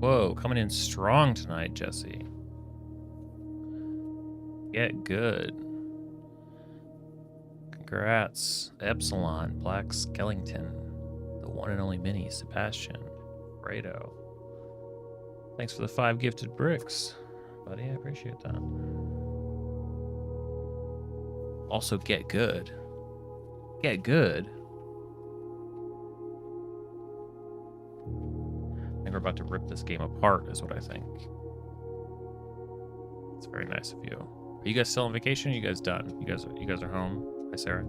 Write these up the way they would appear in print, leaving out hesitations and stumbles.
Whoa, coming in strong tonight, Jesse. Get good. Congrats. Epsilon, Black Skellington, the one and only Mini, Sebastian, Fredo. Thanks for the 5 gifted bricks, buddy. I appreciate that. Also, get good. Get good. I think we're about to rip this game apart, is what I think. It's very nice of you. Are you guys still on vacation? Or are you guys done? You guys are home. Hi, Sarah.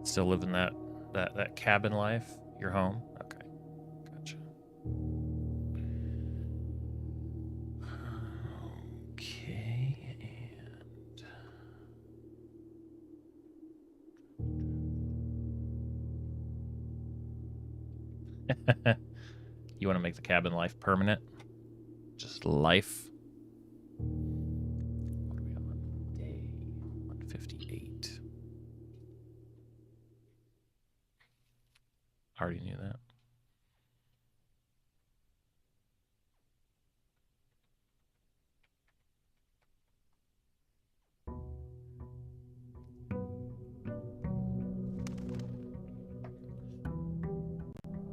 Still living that cabin life? You're home? Okay. Gotcha. Okay, and you want to make the cabin life permanent? Just life. What are we on? Day 158. Already knew that.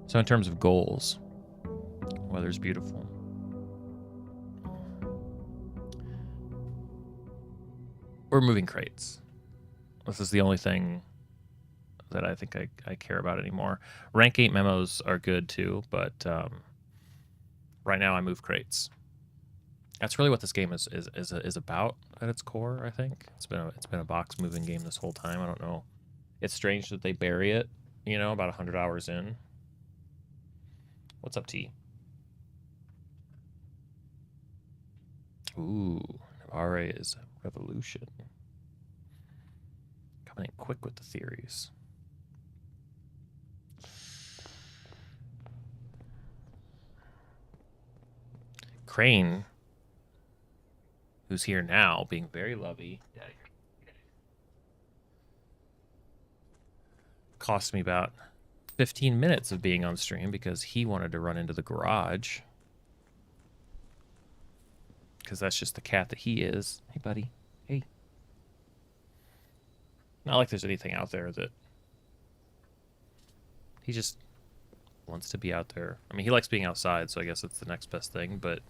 So in terms of goals, weather's beautiful. We're moving crates. This is the only thing that I think I care about anymore. Rank 8 memos are good too, but right now I move crates. That's really what this game is about at its core, I think. It's been a box moving game this whole time. I don't know. It's strange that they bury it, about 100 hours in. What's up, T? Ooh, Navarre is revolution. Coming in quick with the theories. Crane, who's here now, being very lovey. Cost me about 15 minutes of being on stream because he wanted to run into the garage. Because that's just the cat that he is. Hey, buddy. Hey. Not like there's anything out there that... He just wants to be out there. I mean, he likes being outside, so I guess it's the next best thing, but...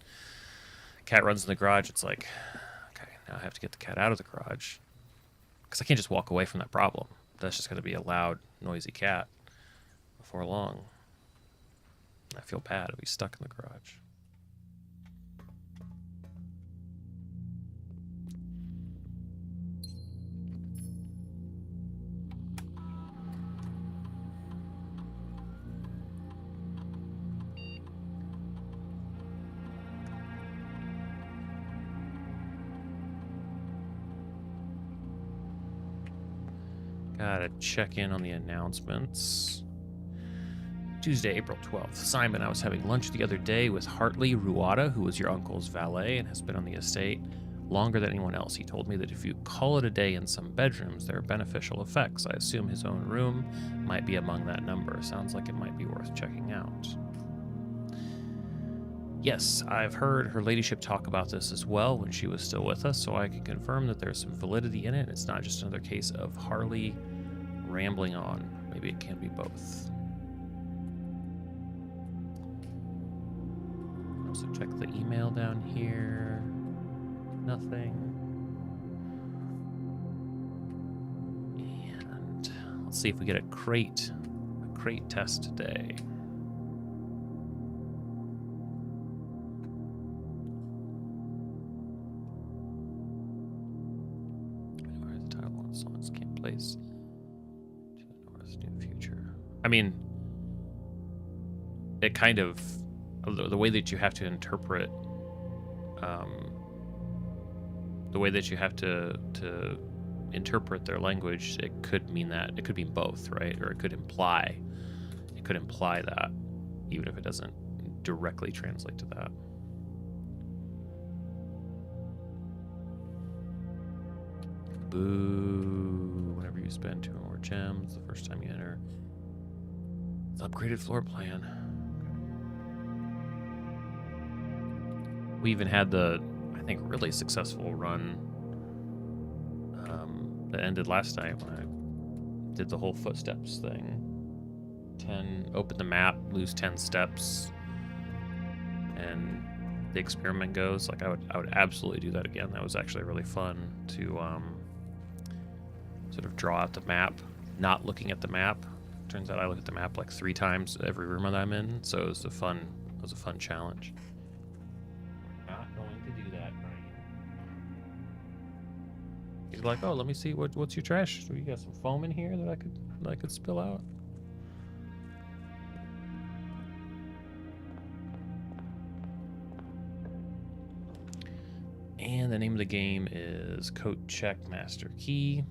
Cat runs in the garage, it's like... Okay, now I have to get the cat out of the garage. Because I can't just walk away from that problem. That's just going to be a loud, noisy cat. Before long. I feel bad if he's stuck in the garage. Gotta check in on the announcements. Tuesday, April 12th. Simon, I was having lunch the other day with Hartley Ruada, who was your uncle's valet and has been on the estate longer than anyone else. He told me that if you call it a day in some bedrooms, there are beneficial effects. I assume his own room might be among that number. Sounds like it might be worth checking out. Yes, I've heard her ladyship talk about this as well when she was still with us, so I can confirm that there's some validity in it. It's not just another case of Harley rambling on. Maybe it can be both. Also check the email down here. Nothing. And let's see if we get a crate test today. Where's the title of the songs can't place to the North's new future? I mean, it kind of the way that you have to interpret the way that you have to interpret their language, it could mean that. It could mean both, right? Or it could imply that, even if it doesn't directly translate to that. Boo. Whenever you spend 2 or more gems, the first time you enter, Upgraded floor plan. We even had the, I think, really successful run that ended last night when I did the whole footsteps thing. 10, open the map, lose 10 steps, and the experiment goes. Like I would absolutely do that again. That was actually really fun to sort of draw out the map, not looking at the map. Turns out I look at the map like 3 times every room that I'm in, so it was a fun challenge. Not going to do that, Brian. He's like, oh, let me see what's your trash. So you got some foam in here that I could spill out. And the name of the game is Coat Check Master Key.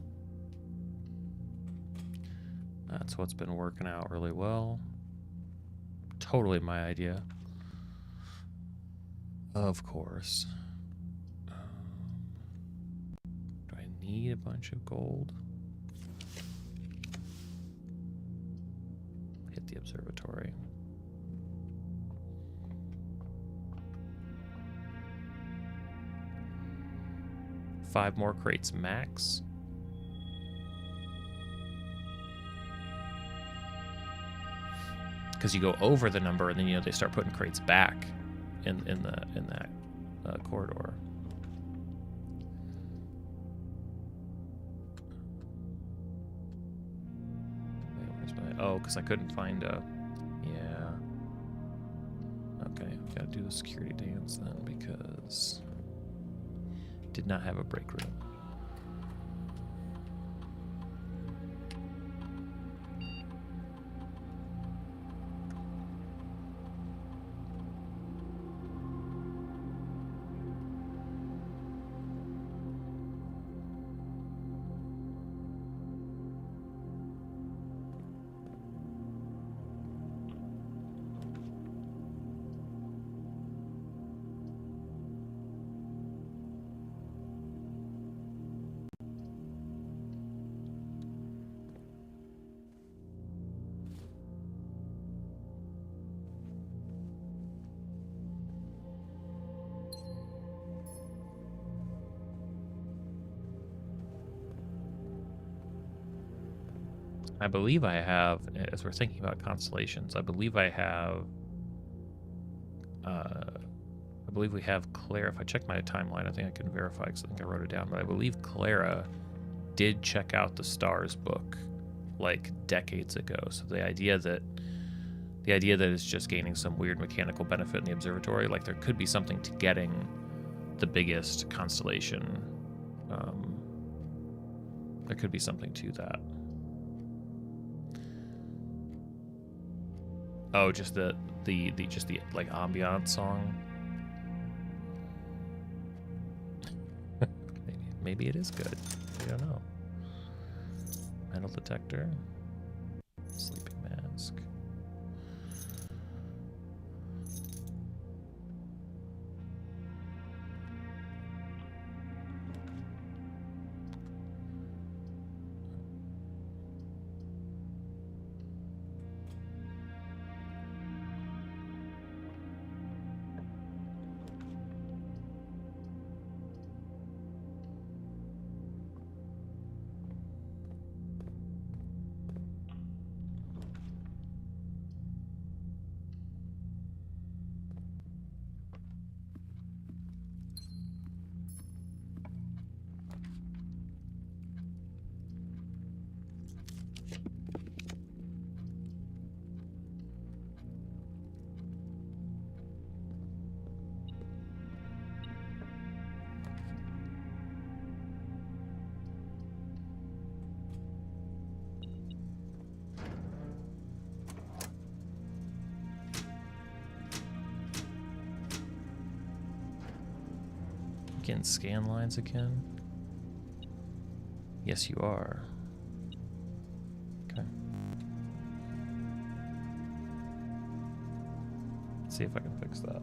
That's what's been working out really well. Totally my idea. Of course. Do I need a bunch of gold? Hit the observatory. Five more crates max. Because you go over the number, and then they start putting crates back in that corridor. Wait, where's my? Oh, because I couldn't find a. Yeah. Okay, we gotta do the security dance then because did not have a break room. I believe I have, as we're thinking about constellations, I believe I have, I believe we have Clara. If I check my timeline, I think I can verify because I think I wrote it down, but I believe Clara did check out the stars book like decades ago. So the idea that it's just gaining some weird mechanical benefit in the observatory, like there could be something to getting the biggest constellation. There could be something to that. Oh, just the like ambiance song. maybe it is good. I don't know. Metal detector. Sleeping mask. Getting scan lines again? Yes, you are. Okay. Let's see if I can fix that.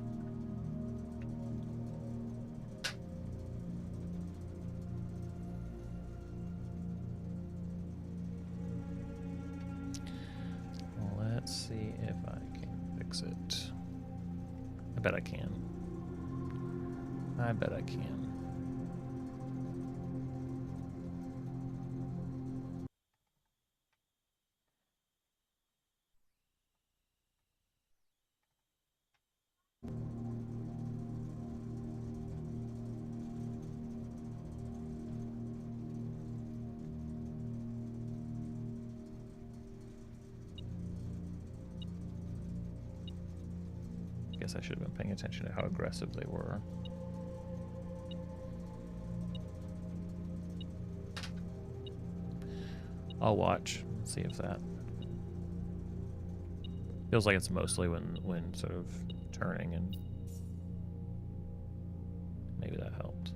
Let's see. bet I can. I bet I can. I should have been paying attention to how aggressive they were. I'll watch, see if that feels like it's mostly when sort of turning, and maybe that helped.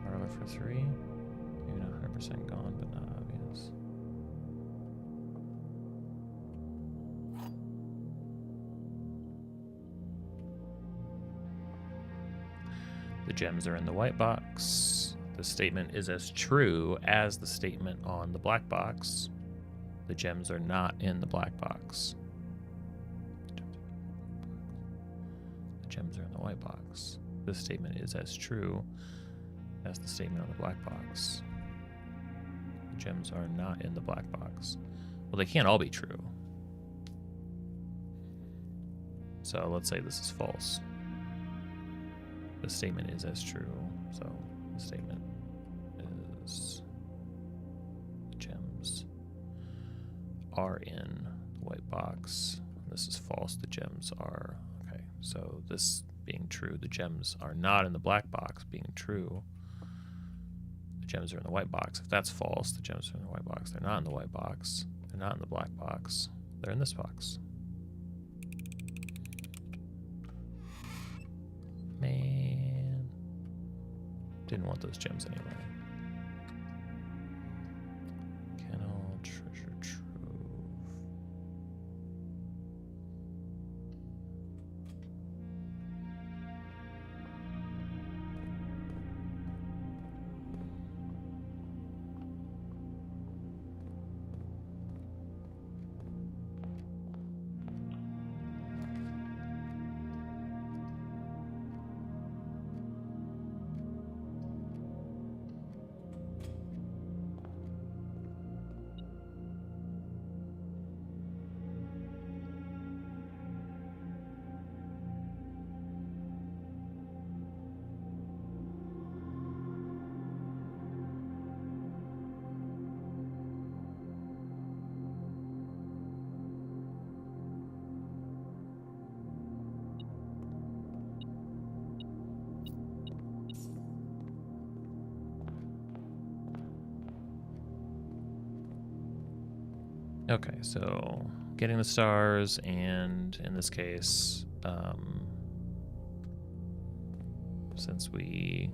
Arlo for 3. Maybe not 100% gone, but not obvious. The gems are in the white box. The statement is as true as the statement on the black box. The gems are not in the black box. The gems are in the white box. This statement is as true as the statement on the black box. The gems are not in the black box. Well, they can't all be true. So let's say this is false. The statement is as true. So the statement is the gems are in the white box. This is false. The gems are. Okay. So this being true, the gems are not in the black box. Being true, the gems are in the white box. If that's false, the gems are in the white box. They're not in the white box. They're not in the black box. They're in this box. Man. Didn't want those gems anyway. Kennel, treasure trove. Okay, so getting the stars, and in this case, since we'll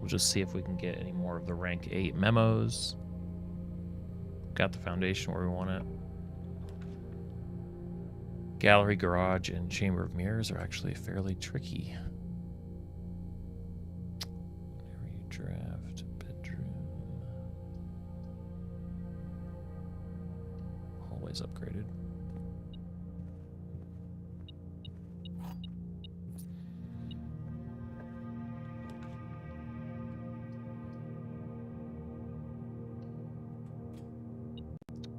just see if we can get any more of the rank 8 memos. Got the foundation where we want it. Gallery, garage, and chamber of mirrors are actually fairly tricky. Redraft, bedroom. Hallways upgraded.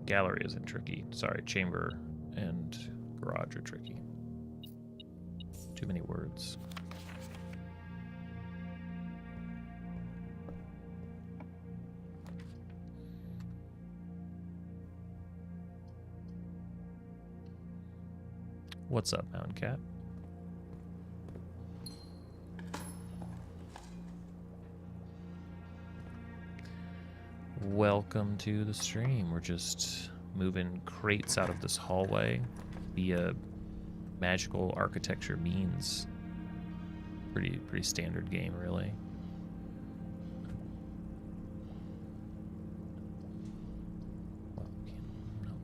Gallery isn't tricky. Sorry, chamber and garage are tricky. Too many words. What's up, Mountain Cat? Welcome to the stream. We're just moving crates out of this hallway via magical architecture means. Pretty standard game, really. Well,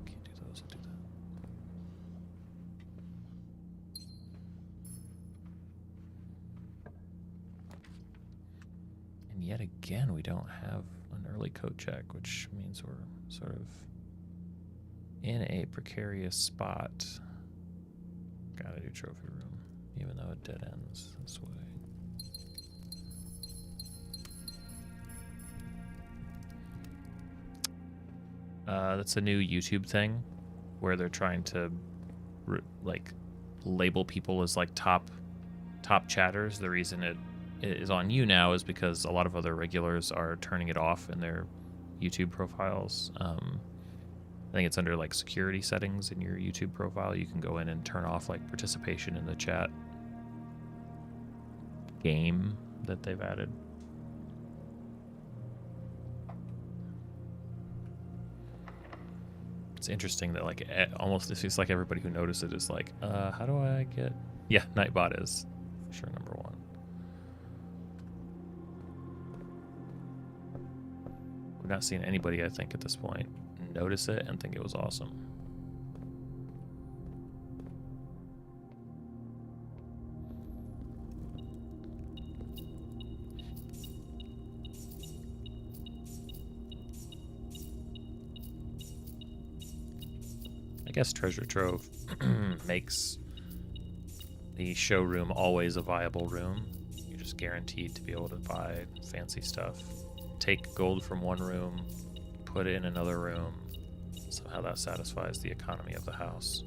can't do those. I'll do that. And yet again, we don't have an early code check, which means we're sort of in a precarious spot. Gotta do trophy room, even though it dead ends this way. That's a new YouTube thing where they're trying to like label people as like top chatters. The reason it is on you now is because a lot of other regulars are turning it off in their YouTube profiles. I think it's under like security settings in your YouTube profile. You can go in and turn off like participation in the chat game that they've added. It's interesting that like almost it feels like everybody who noticed it is like, how do I get? Yeah, Nightbot is for sure number one. We've not seen anybody, I think, at this point notice it and think it was awesome. I guess Treasure Trove makes the showroom always a viable room. You're just guaranteed to be able to buy fancy stuff. Take gold from one room, put it in another room. Somehow that satisfies the economy of the house.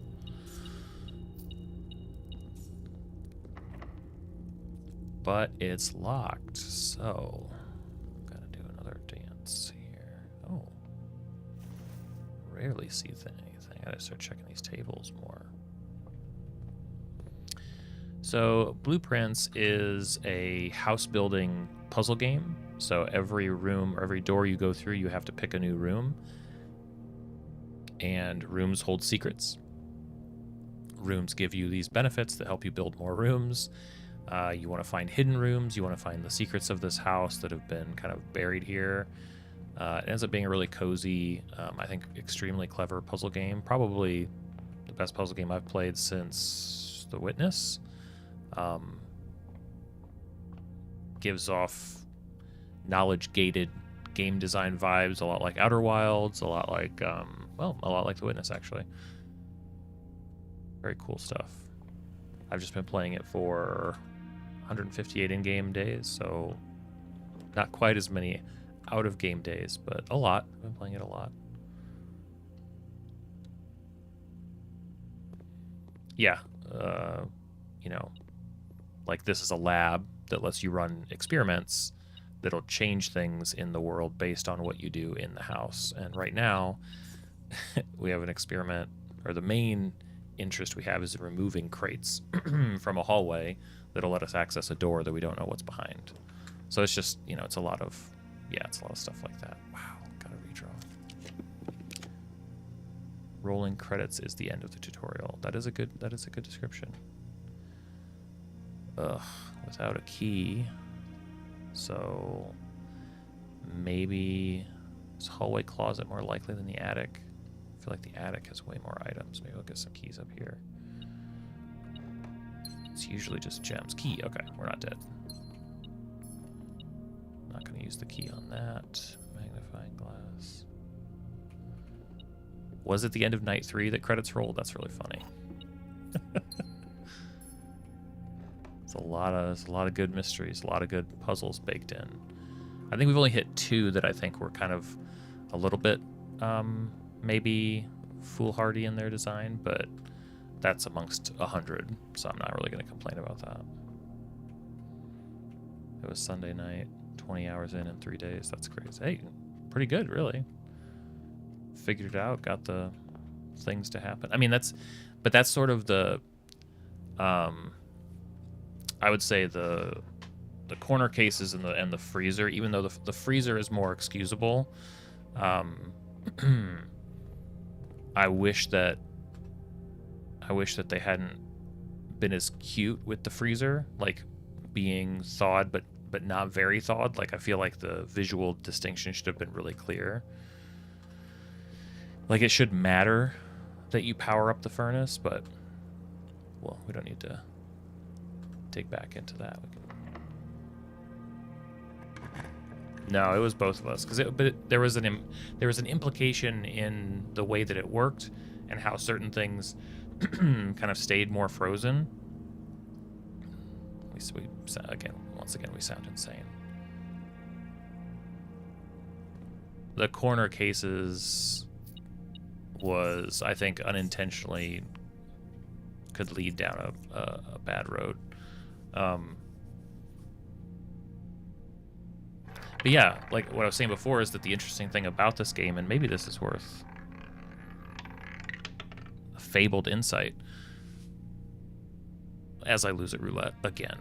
But it's locked, so gotta do another dance here. Oh, rarely see anything. I gotta start checking these tables more. So Blueprints is a house building puzzle game. So every room or every door you go through, you have to pick a new room. And rooms hold secrets. Rooms give you these benefits that help you build more rooms. You want to find hidden rooms. You want to find the secrets of this house that have been kind of buried here. It ends up being a really cozy, I think extremely clever puzzle game. Probably the best puzzle game I've played since The Witness. Gives off knowledge-gated game design vibes, a lot like Outer Wilds, a lot like, well, a lot like The Witness, actually. Very cool stuff. I've just been playing it for 158 in-game days, so not quite as many out-of-game days, but a lot. I've been playing it a lot. Yeah, you know, like this is a lab that lets you run experiments that'll change things in the world based on what you do in the house. And right now, we have an experiment, or the main interest we have is in removing crates from a hallway that'll let us access a door that we don't know what's behind. So it's just, you know, it's a lot of, yeah, it's a lot of stuff like that. Wow, gotta redraw. Rolling credits is the end of the tutorial. That is a good description. Ugh, without a key. So maybe is hallway closet more likely than the attic? I feel like the attic has way more items. Maybe I'll get some keys up here. It's usually just gems. Key, okay, we're not dead. Not gonna use the key on that. Magnifying glass. Was it the end of night 3 that credits rolled? That's really funny. It's a lot of good mysteries, a lot of good puzzles baked in. I think we've only hit 2 that I think were kind of a little bit maybe foolhardy in their design, but that's amongst 100, so I'm not really going to complain about that. It was Sunday night, 20 hours in 3 days. That's crazy. Hey, pretty good, really. Figured it out, got the things to happen. I mean, that's sort of the, I would say the corner cases and the freezer, even though the freezer is more excusable. I wish that they hadn't been as cute with the freezer, like being thawed but not very thawed. Like I feel like the visual distinction should have been really clear. Like it should matter that you power up the furnace, but well, we don't need to dig back into that. We can No, it was both of us, but there was an implication in the way that it worked and how certain things kind of stayed more frozen. Once again, we sound insane. The corner cases was, I think, unintentionally could lead down a bad road. But yeah, like what I was saying before is that the interesting thing about this game, and maybe this is worth a fabled insight, as I lose at roulette again.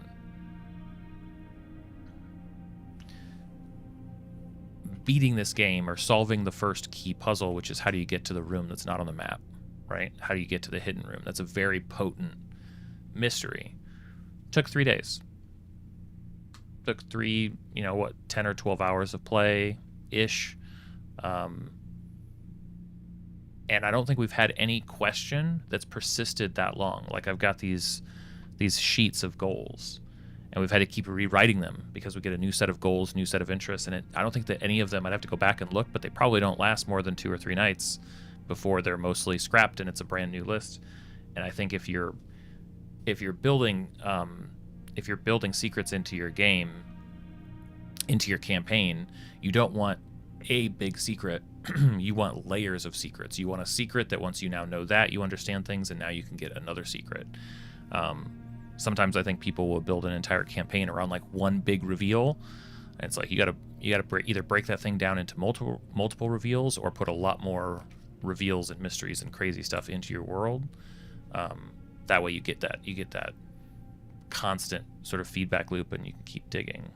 Beating this game or solving the first key puzzle, which is how do you get to the room that's not on the map, right? How do you get to the hidden room? That's a very potent mystery. Took 3 days. Took 10 or 12 hours of play-ish. And I don't think we've had any question that's persisted that long. Like, I've got these sheets of goals, and we've had to keep rewriting them because we get a new set of goals, new set of interests, and I don't think that any of them, I'd have to go back and look, but they probably don't last more than 2 or 3 nights before they're mostly scrapped and it's a brand new list. And I think if you're building secrets into your game, into your campaign, you don't want a big secret. You want layers of secrets. You want a secret that once you now know that, you understand things, and now you can get another secret. Sometimes I think people will build an entire campaign around like one big reveal. And it's like you gotta either break that thing down into multiple reveals, or put a lot more reveals and mysteries and crazy stuff into your world. That way you get that constant sort of feedback loop, and you can keep digging.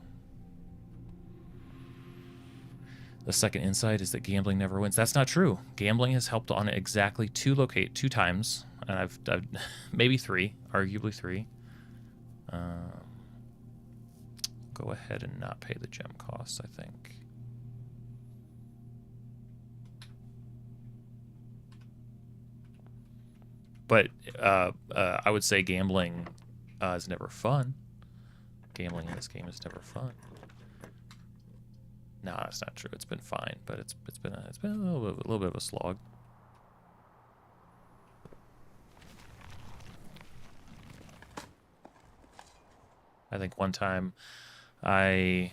The second insight is that gambling never wins. That's not true. Gambling has helped on exactly 2 times, and I've maybe 3, arguably 3. Go ahead and not pay the gem costs, I think. But I would say gambling is never fun. Gambling in this game is never fun. No, that's not true. It's been fine, but it's been a little bit of a slog. I think one time I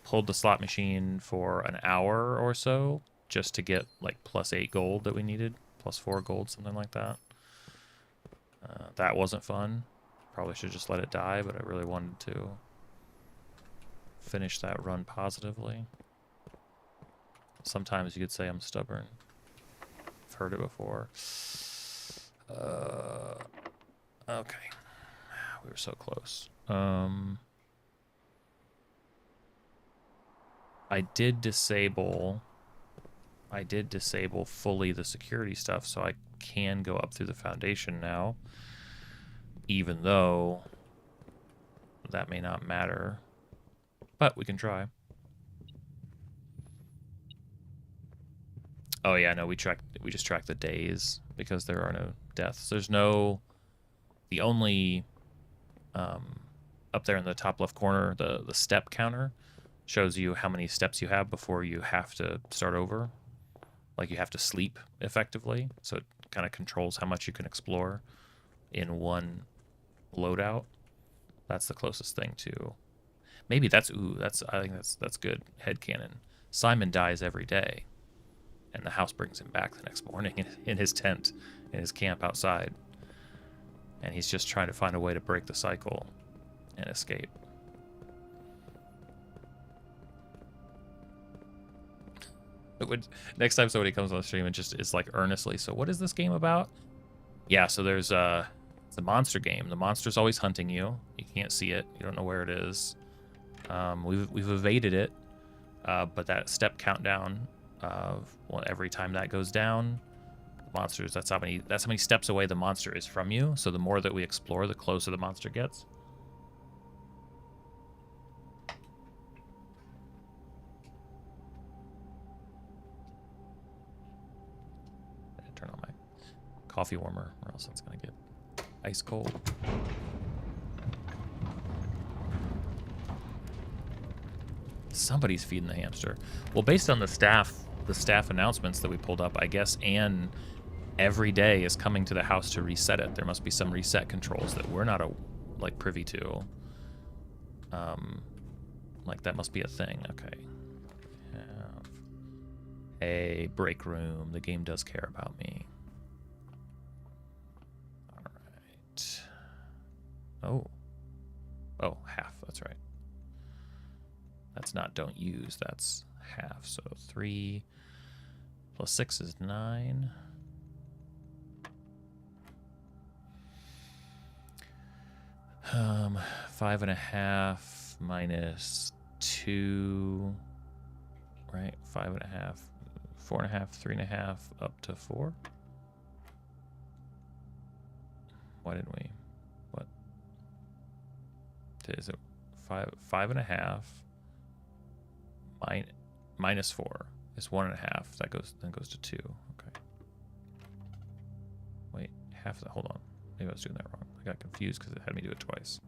pulled the slot machine for an hour or so just to get like +8 gold that we needed, +4 gold, something like that. That wasn't fun. Probably should just let it die, but I really wanted to finish that run positively. Sometimes you could say I'm stubborn. I've heard it before. Okay. We were so close. I did disable fully the security stuff, so I can go up through the foundation now, even though that may not matter, but we can try. Oh yeah, no, we just track the days because there are no deaths. There's no, the only up there in the top left corner, the step counter shows you how many steps you have before you have to start over. Like you have to sleep effectively, so it kind of controls how much you can explore in one loadout. That's the closest thing to. Maybe I think that's good headcanon. Simon dies every day, and the house brings him back the next morning in his tent, in his camp outside. And he's just trying to find a way to break the cycle and escape. Next time somebody comes on the stream and just is like earnestly, so what is this game about? Yeah, so there's it's a monster game. The monster's always hunting you. You can't see it. You don't know where it is. We've evaded it, but that step countdown every time that goes down, the monsters, that's how many steps away the monster is from you. So the more that we explore, the closer the monster gets. Turn on my coffee warmer, or else it's gonna get ice cold. Somebody's feeding the hamster. Well, based on the staff announcements that we pulled up, I guess Anne every day is coming to the house to reset it. There must be some reset controls that we're not like privy to. Like that must be a thing. Okay. Have a break room. The game does care about me. All right. Oh, half. That's right. That's not don't use. That's half. So 3 plus 6 is 9. Um, 5.5 minus 2. Right. 5.5. 4.5. 3.5 up to 4. Why didn't we? What? Is it 5.5 minus 4 is 1.5. That goes to 2. Okay. Wait, half of that. Hold on. Maybe I was doing that wrong. I got confused because it had me do it twice.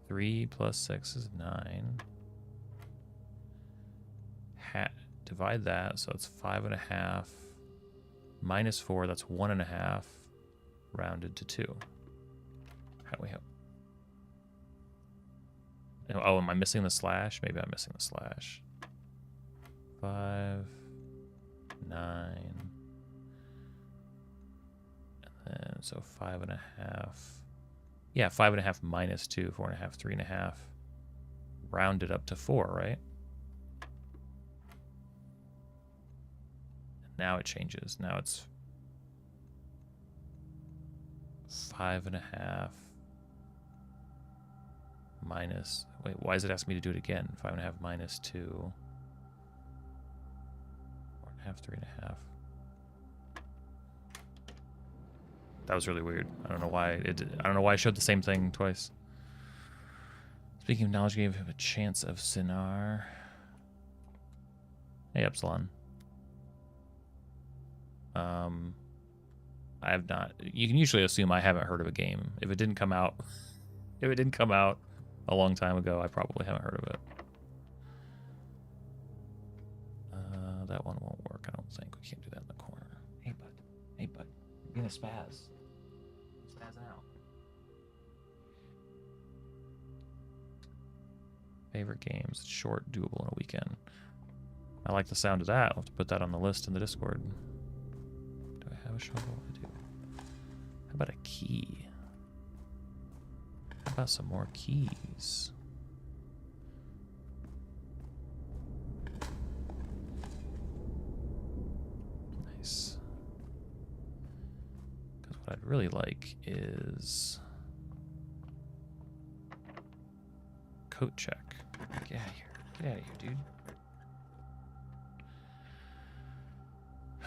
3 plus 6 is 9. Divide that, so it's 5.5 minus 4. That's 1.5 rounded to 2. How do we have? Oh, am I missing the slash? Maybe I'm missing the slash. 5, 9, and then so 5.5. Yeah, 5.5 minus 2, 4.5, 3.5, rounded up to 4, right? Now it changes. Now it's 5.5 minus. Wait, why does it ask me to do it again? 5.5 minus 2. 4.5, 3.5. That was really weird. I don't know why I don't know why I showed the same thing twice. Speaking of knowledge, gave him a chance of Sinar. Hey, Epsilon. I have not. You can usually assume I haven't heard of a game. If it didn't come out, a long time ago, I probably haven't heard of it. That one won't work. I don't think we can't do that in the corner. Hey, bud. You're being a spaz. Spazzing out. Favorite games, short, doable in a weekend. I like the sound of that. I'll have to put that on the list in the Discord. Do I have a shovel? I do. How about a key? How about some more keys? Nice. Because what I'd really like is coat check. Get out of here. Get out of here, dude.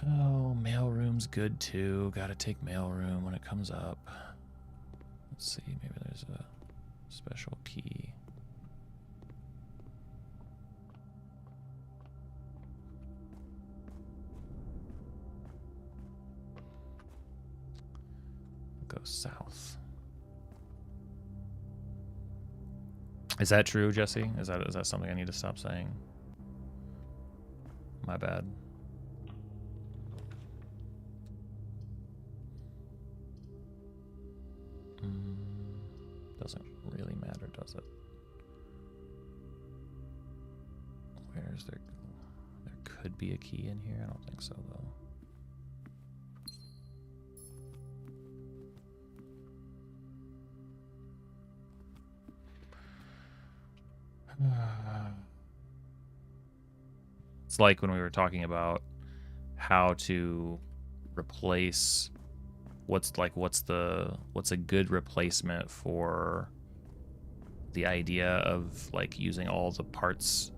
Oh, mailroom's good too. Gotta take mailroom when it comes up. Let's see, maybe there's a special key. Go south. Is that true, Jesse? Is that something I need to stop saying? My bad. Doesn't really matter, does it? Where's there could be a key in here? I don't think so, though. It's like when we were talking about how to replace what's a good replacement for the idea of like using all the parts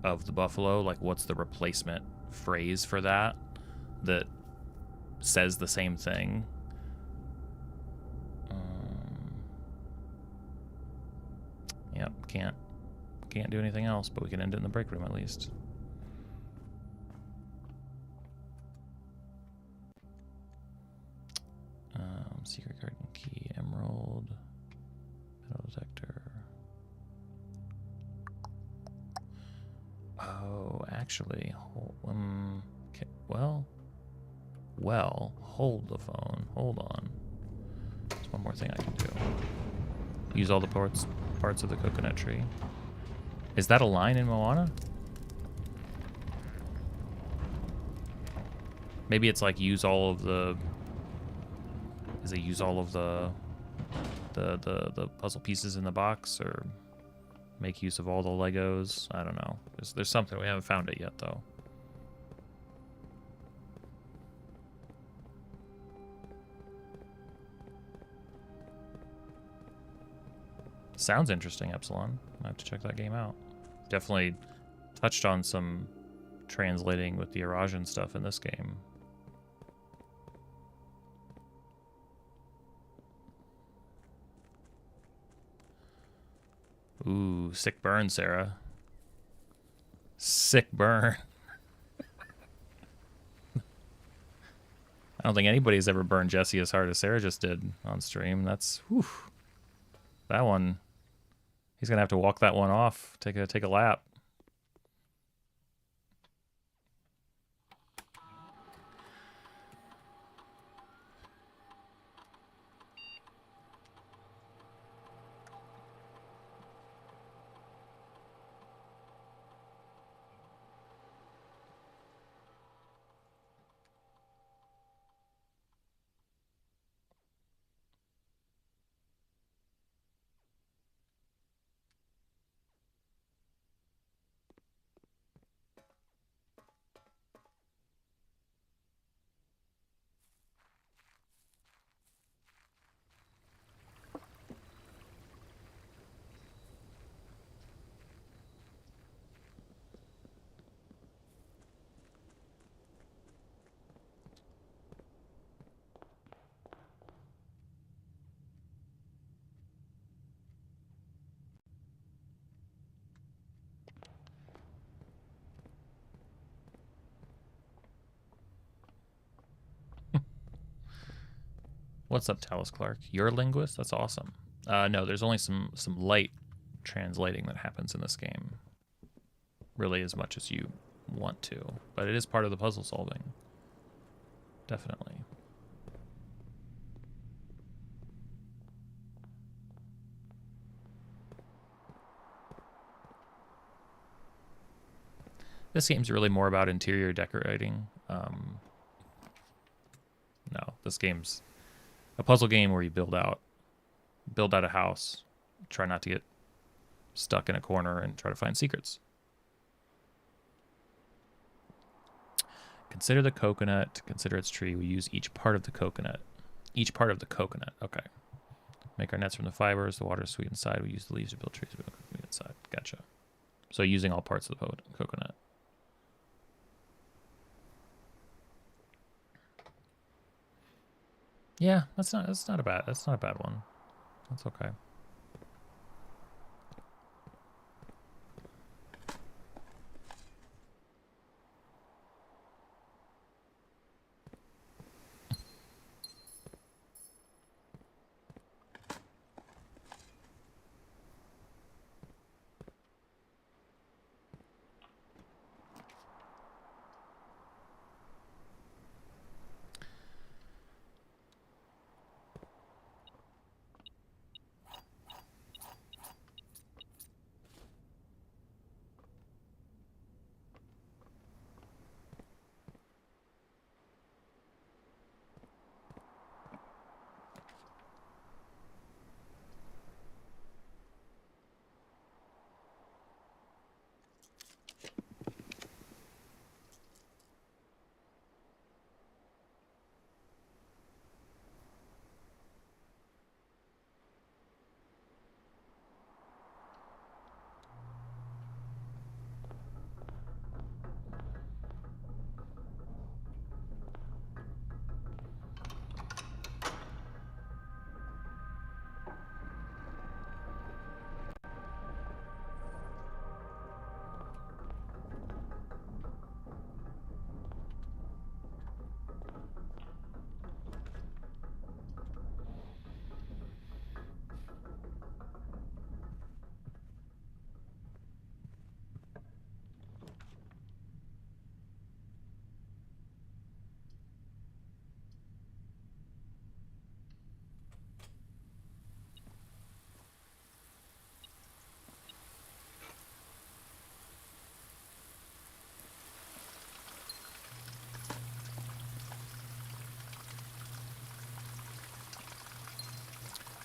of the buffalo. Like, what's the replacement phrase for that says the same thing? Yep, can't do anything else, but we can end it in the break room at least. Secret garden key, emerald, metal detector. Oh, actually, okay, well, hold the phone. Hold on. There's one more thing I can do. Use all the parts of the coconut tree. Is that a line in Moana? Maybe it's like use all of the... Is it use all of the puzzle pieces in the box, or make use of all the Legos? I don't know. There's something. We haven't found it yet, though. Sounds interesting, Epsilon. I have to check that game out. Definitely touched on some translating with the Eurasian stuff in this game. Ooh, sick burn, Sarah. Sick burn. I don't think anybody's ever burned Jesse as hard as Sarah just did on stream. That's, whew. That one, he's gonna have to walk that one off. Take a lap. What's up, Talis Clark? You're a linguist? That's awesome. No, there's only some light translating that happens in this game. Really as much as you want to. But it is part of the puzzle solving. Definitely. This game's really more about interior decorating. No, this game's a puzzle game where you build out a house, try not to get stuck in a corner, and try to find secrets. Consider the coconut. Consider its tree. We use each part of the coconut. Each part of the coconut. Okay. Make our nets from the fibers. The water is sweet inside. We use the leaves to build trees inside. Gotcha. So using all parts of the coconut. Yeah, that's not a bad one. That's okay.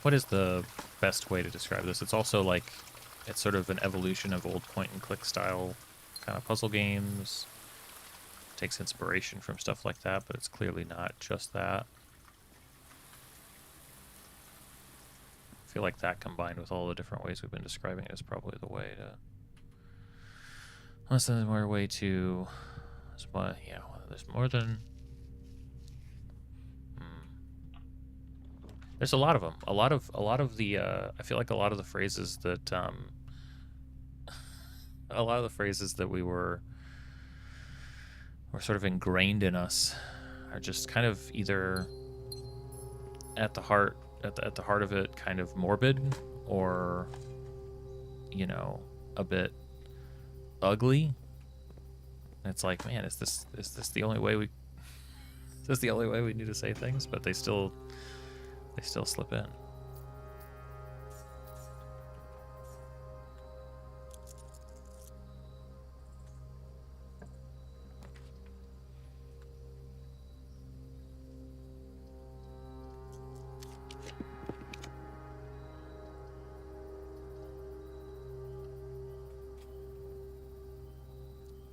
what is the best way to describe this? It's also like, it's sort of an evolution of old point and click style kind of puzzle games. Takes inspiration from stuff like that, but it's clearly not just that. I feel like that combined with all the different ways we've been describing it is probably the way to... Unless there's more way to... Yeah, there's more than... There's a lot of them. A lot of the... I feel like a lot of the phrases that... a lot of the phrases that were sort of ingrained in us are just kind of either at the heart of it kind of morbid, or, you know, a bit ugly. And it's like, man, is this the only way we is this the only way we need to say things? But they still slip in.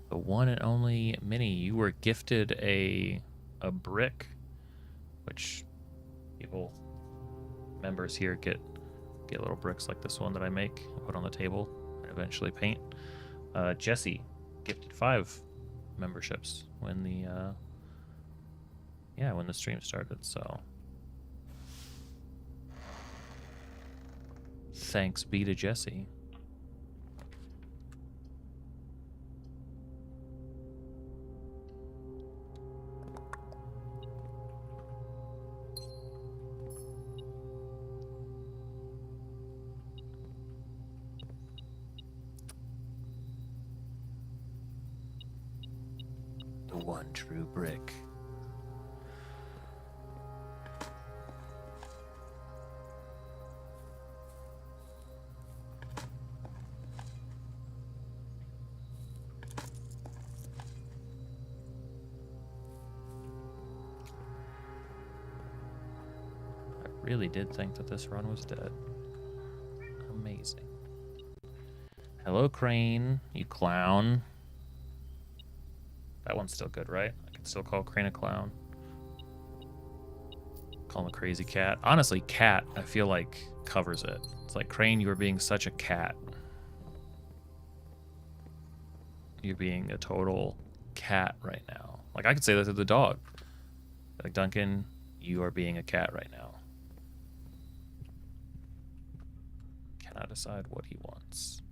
The one and only Minnie, you were gifted a brick, which members here get little bricks like this one that I make, put on the table, and eventually paint. Jesse gifted 5 memberships when the stream started. So thanks be to Jesse. One true brick. I really did think that this run was dead. Amazing. Hello, Crane, you clown. That one's still good, right? I can still call Crane a clown. Call him a crazy cat. Honestly, cat, I feel like, covers it. It's like, Crane, you are being such a cat. You're being a total cat right now. Like, I could say that to the dog. Like, Duncan, you are being a cat right now. Cannot decide what he wants.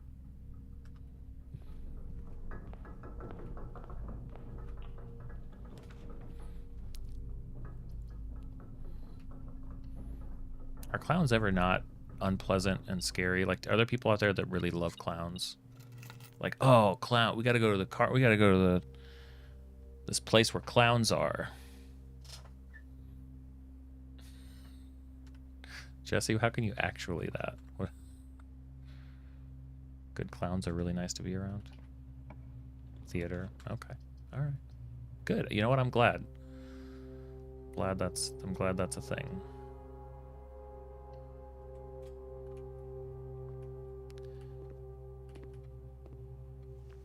Are clowns ever not unpleasant and scary? Like, are there people out there that really love clowns? Like, oh, clown, we gotta go to the car, we gotta go to this place where clowns are. Jesse, how can you actually that? What? Good clowns are really nice to be around. Theater, okay, all right, good. You know what? I'm glad. I'm glad that's a thing.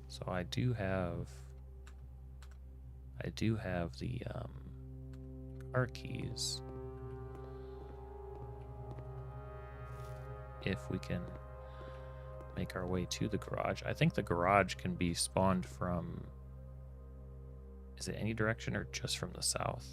So I do have the car keys. If we can make our way to the garage. I think the garage can be spawned from, is it any direction or just from the south?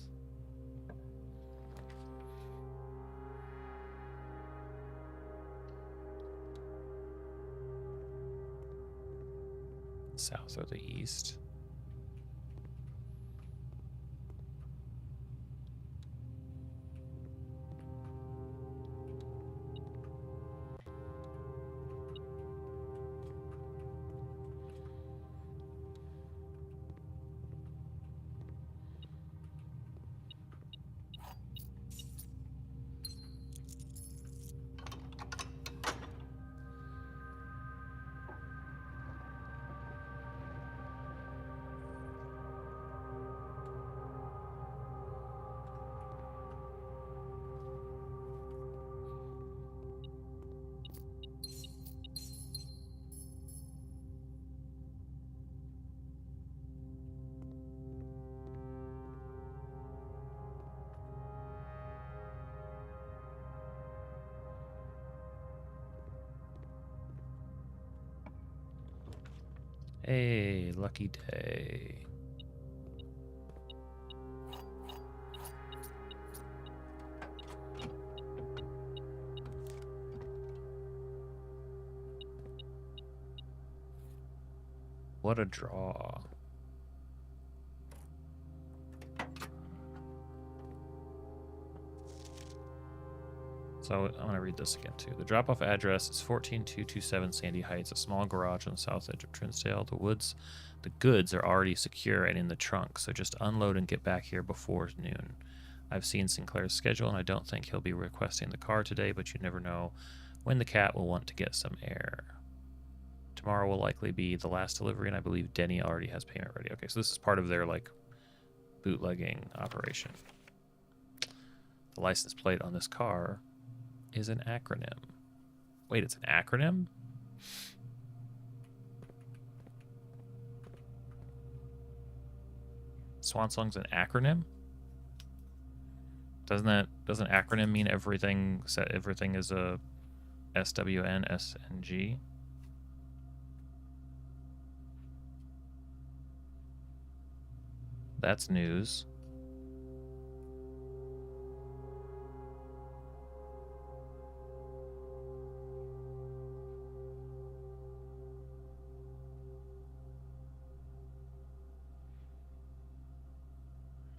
South or the east? Hey, lucky day. What a draw. So I'm going to read this again, too. The drop-off address is 14227 Sandy Heights, a small garage on the south edge of Trinsdale. The goods are already secure and in the trunk, so just unload and get back here before noon. I've seen Sinclair's schedule, and I don't think he'll be requesting the car today, but you never know when the cat will want to get some air. Tomorrow will likely be the last delivery, and I believe Denny already has payment ready. Okay, so this is part of their, like, bootlegging operation. The license plate on this car is an acronym. Wait, it's an acronym? Swansong's an acronym? Doesn't acronym mean everything is a SWN, SNG? That's news.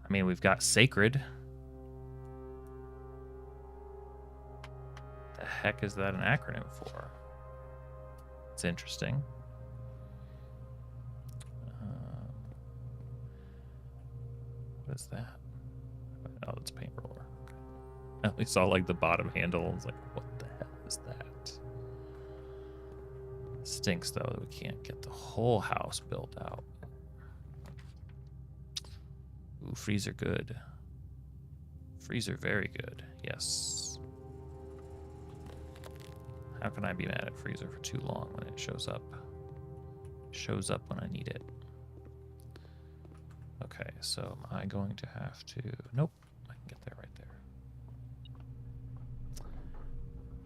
I mean, we've got sacred. The heck is that an acronym for? It's interesting. What is that? Oh, it's paint roller. Okay. I only saw like the bottom handle. I was like, what the hell is that? Stinks though that we can't get the whole house built out. Ooh, freezer good. Freezer very good. Yes. How can I be mad at freezer for too long when it shows up? Shows up when I need it. Okay, so am I going to have to... Nope, I can get there right there.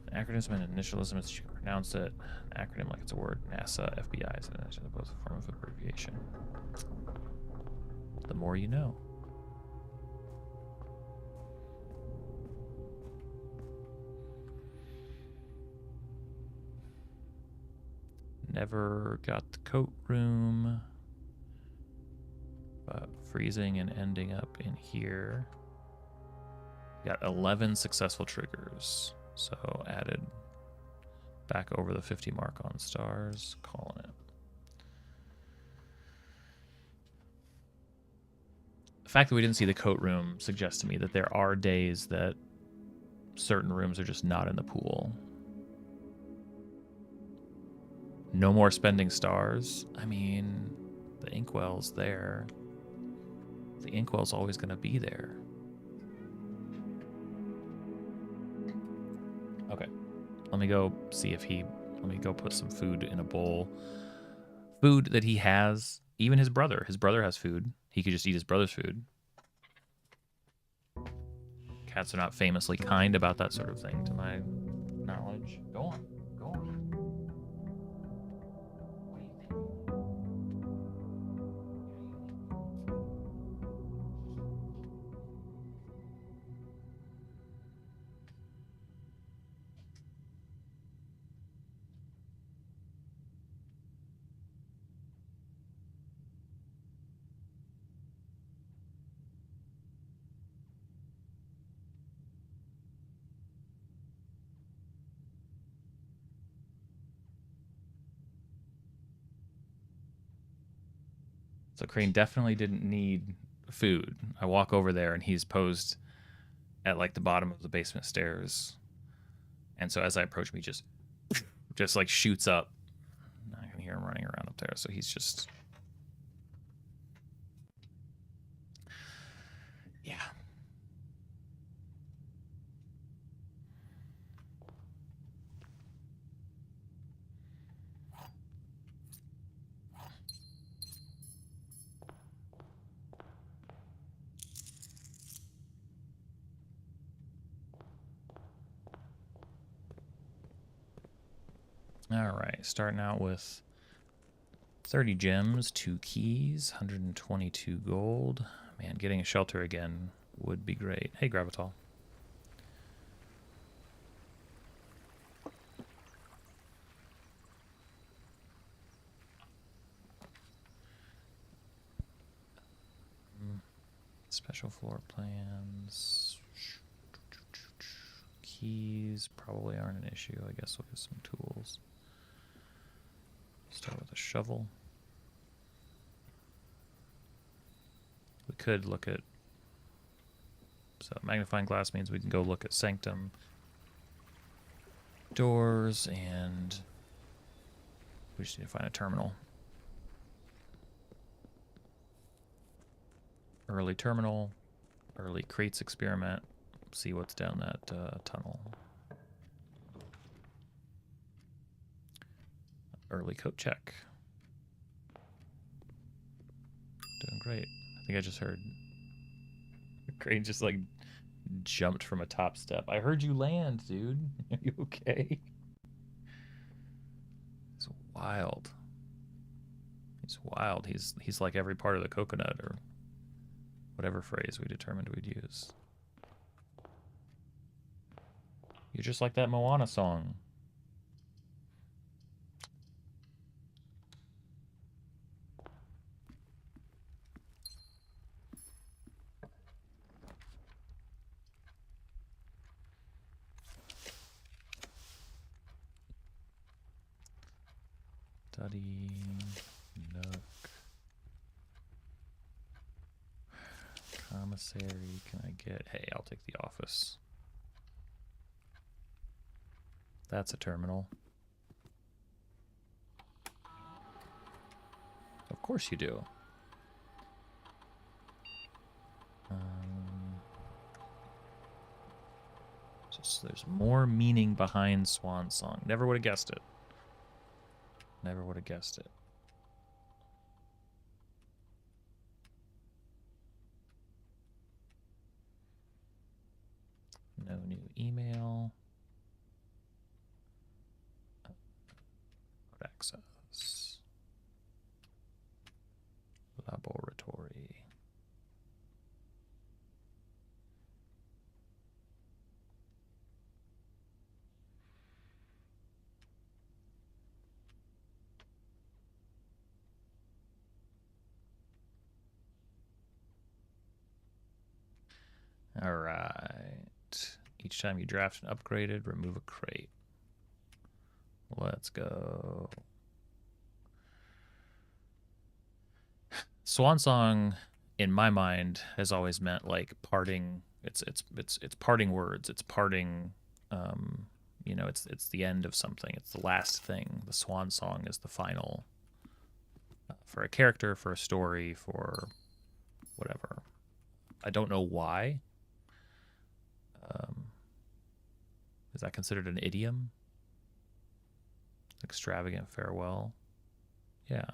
An acronym is an initialism as you pronounce it. An acronym like it's a word. NASA, FBI is both a form of abbreviation. The more you know. Never got the coat room. But freezing and ending up in here. Got 11 successful triggers. So added back over the 50 mark on stars. Calling it. The fact that we didn't see the coat room suggests to me that there are days that certain rooms are just not in the pool. No more spending stars. I mean, the inkwell's there. The inkwell's always going to be there. Okay. Let me go see if let me go put some food in a bowl. Food that he has. Even his brother. His brother has food. He could just eat his brother's food. Cats are not famously kind about that sort of thing, to my knowledge. Go on. Go on. What do you think? So Crane definitely didn't need food. I walk over there and he's posed at like the bottom of the basement stairs. And so as I approach me, just like shoots up. I can hear him running around up there. So he's just... Yeah. All right, starting out with 30 gems, 2 keys, 122 gold. Man, getting a shelter again would be great. Hey, Gravital. Special floor plans. Keys probably aren't an issue. I guess we'll get some tools. Start with a shovel. We could look at... So magnifying glass means we can go look at sanctum doors, and we just need to find a terminal. Early terminal, early crates experiment, see what's down that tunnel. Early coat check. Doing great. I think I just heard Crane just like jumped from a top step. I heard you land, dude. Are you okay? It's wild. He's wild. He's like every part of the coconut, or whatever phrase we determined we'd use. You're just like that Moana song. Study, nook, commissary. Can I get? Hey, I'll take the office. That's a terminal. Of course you do. Just there's more meaning behind Swan Song. Never would have guessed it. Never would have guessed it. No new email. Access. Laboratory. All right. Each time you draft and upgraded, remove a crate. Let's go. Swan Song, in my mind, has always meant like parting. It's parting words. It's parting. You know, it's the end of something. It's the last thing. The Swan Song is the final for a character, for a story, for whatever. I don't know why. Is that considered an idiom? Extravagant farewell? Yeah.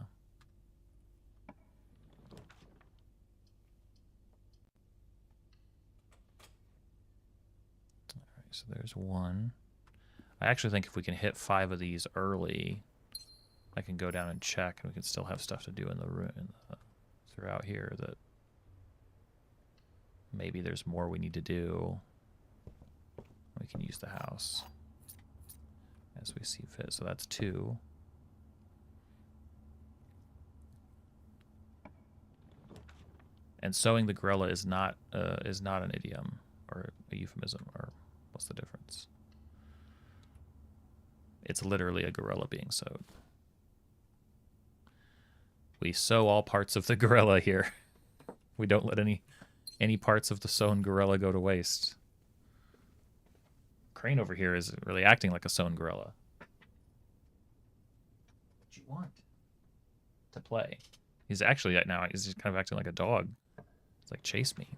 Alright, so there's one. I actually think if we can hit 5 of these early, I can go down and check, and we can still have stuff to do in the room throughout here that maybe there's more we need to do. We can use the house as we see fit. So that's 2. And sewing the gorilla is not an idiom or a euphemism, or what's the difference? It's literally a gorilla being sewed. We sew all parts of the gorilla here. We don't let any parts of the sewn gorilla go to waste. Crane over here is really acting like a sewn gorilla. What do you want? To play. He's actually now he's just kind of acting like a dog. It's like, chase me.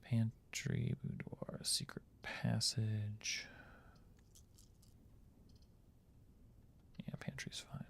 Pantry, boudoir, secret passage. Yeah, pantry's fine.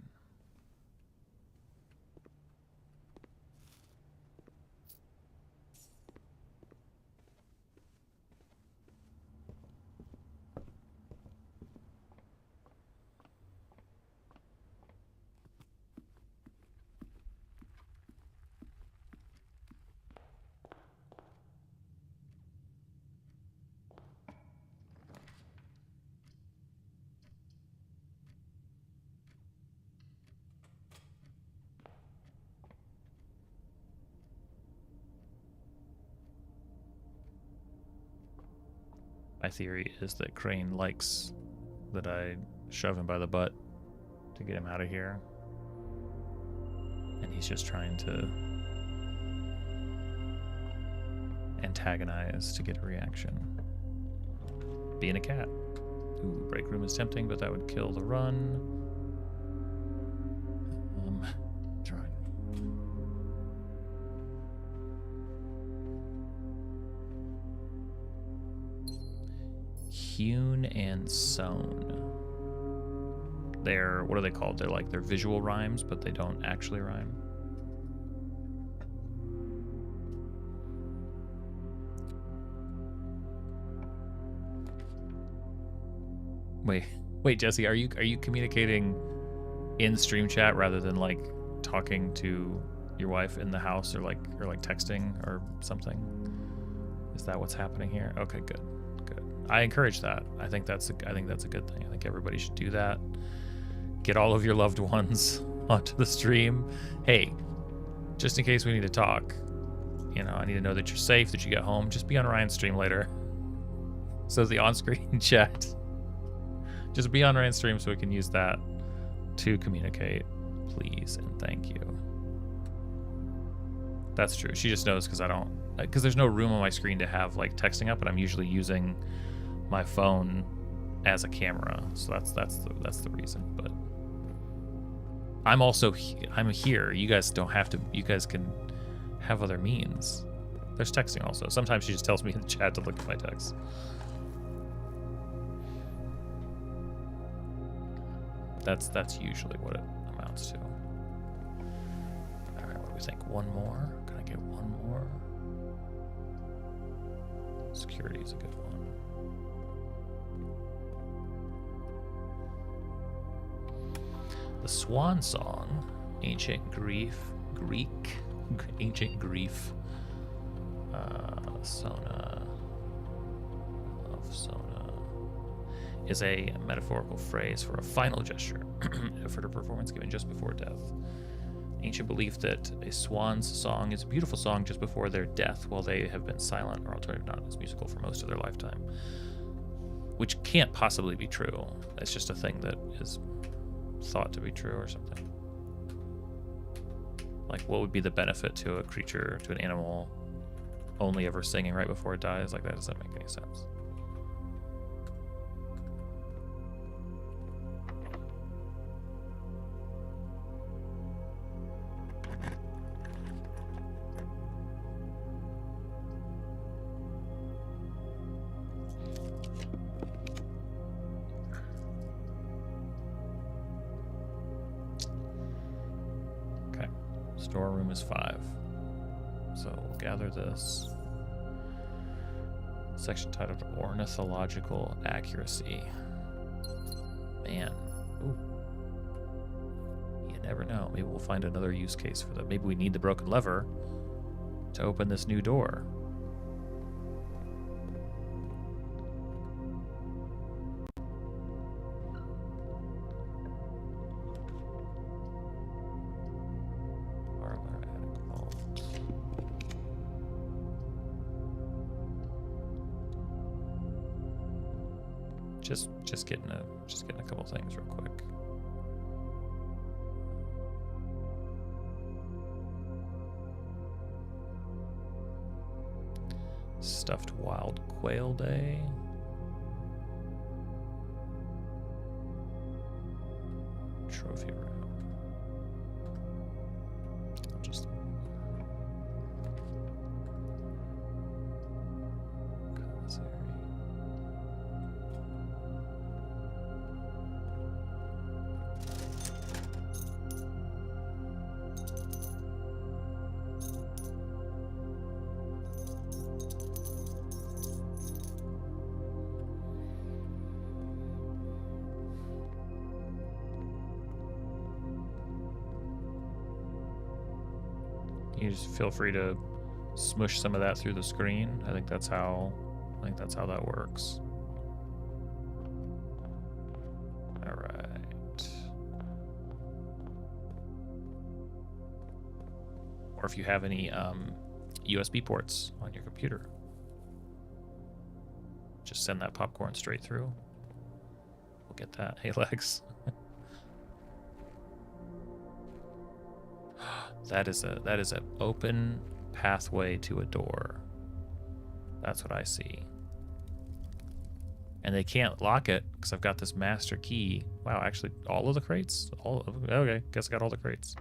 My theory is that Crane likes that I shove him by the butt to get him out of here. And he's just trying to antagonize to get a reaction. Being a cat. Ooh, break room is tempting, but that would kill the run. Try. Hewn and sewn. They're, what are they called? They're visual rhymes, but they don't actually rhyme. Wait, Jesse, are you communicating in stream chat rather than like talking to your wife in the house or like texting or something? Is that what's happening here? Okay, good. I encourage that. I think that's a good thing. I think everybody should do that. Get all of your loved ones onto the stream. Hey, just in case we need to talk, you know, I need to know that you're safe, that you get home. Just be on Ryan's stream later. So the on-screen chat. Just be on Ryan's stream so we can use that to communicate, please and thank you. That's true. She just knows because there's no room on my screen to have like texting up, and I'm usually using my phone as a camera, so that's the reason. But I'm here. You guys don't have to. You guys can have other means. There's texting also. Sometimes she just tells me in the chat to look at my text. That's usually what it amounts to. All right, what do we think? One more? Can I get one more? Security is a good one. The Swan Song, ancient Greek, ancient grief, Sona, of Sona, is a metaphorical phrase for a final gesture, effort or performance given just before death. Ancient belief that a swan's song is a beautiful song just before their death, while they have been silent or alternatively not as musical for most of their lifetime. Which can't possibly be true. It's just a thing that is thought to be true or something. Like, what would be the benefit to a creature, to an animal, only ever singing right before it dies? Like, that doesn't make any sense. Storeroom is 5. So we'll gather this. Section titled Ornithological Accuracy. Man. Ooh. You never know. Maybe we'll find another use case for that. Maybe we need the broken lever to open this new door. Just getting a couple things real quick. Stuffed wild quail day. Trophy room. I'll just commissary. You just feel free to smush some of that through the screen. I think that's how that works. All right. Or if you have any USB ports on your computer, Just send that popcorn straight through. We'll get that. Hey, Lex. That is an open pathway to a door. That's what I see. And they can't lock it because I've got this master key. Wow, actually, all of the crates? Okay, guess I got all the crates.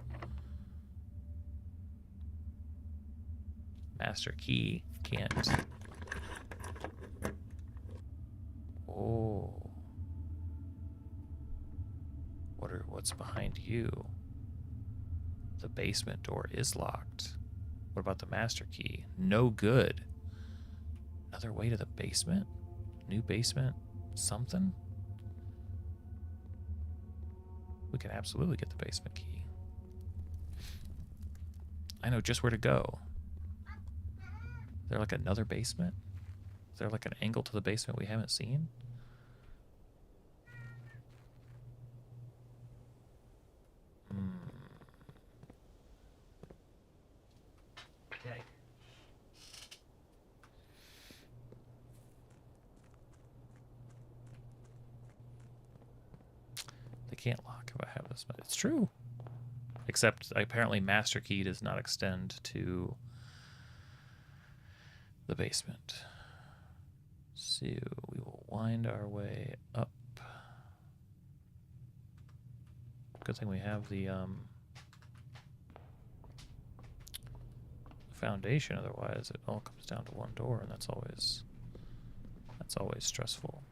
Master key can't. Oh. What's behind you? The basement door is locked. What about the master key? No good. Another way to the basement? New basement? Something? We can absolutely get the basement key. I know just where to go. Is there like another basement? Is there like an angle to the basement we haven't seen? Okay. They can't lock if I have this. It's true. Except apparently master key does not extend to the basement. So we will wind our way up. Good thing we have the foundation, otherwise it all comes down to one door, and that's always stressful.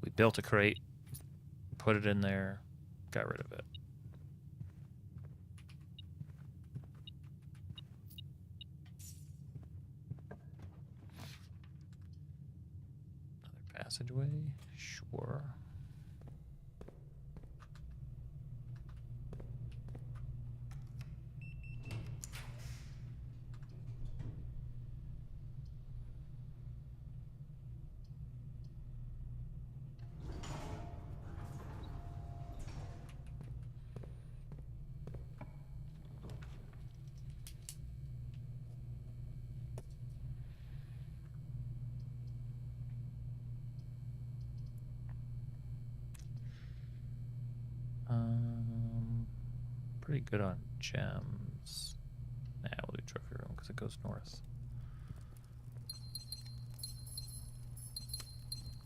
We built a crate, put it in there, got rid of it. Another passageway? Sure. Pretty good on gems. Nah, we'll do trophy room because it goes north.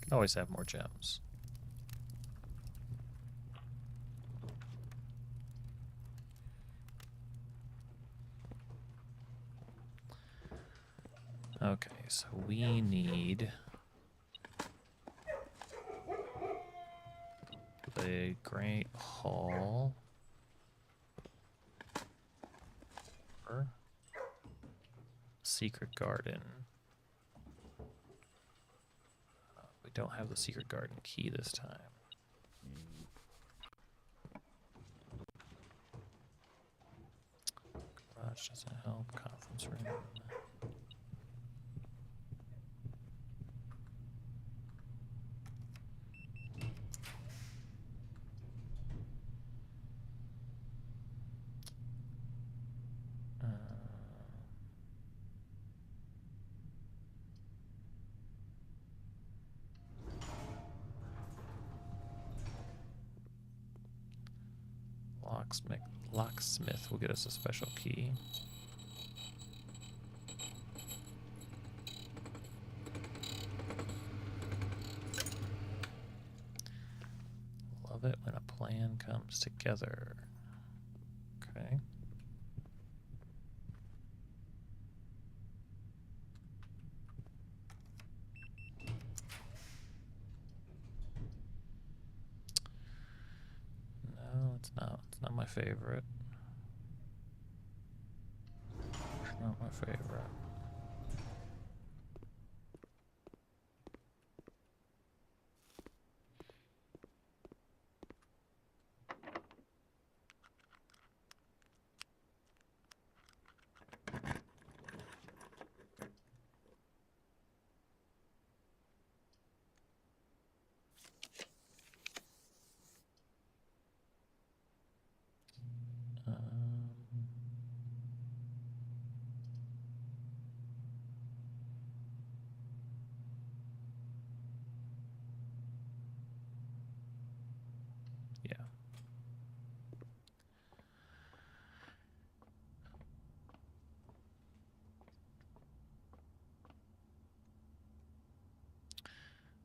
Can always have more gems. Okay, so we need the Great Hall. Secret Garden. We don't have the Secret Garden key this time. Garage doesn't help. Conference room. Locksmith will get us a special key. Love it when a plan comes together. Okay. No, it's not. It's not my favorite. It's not my favorite.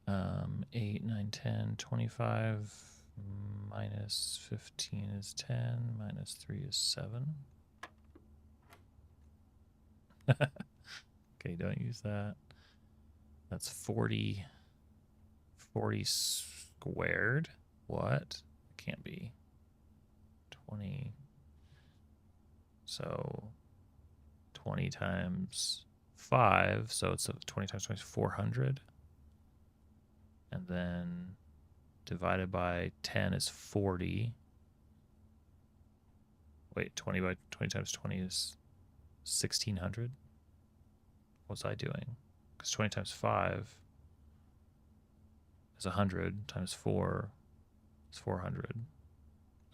8, 9, 10, 25, minus 15 is 10, minus 3 is 7. Okay, don't use that. That's 40. 40 squared? What? It can't be. 20. So 20 times 5, so it's 20 times 20 is 400. And then divided by 10 is 40. Wait, 20 times 20 is 1600. What was I doing? Because 20 times 5 is 100 times 4 is 400.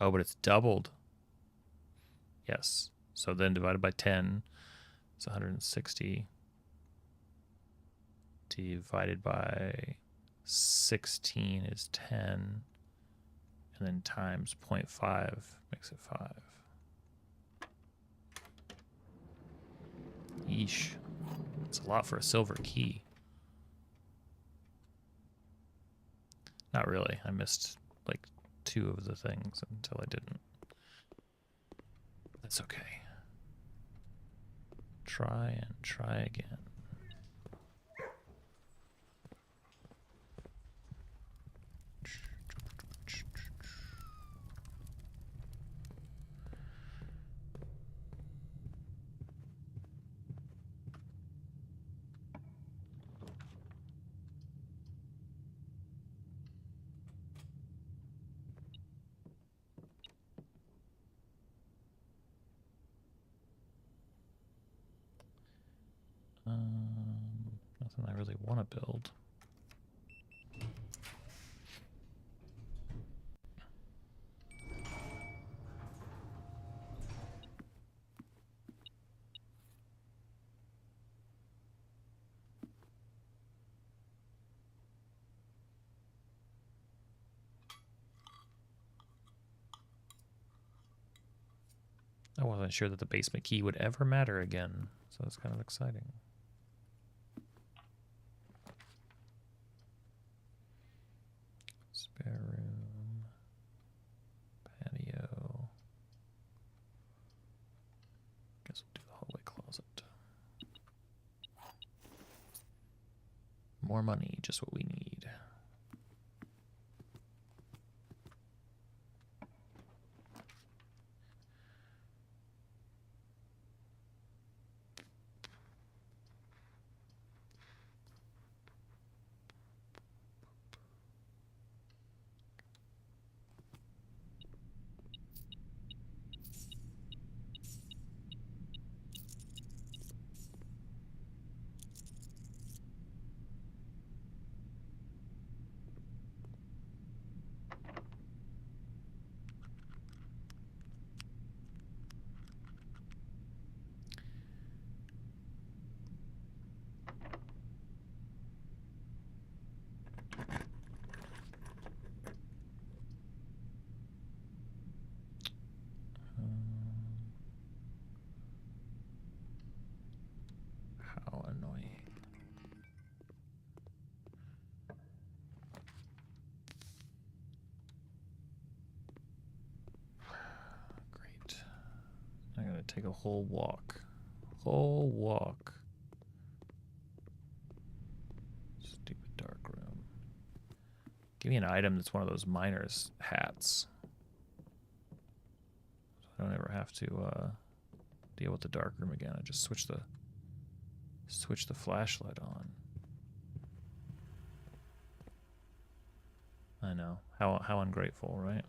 Oh, but it's doubled. Yes. So then divided by 10 is 160. Divided by 16 is 10. And then times 0.5 makes it 5. Yeesh. It's a lot for a silver key. Not really. I missed like 2 of the things until I didn't. That's okay. Try and try again. Nothing I really want to build. I wasn't sure that the basement key would ever matter again, so it's kind of exciting. Spare room, patio. Guess we'll do the hallway closet. More money, just what we need. How annoying. Great. I gotta take a whole walk. Whole walk. Stupid dark room. Give me an item that's one of those miner's hats. So I don't ever have to deal with the dark room again. I just switch the flashlight on. I know. How ungrateful, right?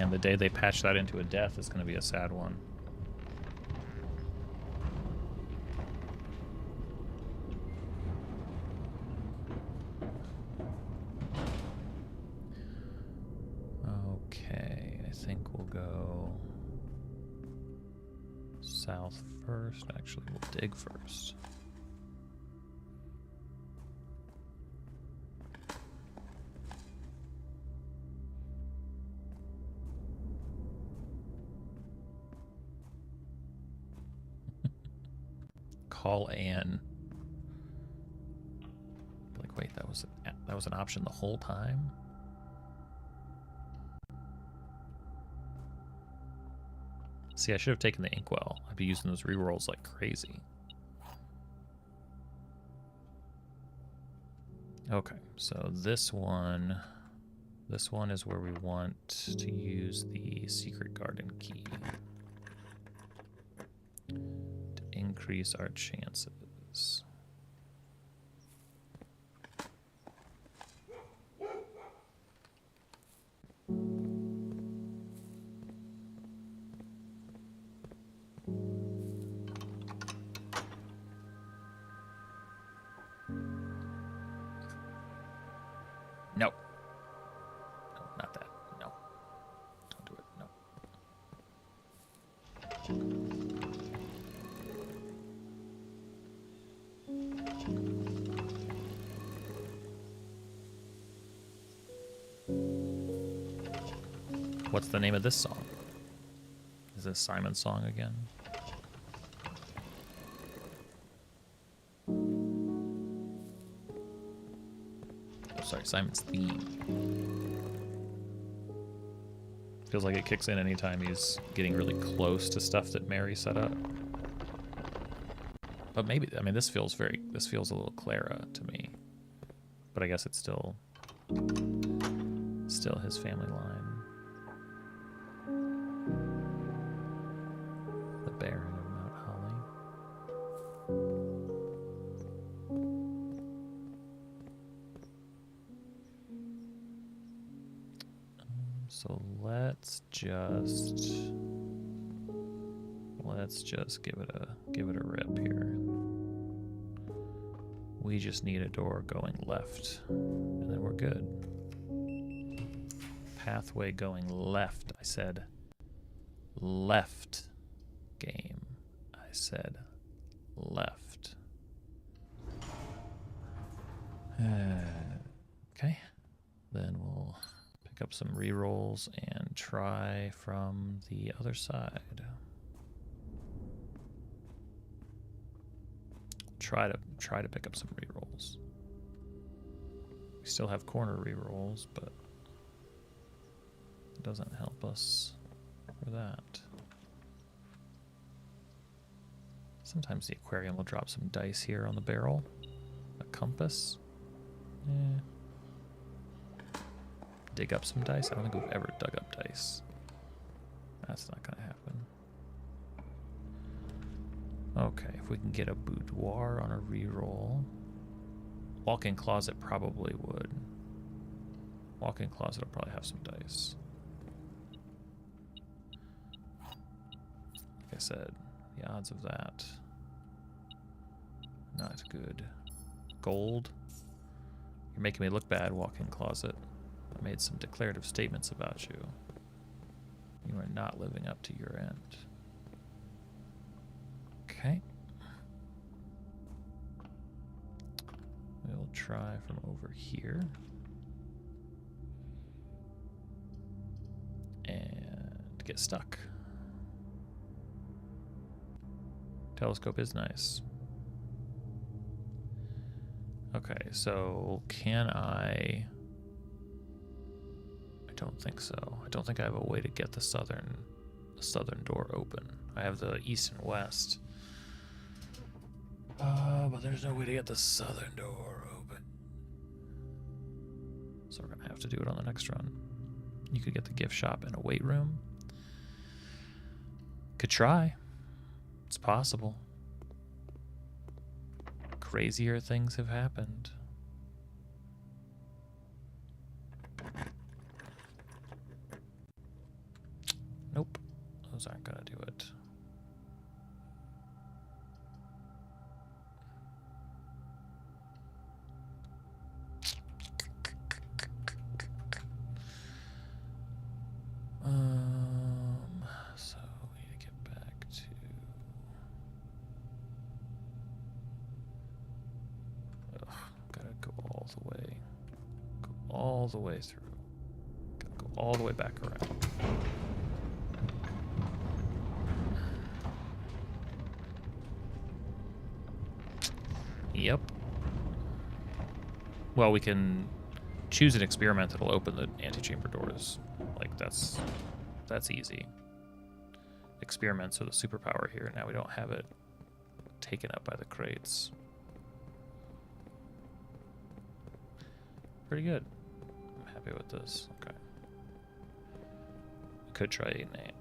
man, the day they patch that into a death is going to be a sad one. Okay, I think we'll go south first. Actually, we'll dig first. Call Anne. Like, wait, that was an option the whole time? See, I should have taken the inkwell. I'd be using those rerolls like crazy. Okay, so this one is where we want to use the secret garden key to increase our chances. No. No, not that. No. Don't do it. No. What's the name of this song? Is this Simon's song again? Sorry, Simon's theme. Feels like it kicks in anytime he's getting really close to stuff that Mary set up. But maybe, I mean, this feels a little Clara to me. But I guess it's still his family line. The Baron of Mount Holly. So let's just give it a rip here. We just need a door going left, and then we're good. Pathway going left. I said left. Game. I said left. Okay. Then we'll pick up some rerolls and try from the other side. Try to pick up some rerolls. We still have corner rerolls, but it doesn't help us for that. Sometimes the aquarium will drop some dice here on the barrel. A compass. Yeah. Dig up some dice? I don't think we've ever dug up dice. That's not gonna happen. Okay, if we can get a boudoir on a reroll. Walk-in closet probably would. Walk-in closet will probably have some dice. Like I said, the odds of that, not good. Gold. You're making me look bad, walk-in closet. I made some declarative statements about you. You are not living up to your end. Okay. We'll try from over here. And get stuck. Telescope is nice. Okay, so can I don't think so. I don't think I have a way to get the southern door open. I have the east and west. But there's no way to get the southern door open. So we're gonna have to do it on the next run. You could get the gift shop and a weight room. Could try. It's possible. Crazier things have happened. aren't gonna do it. So we need to get back to. Ugh, gotta go all the way. Go all the way through. Gotta go all the way back around. Yep. Well, we can choose an experiment that'll open the antechamber doors. Like, that's easy. Experiments are the superpower here. Now we don't have it taken up by the crates. Pretty good. I'm happy with this. Okay. Could try 8 and 8.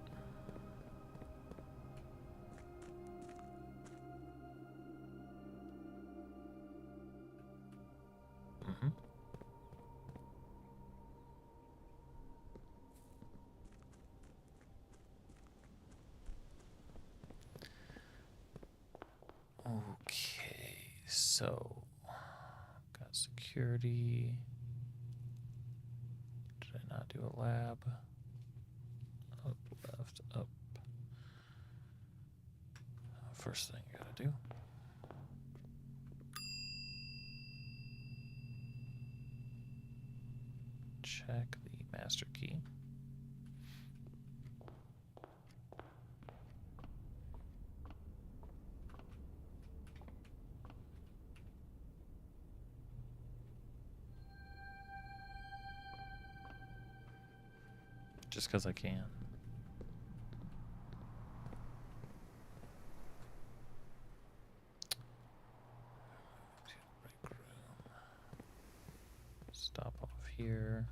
Mm-hmm. Okay, so got security. Did I not do a lab? Up, left, up. First thing you gotta do. Check the master key. Just because I can. Break room. Stop off here.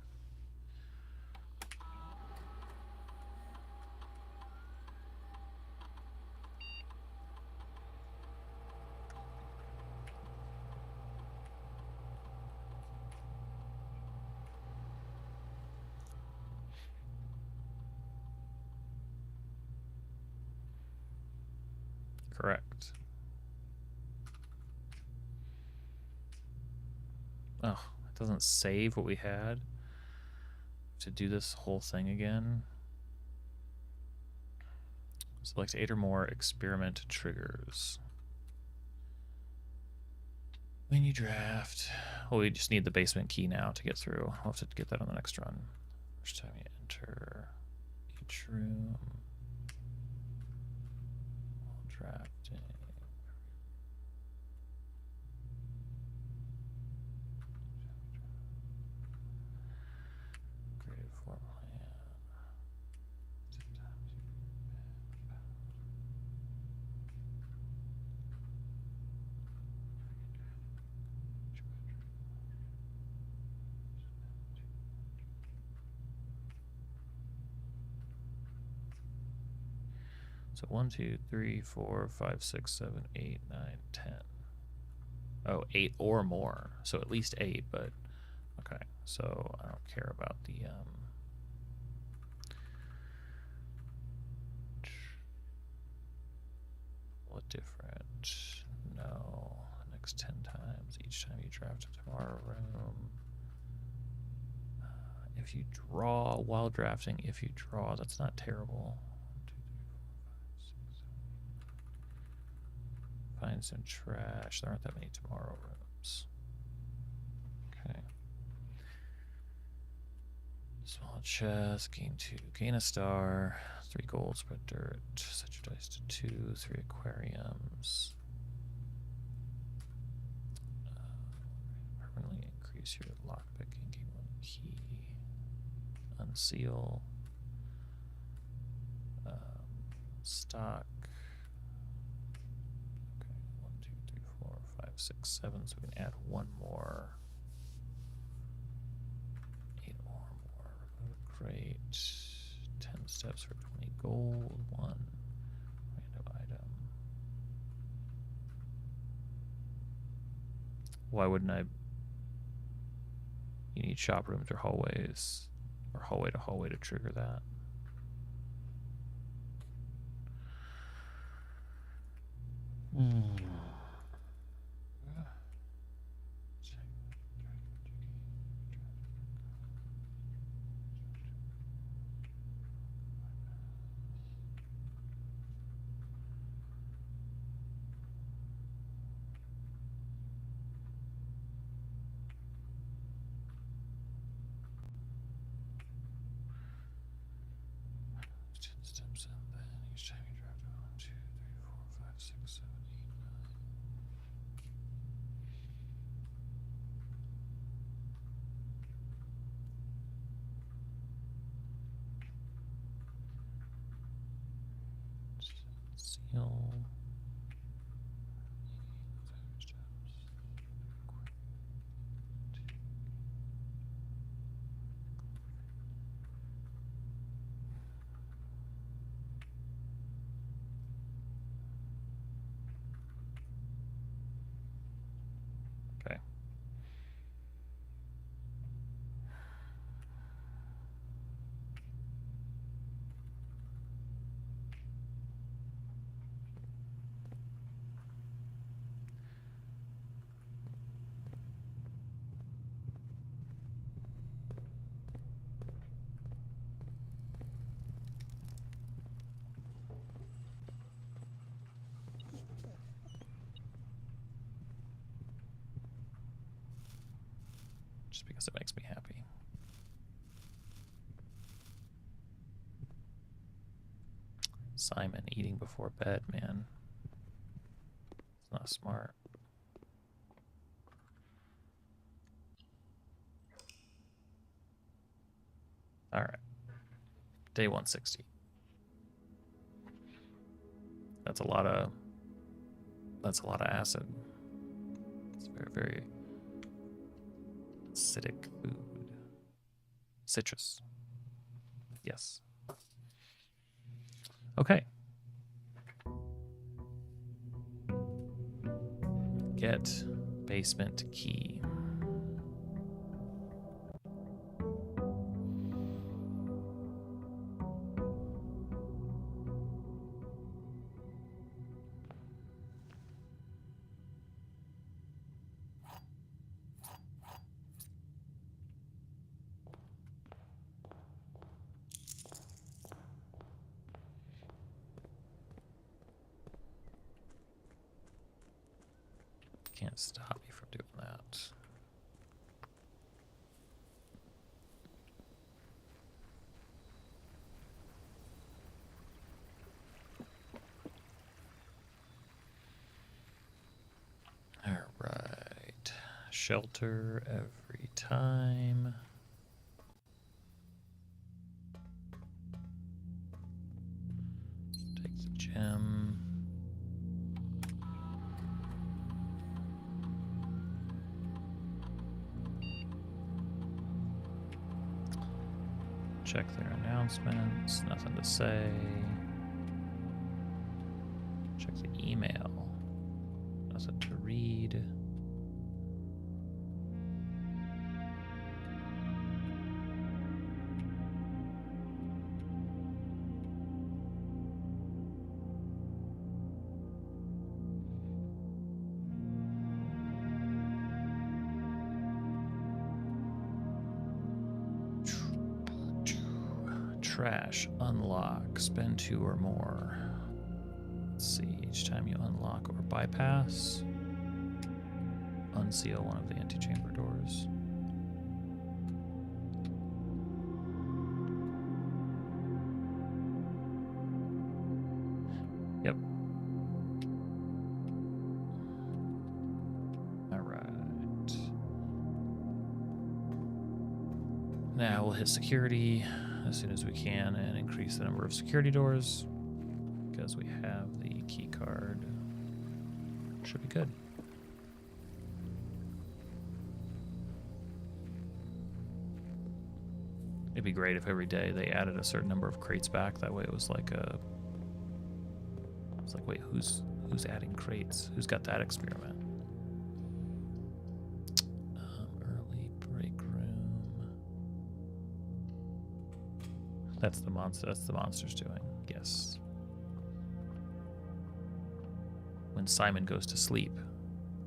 Correct. Oh, it doesn't save what we had. To do this whole thing again. Select 8 or more experiment triggers. When you draft. Well, we just need the basement key now to get through. I'll have to get that on the next run. First time you enter each room. Drafting. Creative floor plan. So 1, 2, 3, 4, 5, 6, 7, 8, 9, 10. Oh, 8 or more. So at least 8, but okay. So I don't care about the what different? No. Next 10 times each time you draft a tomorrow room. If you draw while drafting, if you draw, that's not terrible. Find some trash. There aren't that many tomorrow rooms. Okay. Small chest. Gain 2. Gain a star. 3 gold. Spread dirt. Set your dice to 2. 3 aquariums. Permanently increase your lockpicking. Gain 1 key. Unseal. Stock. 6, 7, so we can add 1 more. 8 or more. Remove a crate. 10 steps for 20 gold. 1 random item. Why wouldn't I? You need shop rooms or hallways, or hallway to trigger that. Steps in, then each time you drive 1, 2, 3, 4, 5, 6, 7, 8, 9. Seal. Okay. Just because it makes me happy. Simon eating before bed, man. It's not smart. All right. Day 160. That's a lot of acid. It's very, very acidic food. Citrus. Yes. Okay. Get basement key. Can't stop me from doing that. All right. Shelter every time. Take the gem. Check their announcements. Nothing to say. Check the email. Nothing to read. Trash, unlock, spend 2 or more. Let's see, each time you unlock or bypass, unseal one of the antechamber doors. Yep. All right. Now we'll hit security as soon as we can and increase the number of security doors because we have the key card. Should be good. It'd be great if every day they added a certain number of crates back. That way it was like wait, who's adding crates? Who's got that experiment? Early break room. That's the monster. That's the monster's doing. Yes. When then Simon goes to sleep.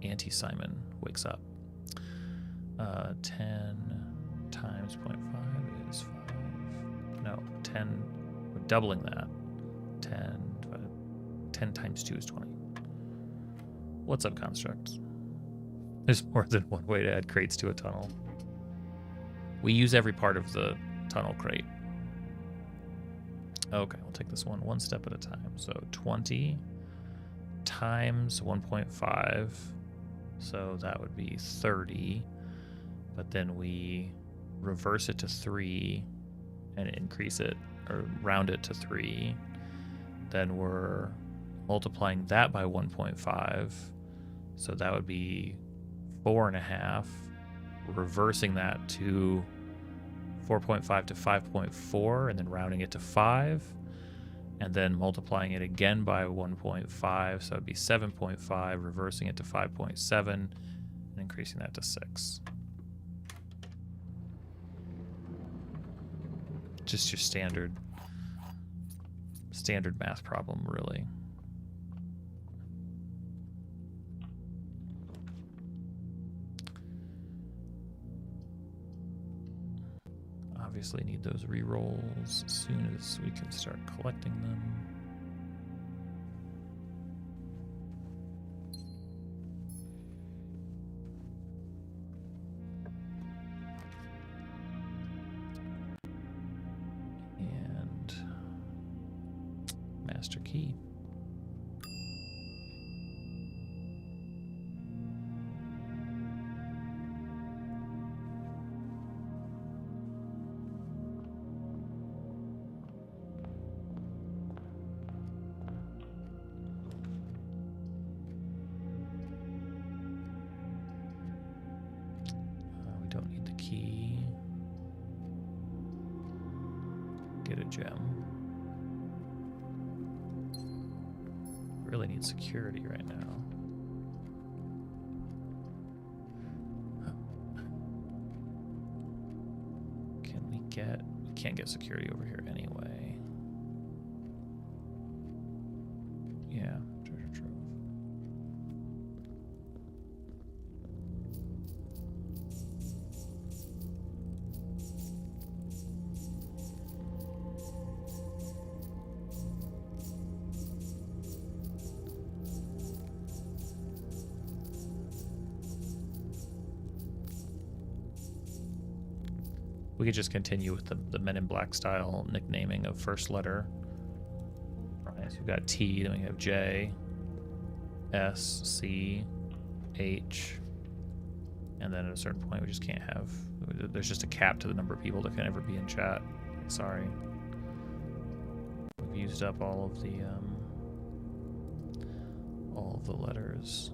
Anti-Simon wakes up. 10 times 0.5 is 5. No, 10. We're doubling that. 10 times 2 is 20. What's up, constructs? There's more than one way to add crates to a tunnel. We use every part of the tunnel crate. Okay, we'll take this one step at a time. So 20 times 1.5. So that would be 30. But then we reverse it to 3 and increase it, or round it to 3. Then we're multiplying that by 1.5. So that would be 4.5. Reversing that to 4.5 to 5.4, and then rounding it to 5. And then multiplying it again by 1.5. So it'd be 7.5, reversing it to 5.7, and increasing that to 6. Just your standard math problem, really. Obviously need those re-rolls as soon as we can start collecting them. And master key. We don't need the key. Get a gem. Really need security right now. We can't get security over here anyway. Yeah, treasure trove. We could just continue with the Men in Black style nicknaming of first letter. Right, so we've got T, then we have J, S, C, H, and then at a certain point we just can't have, there's just a cap to the number of people that can ever be in chat. Sorry. We've used up all of the letters.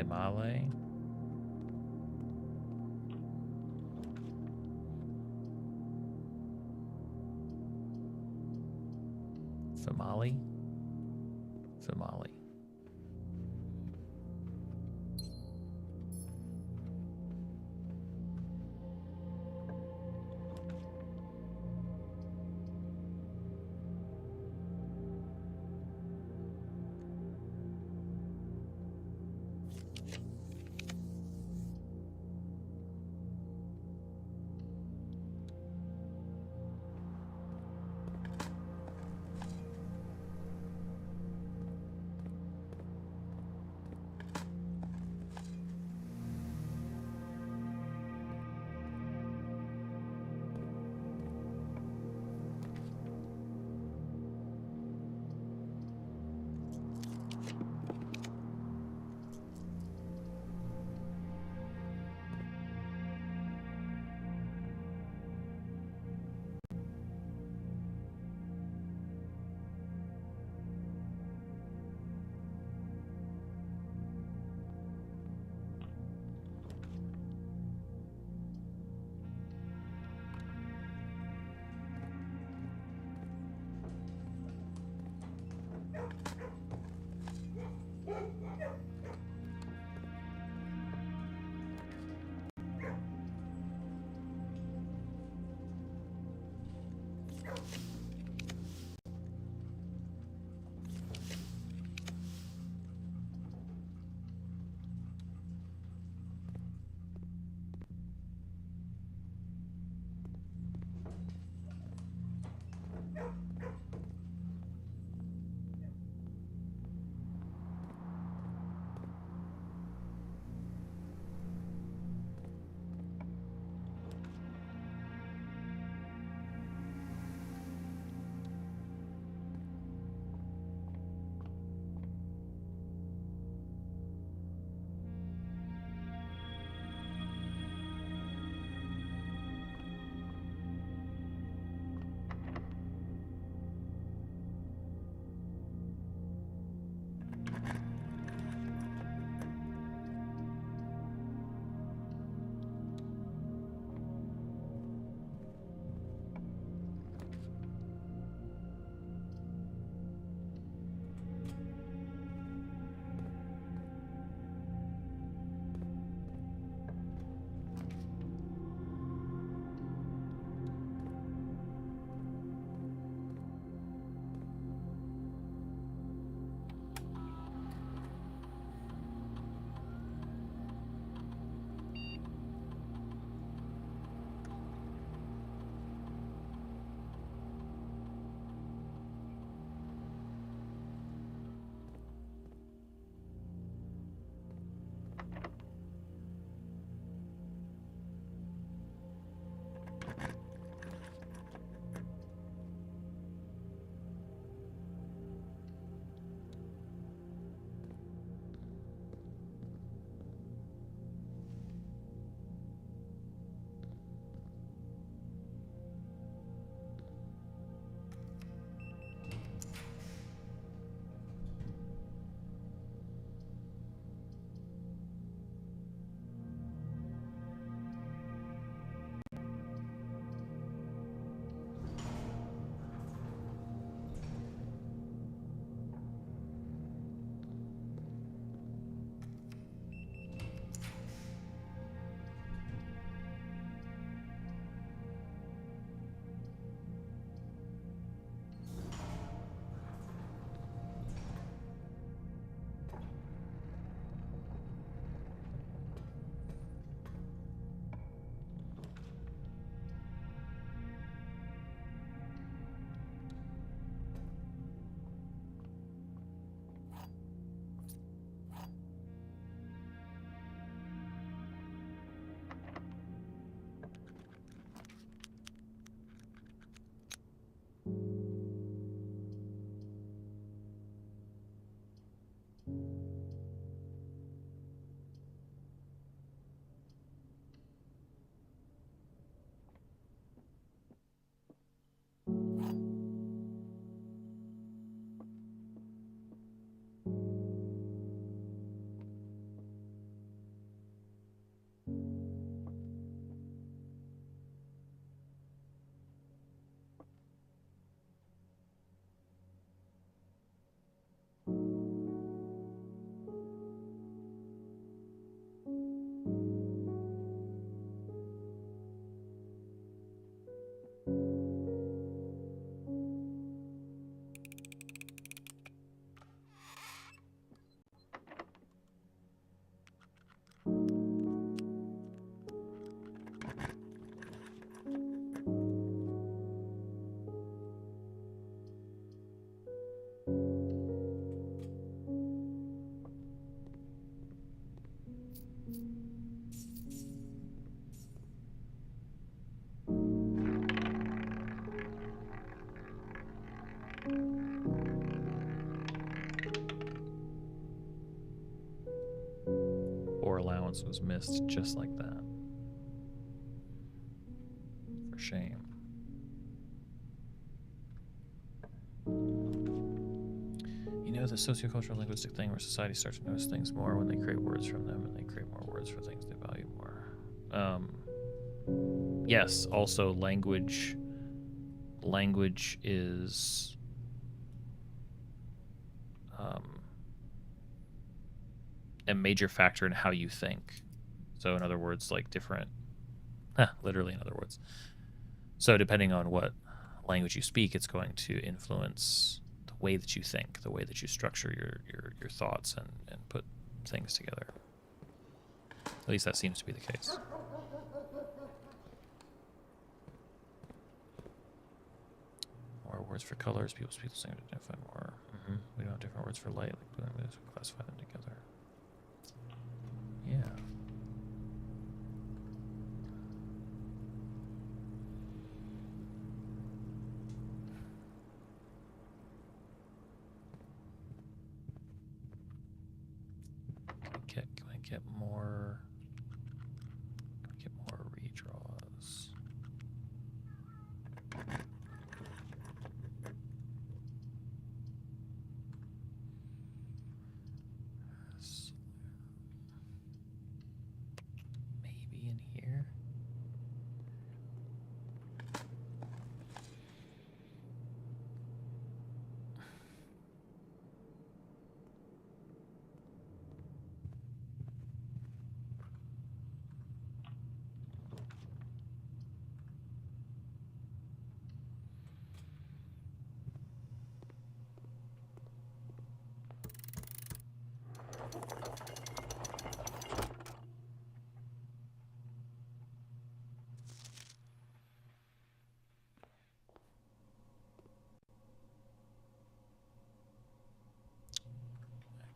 Female. Female. Female. Or allowance was missed just like that. For shame. You know, the sociocultural linguistic thing where society starts to notice things more when they create words from them, and they create more words for things they value more. Yes, also language is a major factor in how you think. So in other words, like different, literally in other words. So depending on what language you speak, it's going to influence the way that you think, the way that you structure your thoughts and put things together. At least that seems to be the case. More words for colors. People speak the same to identify more. We don't have different words for light, like blue and blue, so we classify them together. Yeah. Can I get more redraws? Maybe in here.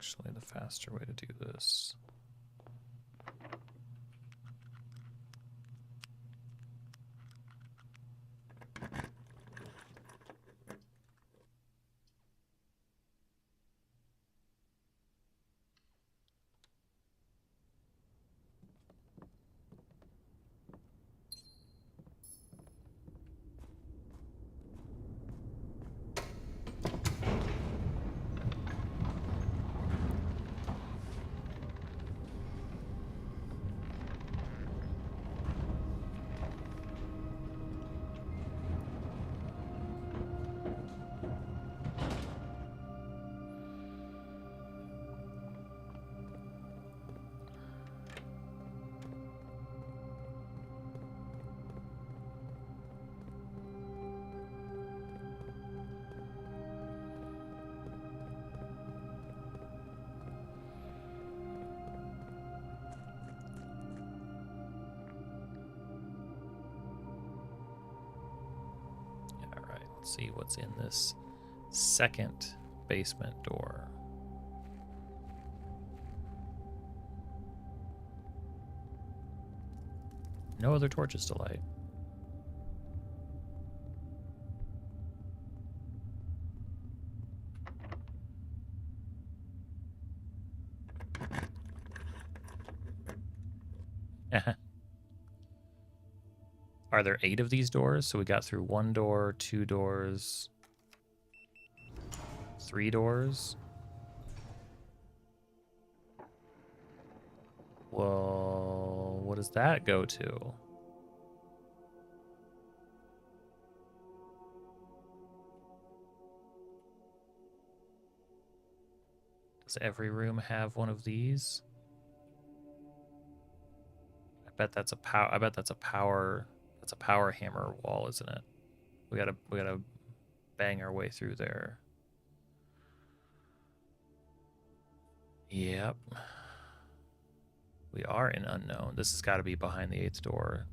Actually, the faster way to do this. Let's see what's in this second basement door. No other torches to light. Are there 8 of these doors? So we got through 1 door, 2 doors, 3 doors. Well, what does that go to? Does every room have one of these? I bet that's a power hammer wall, isn't it? We gotta bang our way through there. Yep. We are in unknown. This has got to be behind the 8th door.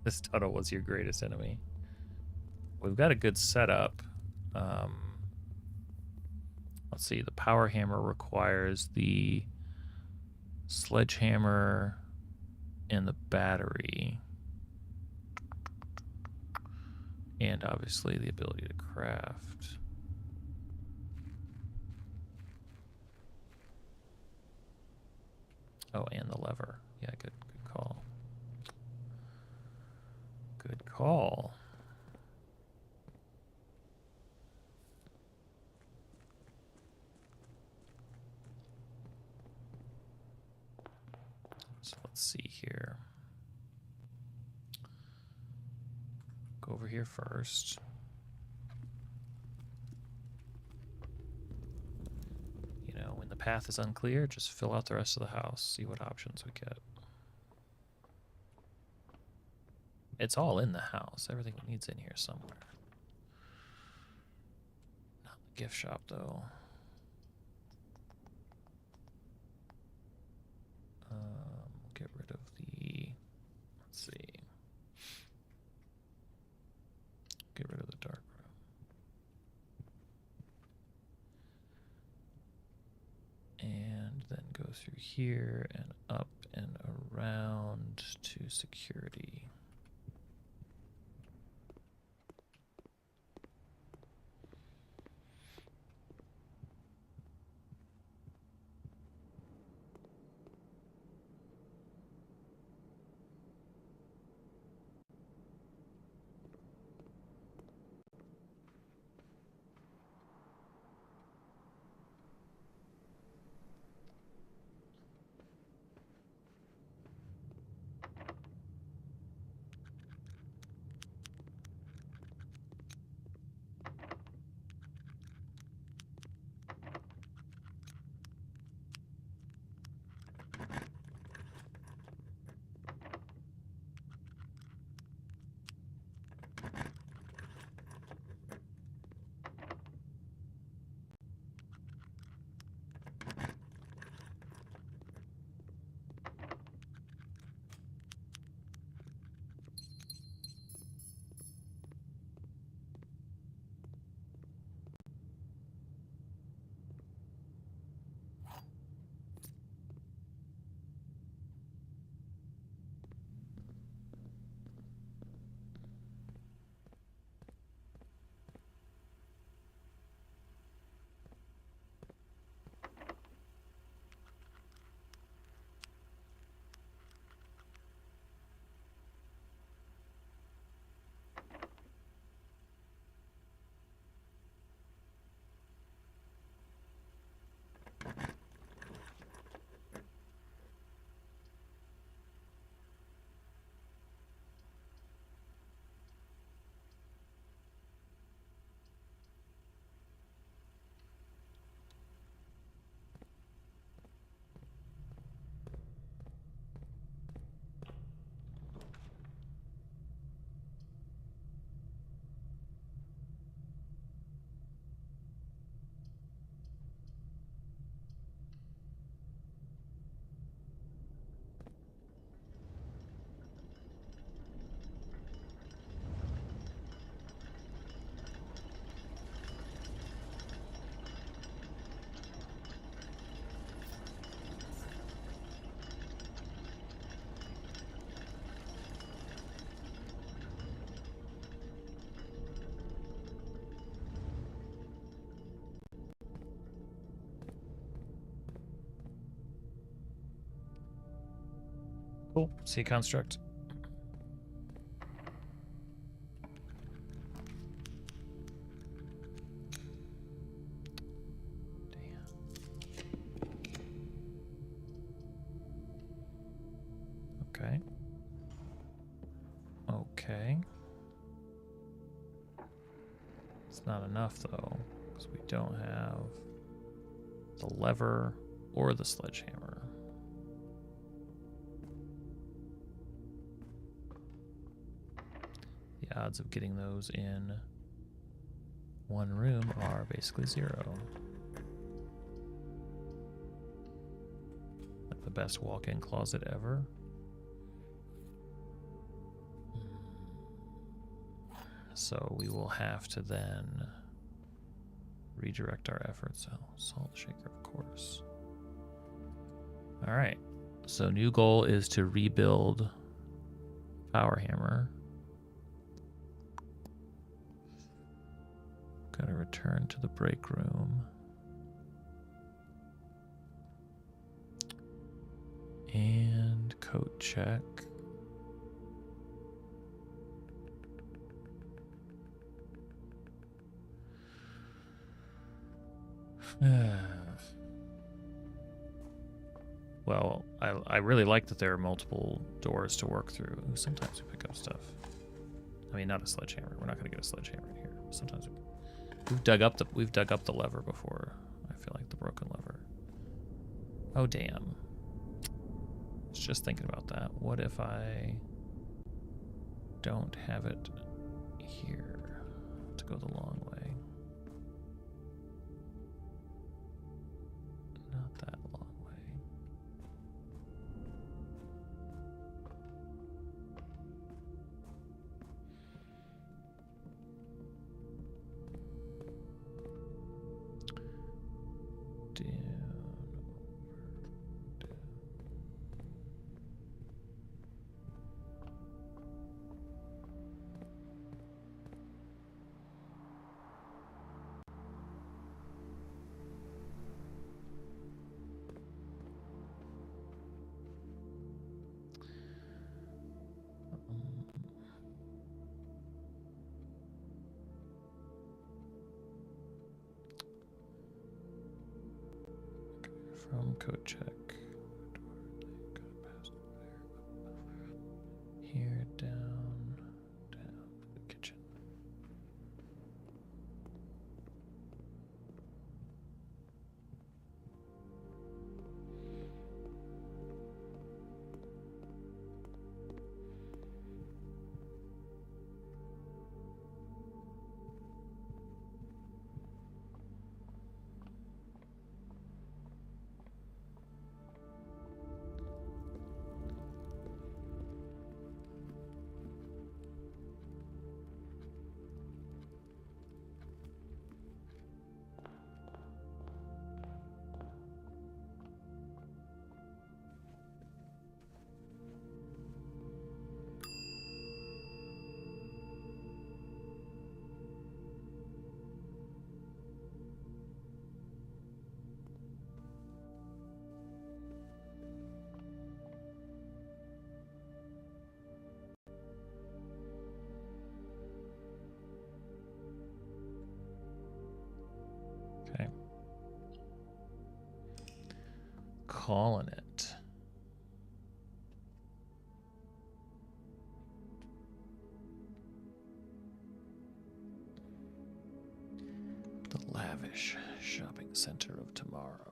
This tunnel was your greatest enemy. We've got a good setup. Let's see. The power hammer requires the sledgehammer and the battery. And obviously the ability to craft. Oh, and the lever. Yeah, good call. Good call. So let's see here. Go over here first. You know, when the path is unclear, just fill out the rest of the house, see what options we get. It's all in the house. Everything we need's in here somewhere. Not the gift shop, though. Get rid of the... Let's see. Get rid of the dark room. And then go through here and up and around to security. Cool. See a construct. Damn. Okay. Okay. It's not enough, though, because we don't have the lever or the sledgehammer. The odds of getting those in one room are basically 0. Like the best walk-in closet ever. So we will have to then redirect our efforts. Oh, salt shaker, of course. All right. So new goal is to rebuild power hammer. Gotta return to the break room. And coat check. Well, I really like that there are multiple doors to work through. Sometimes we pick up stuff. I mean, not a sledgehammer. We're not going to get a sledgehammer in here. Sometimes we've dug up the lever before. I feel like the broken lever. Oh damn! I was just thinking about that. What if I don't have it here? To go the long way. Not that long way. Down, over, down. From code check. Here, down to the kitchen. Okay. Calling it. The lavish shopping center of tomorrow.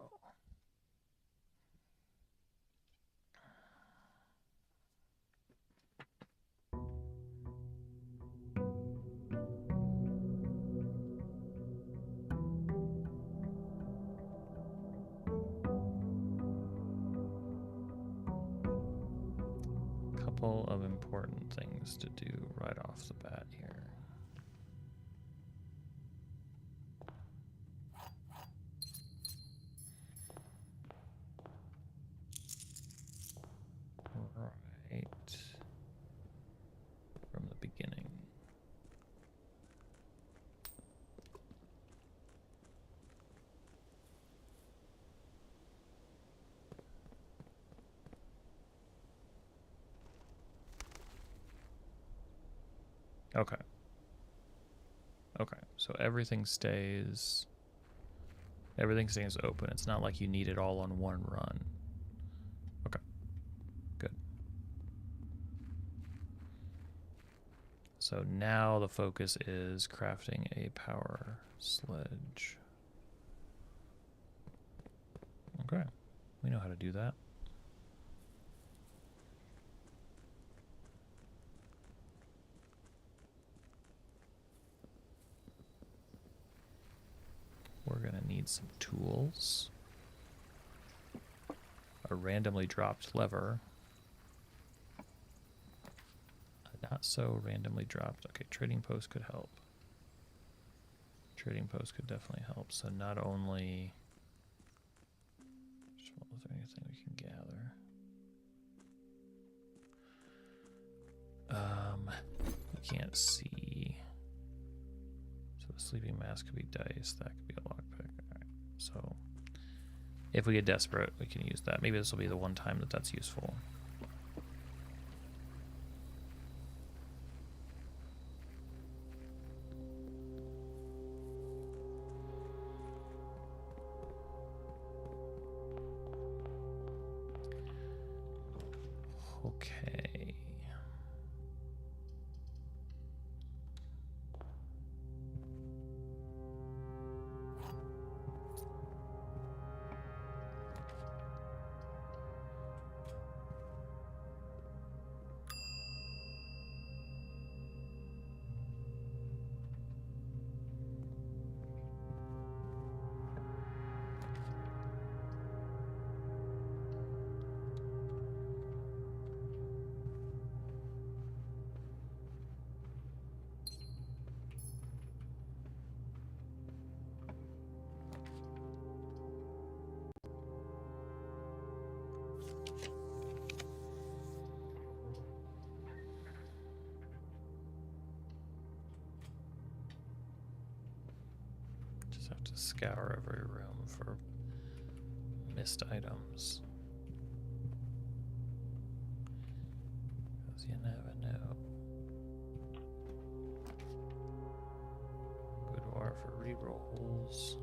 Couple of important things to do right off the bat here. Right from the beginning. Okay. Okay, so everything stays open. It's not like you need it all on one run. Okay. Good. So now the focus is crafting a power sledge. Okay. We know how to do that. We're going to need some tools. A randomly dropped lever. A not so randomly dropped. Okay, trading post could help. Trading post could definitely help. So not only... Is there anything we can gather? can't see. So the sleeping mask could be dice. That could be a lockpick. All right. So if we get desperate, we can use that. Maybe this will be the one time that that's useful. Okay. Have to scour every room for missed items. Because you never know. Boudoir for rerolls.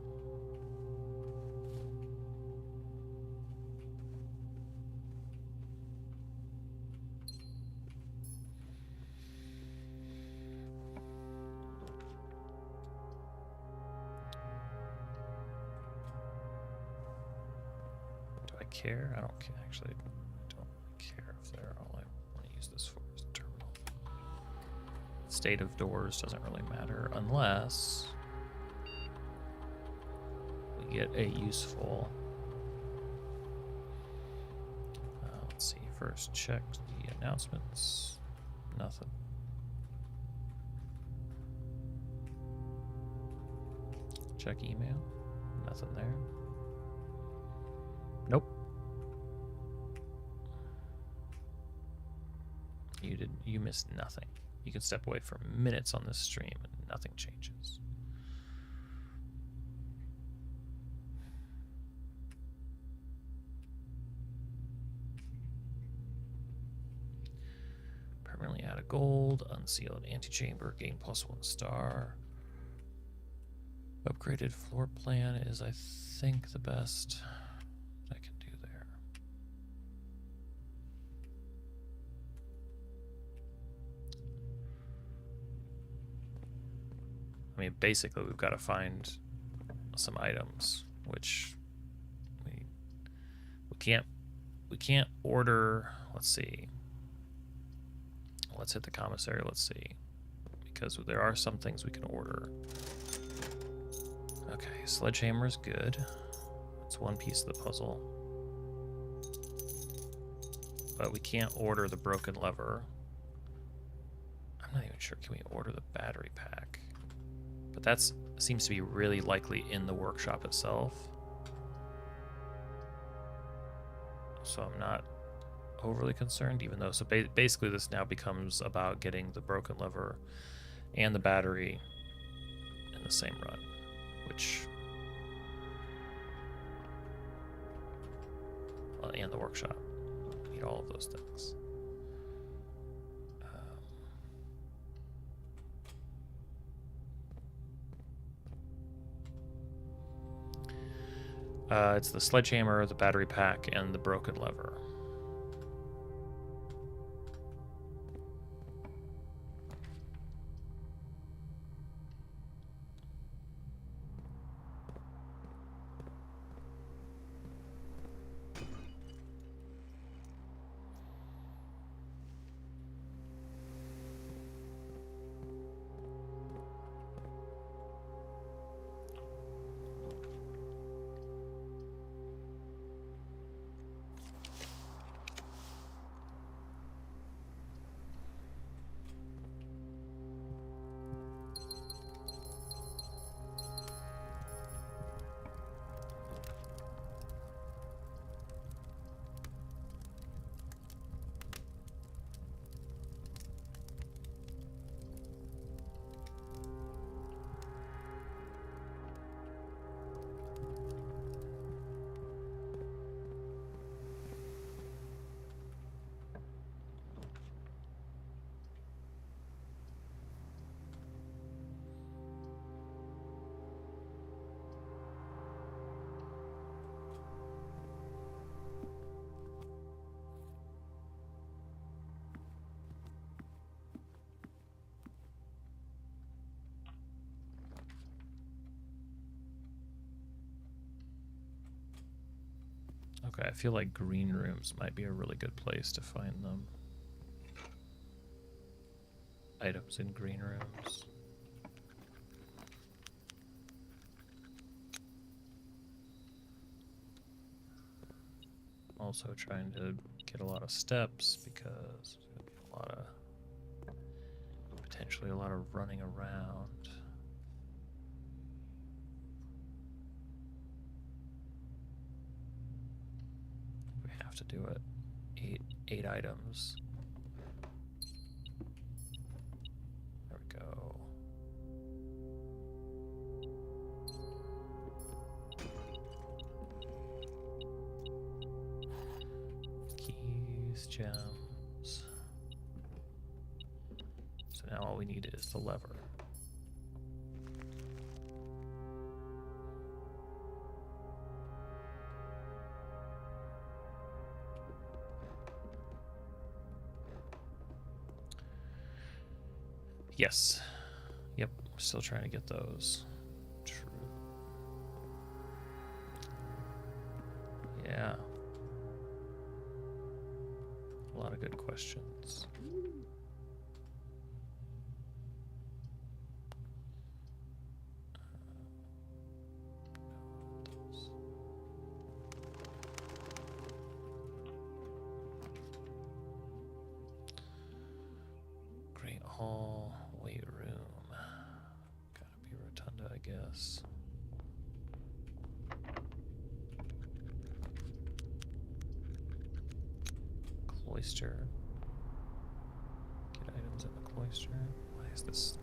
Care? I don't actually. I don't care if they're all I want to use this for is the terminal. State of doors doesn't really matter unless we get a useful. Let's see. First, check the announcements. Nothing. Check email. Nothing there. Nope. You missed nothing. You can step away for minutes on this stream and nothing changes. Permanently out of gold, unsealed antechamber, gain +1 star. Upgraded floor plan is, I think, the best I can do there. I mean, basically, we've got to find some items, which we can't order. Let's see. Let's hit the commissary. Let's see, because there are some things we can order. Okay, sledgehammer is good. It's one piece of the puzzle. But we can't order the broken lever. I'm not even sure. Can we order the battery pack? But that seems to be really likely in the workshop itself. So I'm not overly concerned, even though... So basically this now becomes about getting the broken lever and the battery in the same run, which... Well, and the workshop. We need all of those things. It's the sledgehammer, the battery pack, and the broken lever. Okay, I feel like green rooms might be a really good place to find them. Items in green rooms. Also trying to get a lot of steps because there's going to be a lot of, potentially a lot of running around. We have to do it. Eight items. There we go. Keys, gems. So now all we need is the lever. Yes. Yep, we're still trying to get those. True. Yeah. A lot of good questions. Great hall, weight room. Gotta be rotunda, I guess. Cloister. Get items in the cloister. Why is this?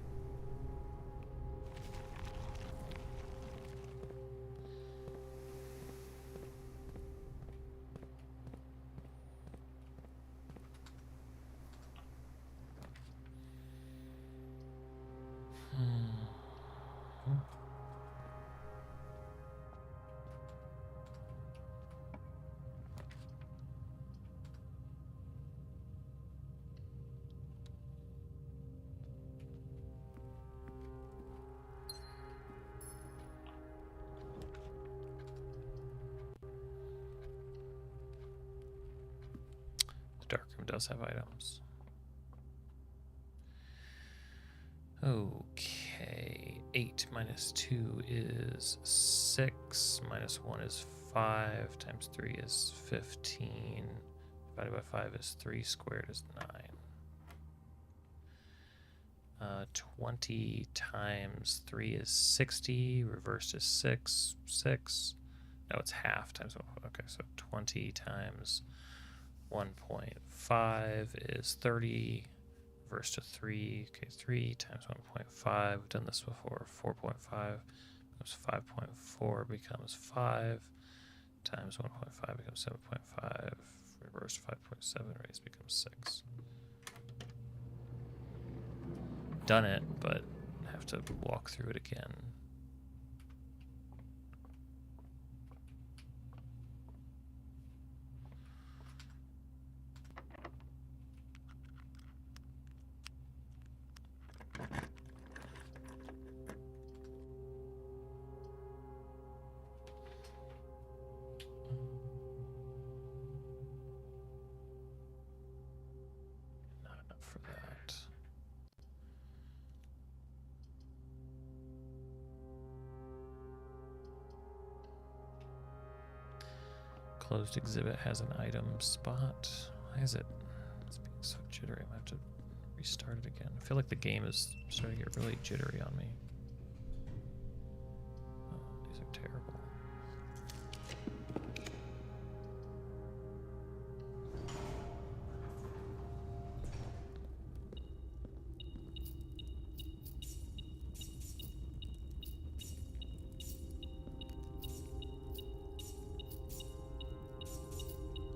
The dark room does have items. Okay, 8 minus 2 is 6, minus 1 is 5, times 3 is 15, divided by 5 is 3, squared is 9. 20 times 3 is 60, reversed is 6, 6. No, it's half times 1. Okay, so 20 times 1.5 is 30. Reverse to 3. Okay, 3 times 1.5. We've done this before. 4.5 becomes 5.4 becomes 5. Times 1.5 becomes 7.5. Reverse 5.7 raised becomes 6. Done it, but have to walk through it again. Not enough for that. Closed exhibit has an item spot. Why is it? It's being so jittery. I might have to restart it again. I feel like the game is starting to get really jittery on me. Oh, these are terrible.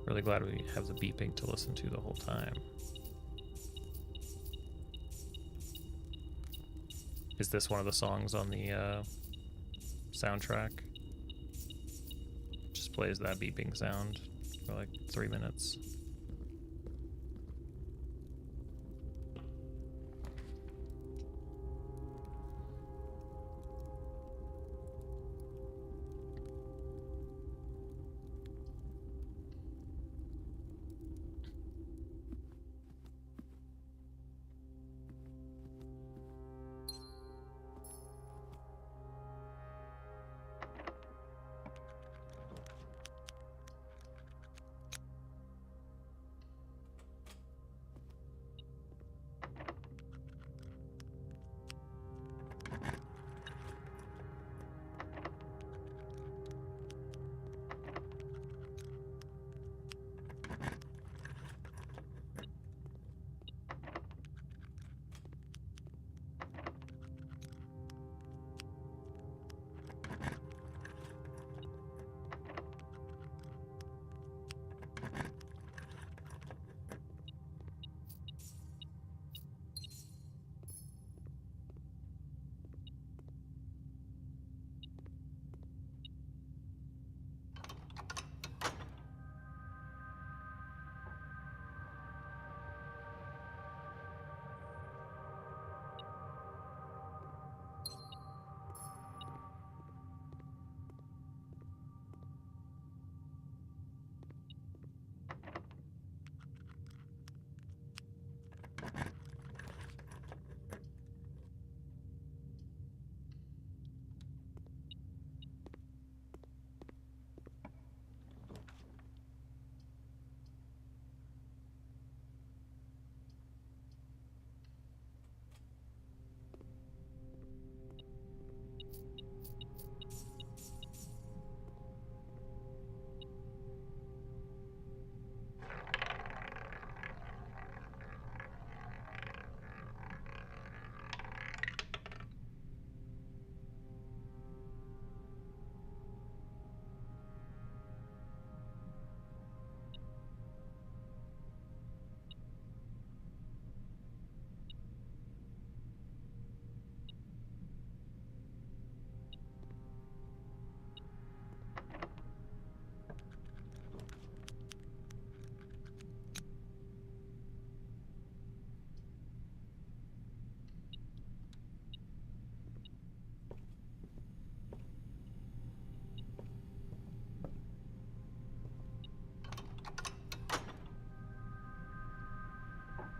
Really glad we have the beeping to listen to the whole time. Is this one of the songs on the soundtrack? Just plays that beeping sound for like 3 minutes.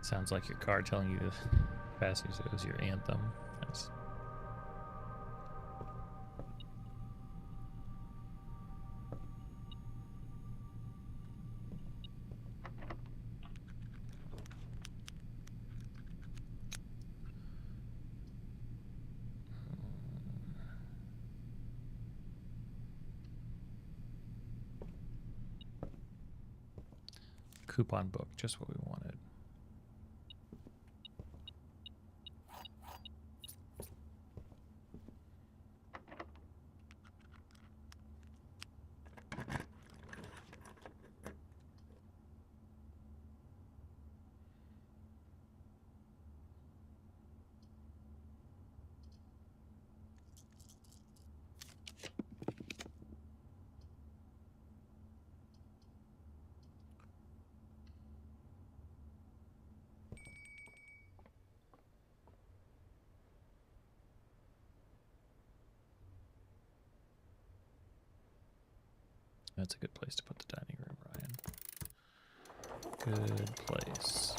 Sounds like your car telling you to pass as your anthem. Nice. Coupon book, just what we wanted. That's a good place to put the dining room, Ryan. Good place.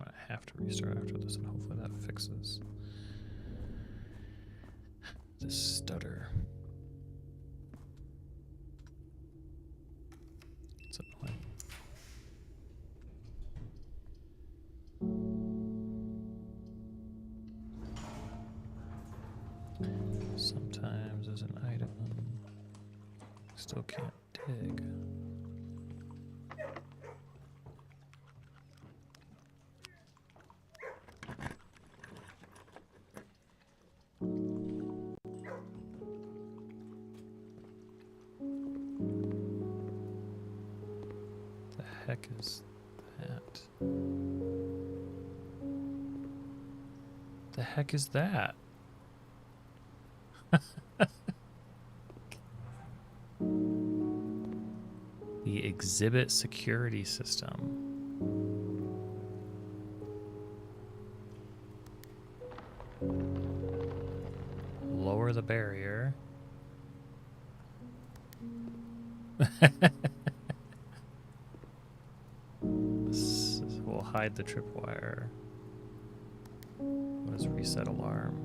I have to restart after this, and hopefully that fixes this stutter. It's annoying. Sometimes as an item, still can't dig. The heck is that? The heck is that? The exhibit security system. Lower the barrier. We'll hide the tripwire. What is reset alarm?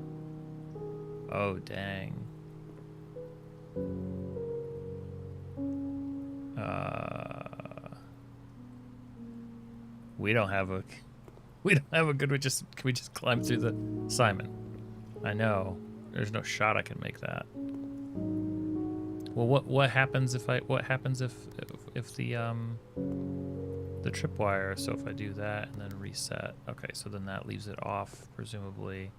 Oh, dang. We don't have a good can we just climb through the Simon? I know. There's no shot I can make that. Well, what happens if the tripwire, so if I do that and then reset. Okay, so then that leaves it off presumably.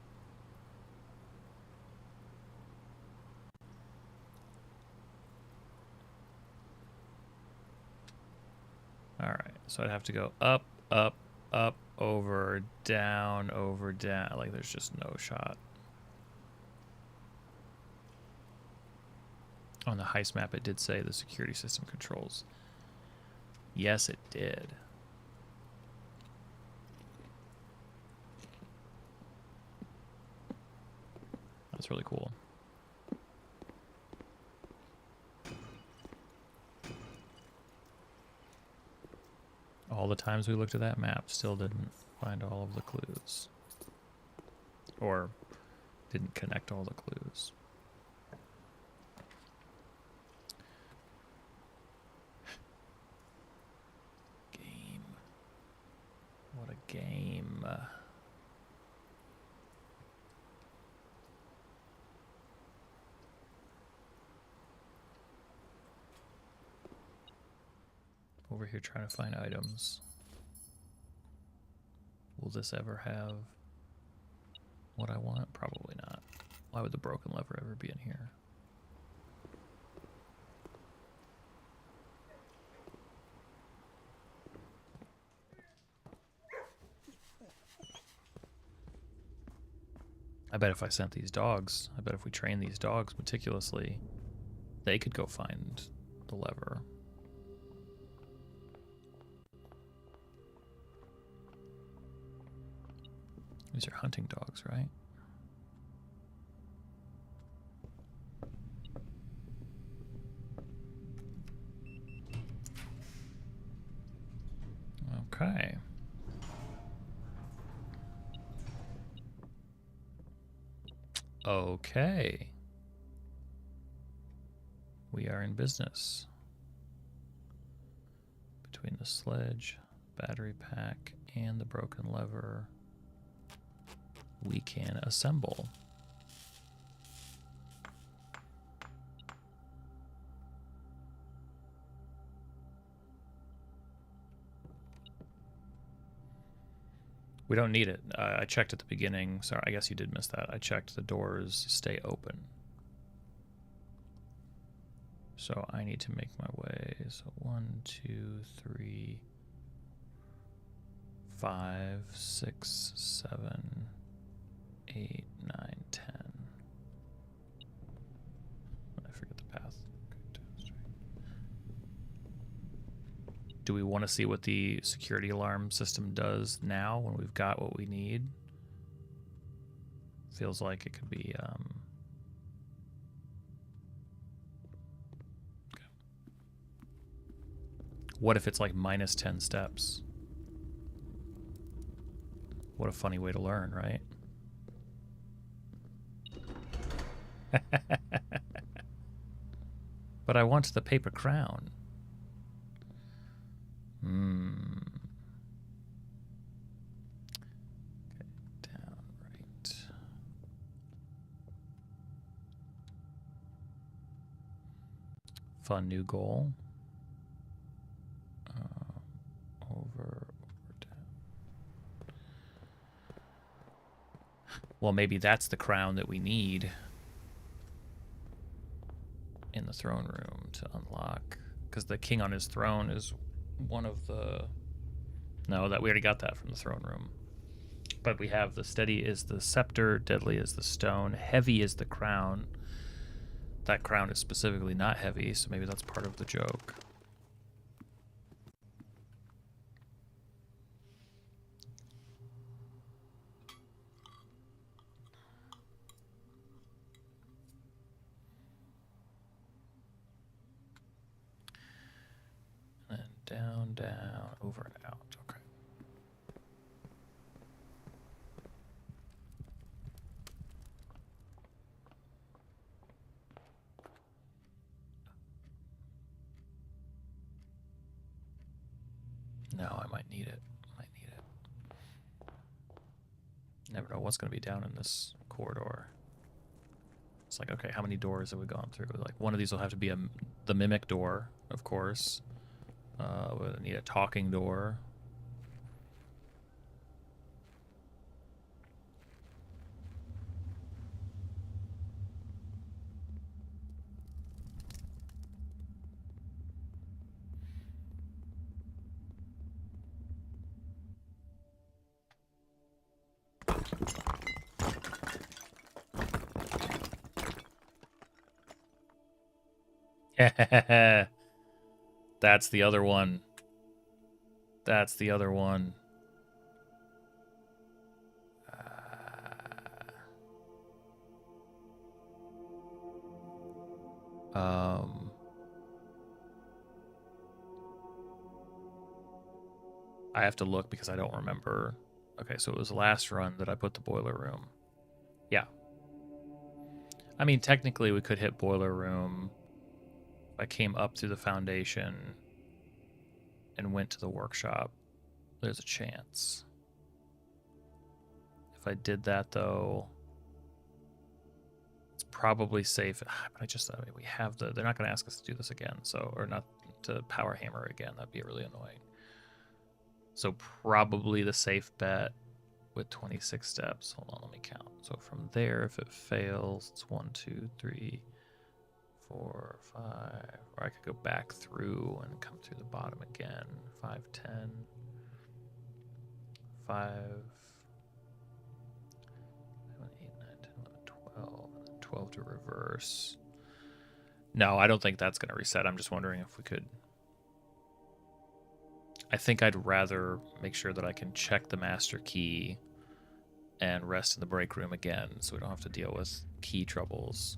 All right. So I'd have to go up, up, up, over, down, like there's just no shot. On the heist map, it did say the security system controls. Yes, it did. That's really cool. All the times we looked at that map, still didn't find all of the clues. Or didn't connect all the clues. Game. What a game. Over here trying to find items. Will this ever have what I want? Probably not. Why would the broken lever ever be in here? I bet if I sent these dogs, I bet if we trained these dogs meticulously, they could go find the lever. These are hunting dogs, right? Okay. Okay. We are in business. Between the sledge, battery pack, and the broken lever, we can assemble. We don't need it. I checked at the beginning. Sorry, I guess you did miss that. I checked the doors stay open. So I need to make my way. So 1, 2, 3, 5, 6, 7, 8, 9, 10. I forget the path. Do we want to see what the security alarm system does now when we've got what we need? Feels like it could be okay. What if it's like minus 10 steps? What a funny way to learn, right? But I want the paper crown. Okay, down, right. Fun new goal. Over, down. Well, maybe that's the crown that we need in the throne room to unlock, because the king on his throne is one of the... No, that we already got that from the throne room. But we have the steady is the scepter, deadly is the stone, heavy is the crown. That crown is specifically not heavy, so maybe that's part of the joke. And then down, down, over and out. Okay. No, I might need it. Never know what's going to be down in this corridor. It's like, okay, how many doors have we gone through? Like, one of these will have to be the mimic door, of course. We'll need a talking door. That's the other one. That's the other one. I have to look because I don't remember. Okay, so it was the last run that I put the boiler room. Yeah. I mean, technically we could hit boiler room. I came up through the foundation and went to the workshop. There's a chance. If I did that, though, it's probably safe. But I mean, we have they're not going to ask us to do this again, so, or not to power hammer again. That'd be really annoying. So probably the safe bet with 26 steps. Hold on, let me count. So from there, if it fails, it's 1, 2, 3, 4, 5. Or I could go back through and come through the bottom again. 5, 10, 5, 7, 8, 9, 10, failed to reverse. No, I don't think that's going to reset. I'm just wondering if we could... I think I'd rather make sure that I can check the master key and rest in the break room again so we don't have to deal with key troubles.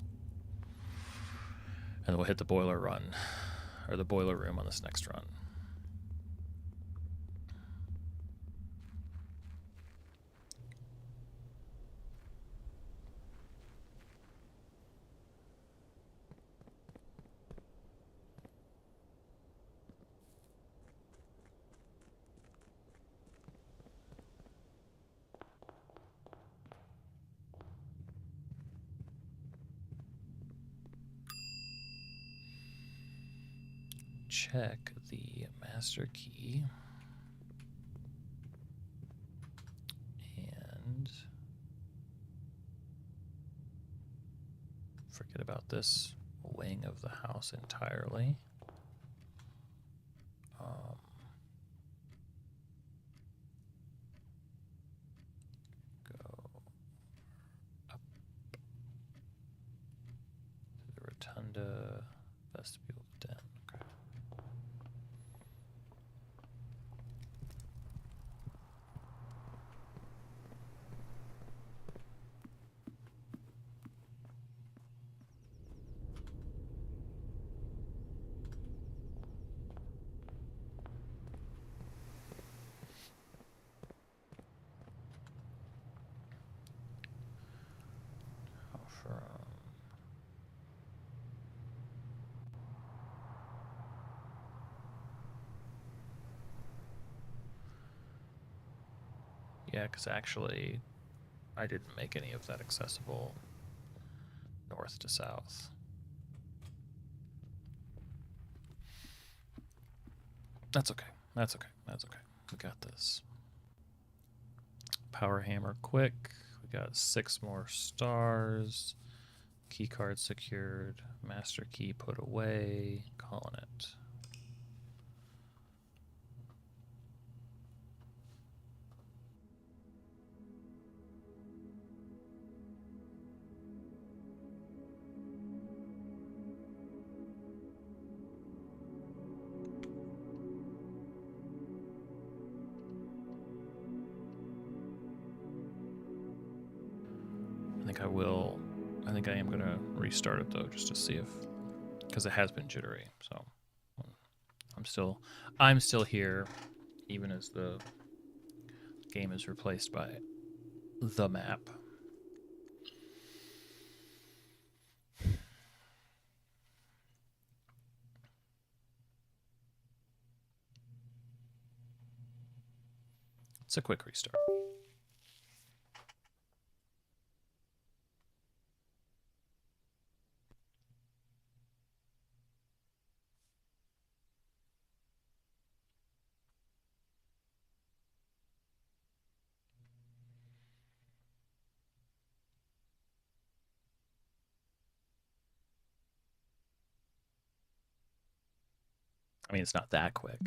And then we'll hit the boiler run, or the boiler room on this next run. Check the master key. And forget about this wing of the house entirely. Go up to the rotunda, vestibule, den. Okay. Yeah, because actually, I didn't make any of that accessible north to south. That's okay. That's okay. That's okay. We got this. Power hammer quick. We got 6 more stars. Key card secured. Master key put away. Calling it. I think I am going to restart it though, just to see if, because it has been jittery. So I'm still here, even as the game is replaced by the map. It's a quick restart. I mean, it's not that quick.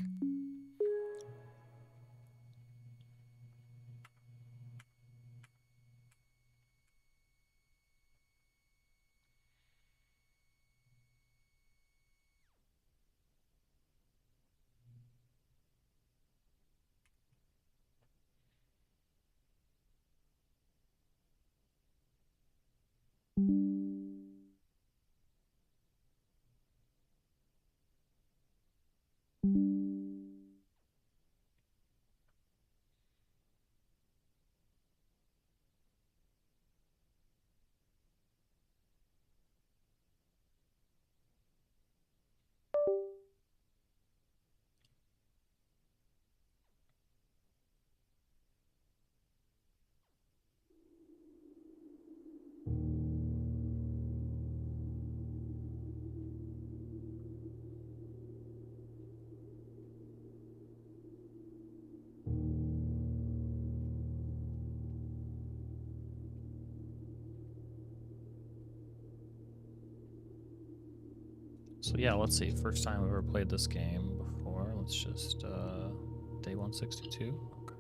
So yeah, let's see. First time I've ever played this game before. Let's just day 162. Okay.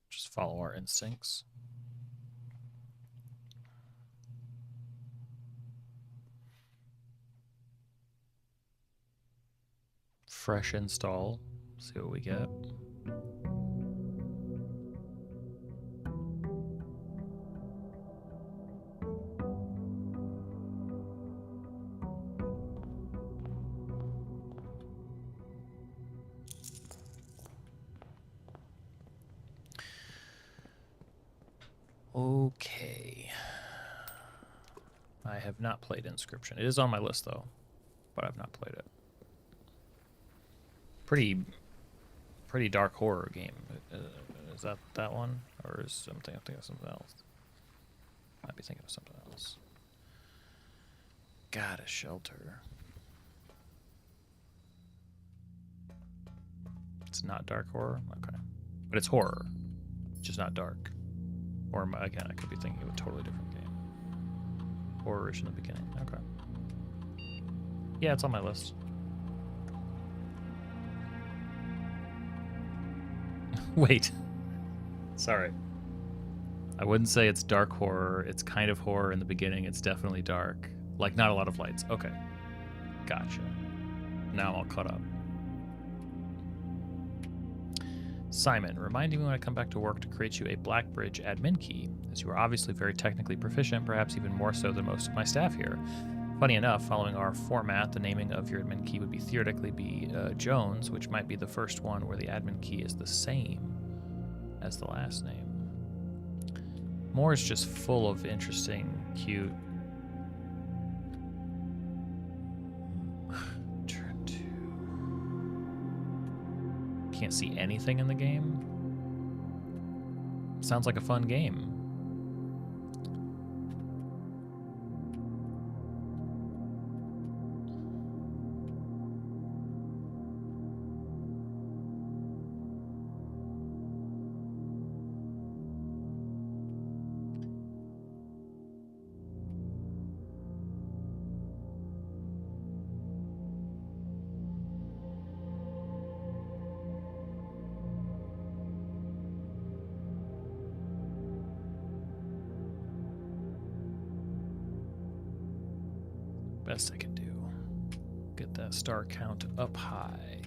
Just follow our instincts. fresh install. See what we get. Okay. I have not played Inscription. It is on my list though, but I've not played it. Pretty dark horror game. Is that one, or is I'm thinking of something else? Might be thinking of something else. God, a shelter. It's not dark horror, okay, but it's horror, just not dark. Or again, I could be thinking of a totally different game. Horror-ish in the beginning. Okay. Yeah, it's on my list. Wait. Sorry. I wouldn't say it's dark horror. It's kind of horror in the beginning. It's definitely dark. Like, not a lot of lights. Okay. Gotcha. Now I'm all caught up. Simon, reminding me when I come back to work to create you a Blackbridge admin key, as you are obviously very technically proficient, perhaps even more so than most of my staff here. Funny enough, following our format, the naming of your admin key would be theoretically be Jones, which might be the first one where the admin key is the same as the last name. More is just full of interesting, cute... Turn to... Can't see anything in the game. Sounds like a fun game. Best I can do. Get that star count up high.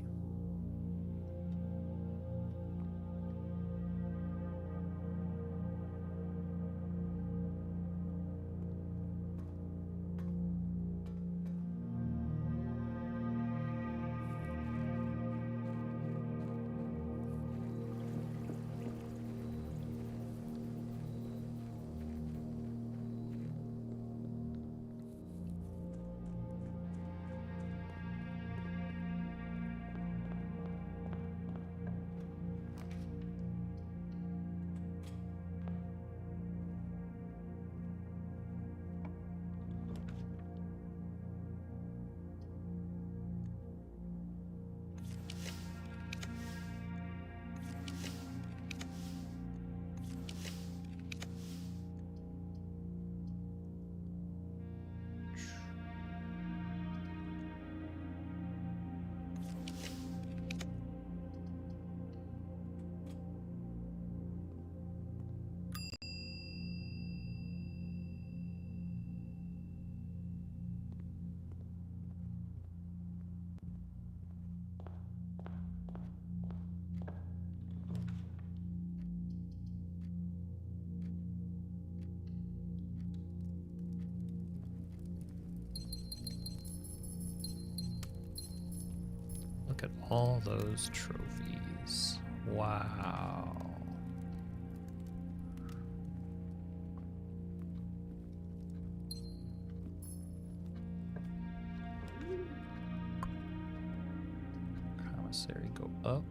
Look at all those trophies. Wow. Commissary go up.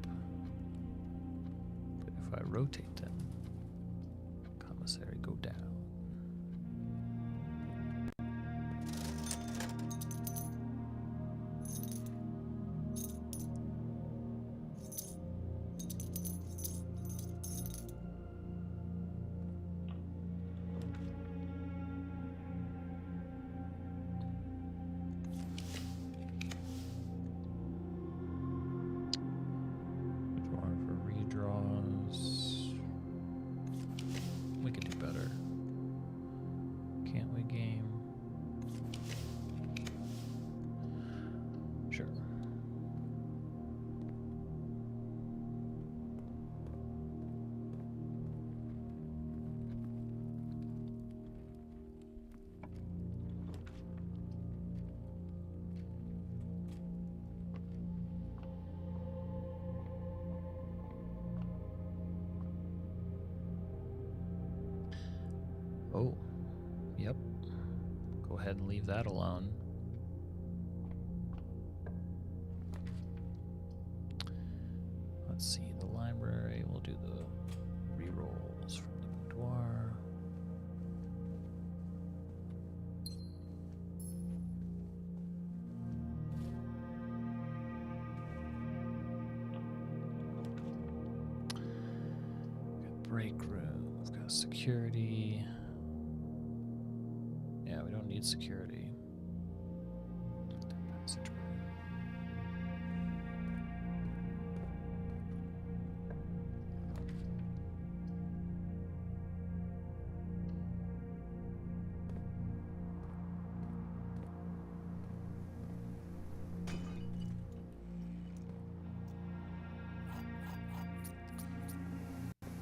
But if I rotate them, commissary go down. We could do better. Oh, yep. Go ahead and leave that alone. Let's see, the library, we'll do the rerolls from the boudoir. Got break room, we've got security. Yeah, we don't need security. Passageway.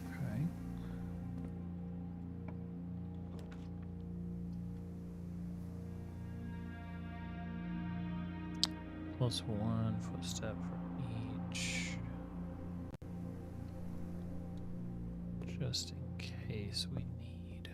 Okay. Plus 1 footstep for each. Just in case we need.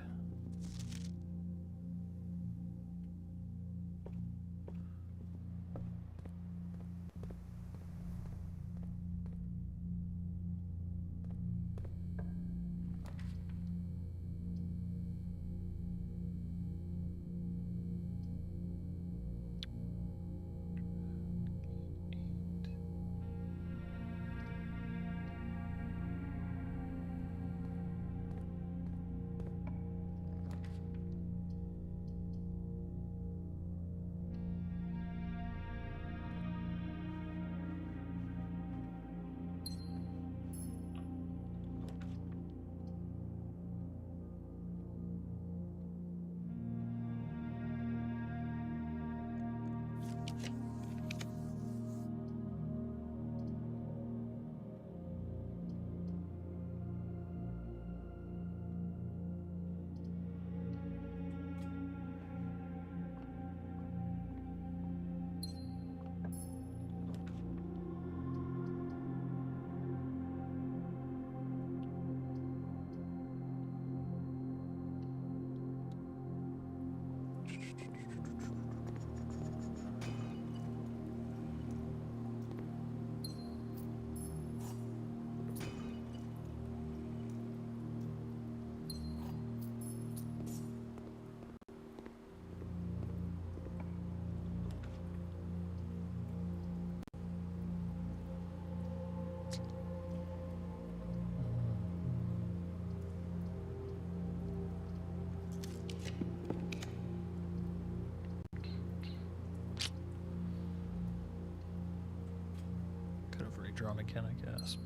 Could have redrawn again, I guess.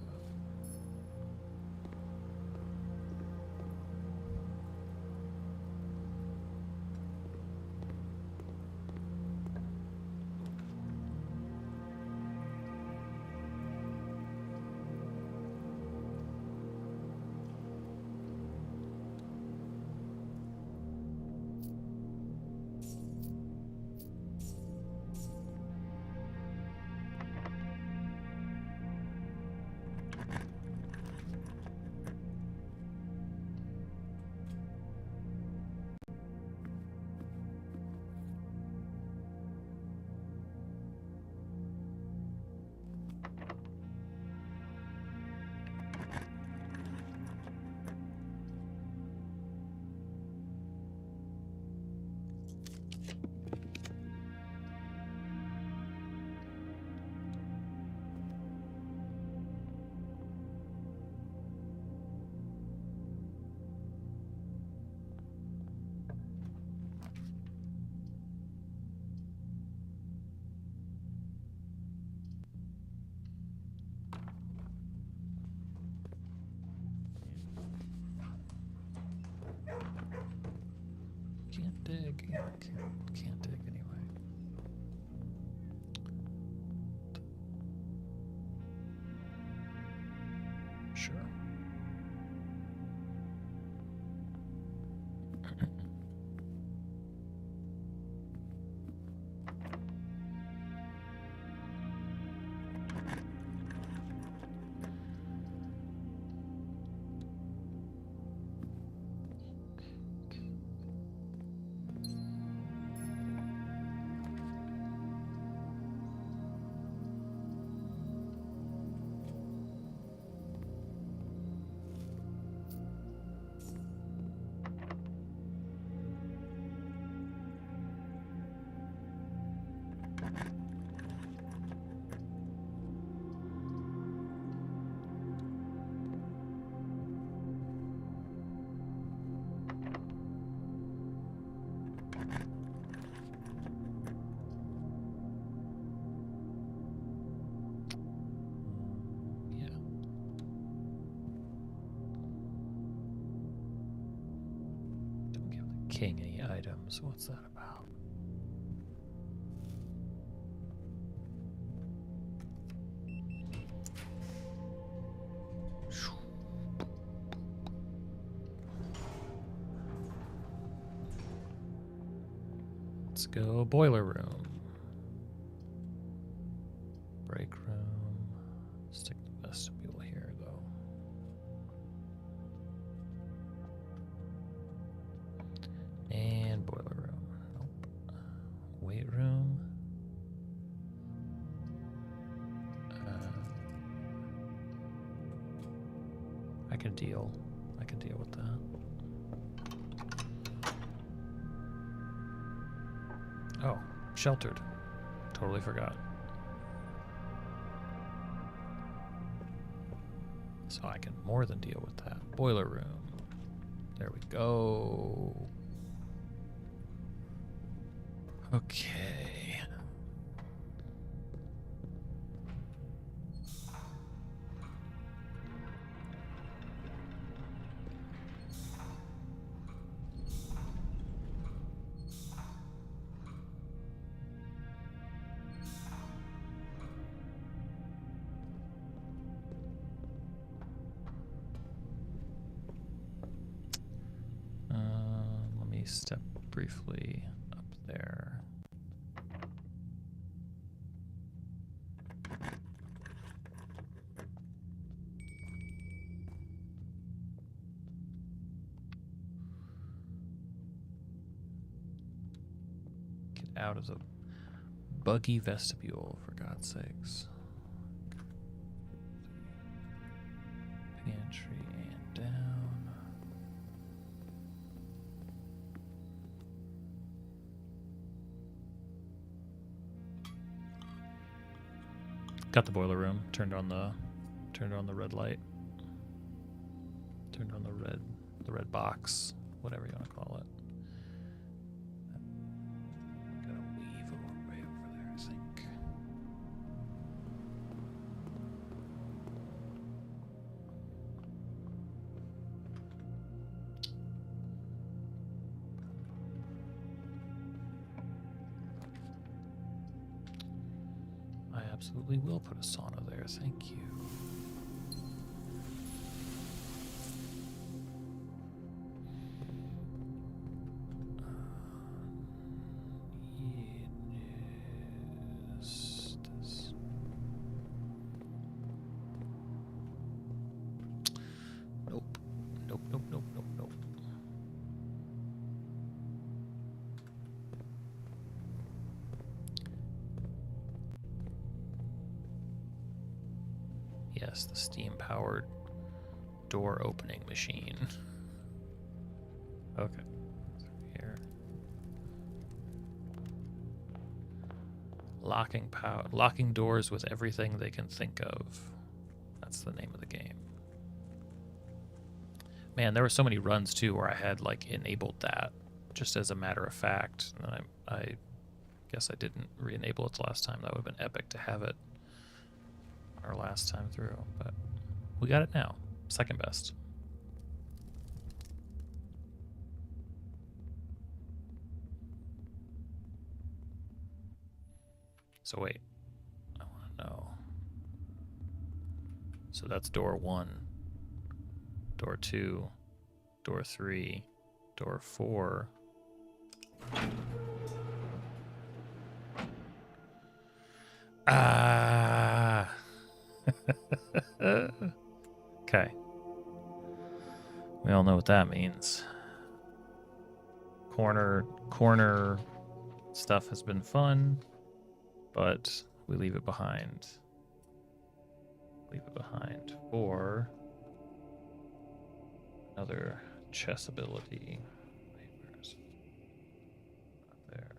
Can't dig. Can't dig anyway. Sure. Decaying any items. What's that about? Let's go boiler room. Break room. Stick the vestibule here, though. And boiler room. Nope. Weight room. I can deal with that. Oh, sheltered. Totally forgot. So I can more than deal with that. Boiler room. There we go. Okay. Let me step briefly up there. Get out of the buggy vestibule, for God's sakes. Pantry and down. Got the boiler room. Turned on the red light. Turned on the red box, whatever you want to call it. Gotta weave way over there, I think. I absolutely will put a sauna there, thank you. Nope. Yes, the steam-powered door opening machine. Okay. Here. Locking doors with everything they can think of. That's the name of the game. Man, there were so many runs too where I had like enabled that just as a matter of fact. And I guess I didn't re-enable it the last time. That would have been epic to have it our last time through, but we got it now. Second best. So wait, I want to know. So that's door 1, door 2, door 3, door 4. Ah. Okay. We all know what that means. Corner stuff has been fun, but we leave it behind. Leave it behind for another chess ability. Wait, where is it? Not there.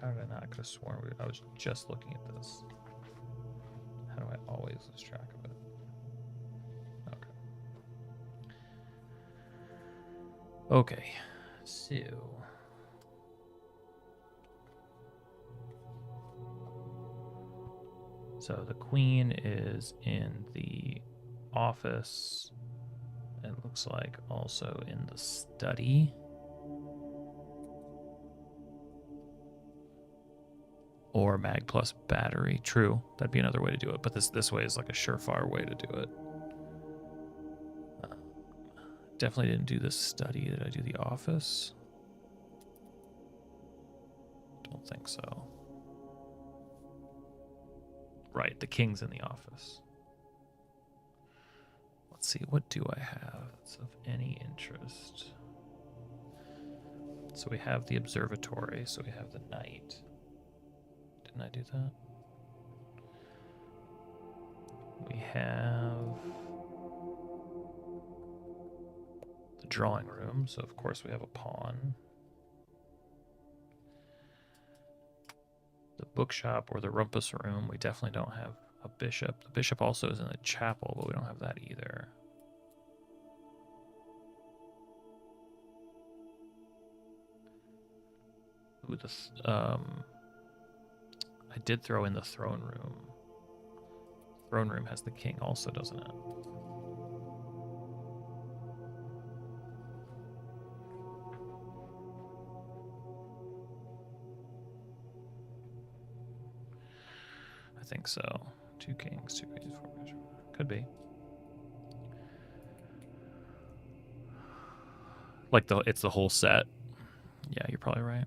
How did I not? I could have sworn I was just looking at this. How do I always lose track of it? Okay, so So the queen is in the office. It looks like also in the study. Or mag plus battery. True, that'd be another way to do it. But this way is like a surefire way to do it. Definitely didn't do the study. Did I do the office? Don't think so. Right, the king's in the office. Let's see, what do I have that's of any interest? So we have the observatory, so we have the night. Didn't I do that? We have the drawing room, so of course we have a pawn. The bookshop or the rumpus room, we definitely don't have a bishop. The bishop also is in the chapel, but we don't have that either. Ooh, I did throw in the throne room. Throne room has the king also, doesn't it? I think so. 2 kings, 2 queens, 4 bishops. Could be. Like it's the whole set. Yeah, you're probably right.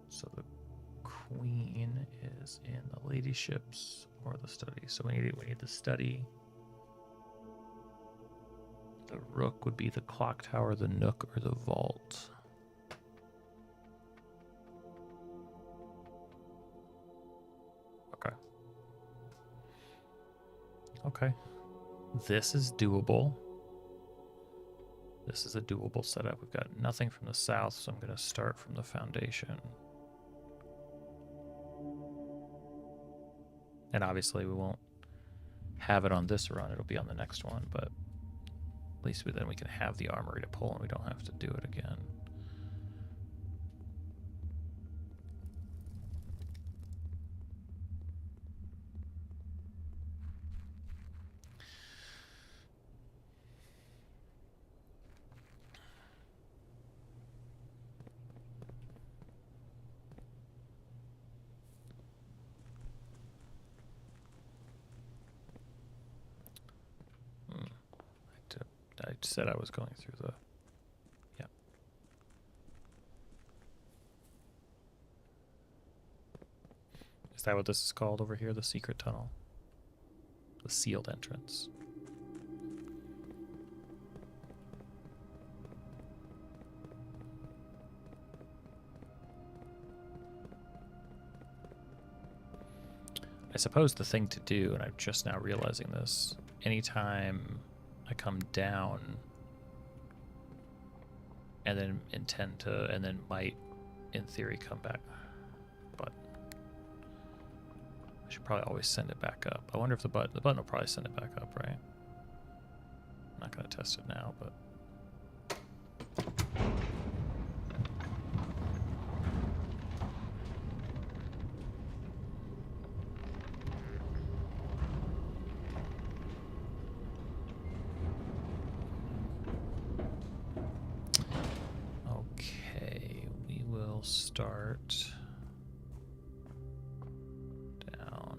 So the queen is in the ladyships or the study. So we need the study. The rook would be the clock tower, the nook, or the vault. Okay. Okay. This is doable. This is a doable setup. We've got nothing from the south, so I'm going to start from the foundation. And obviously we won't have it on this run. It'll be on the next one, but at least then we can have the armory to pull and we don't have to do it again. I said I was going through the... Yeah. Is that what this is called over here? The secret tunnel? The sealed entrance. I suppose the thing to do, and I'm just now realizing this, anytime I come down and then intend to, and then might, in theory, come back. But I should probably always send it back up. I wonder if the button will probably send it back up, right? I'm not going to test it now, but... start down.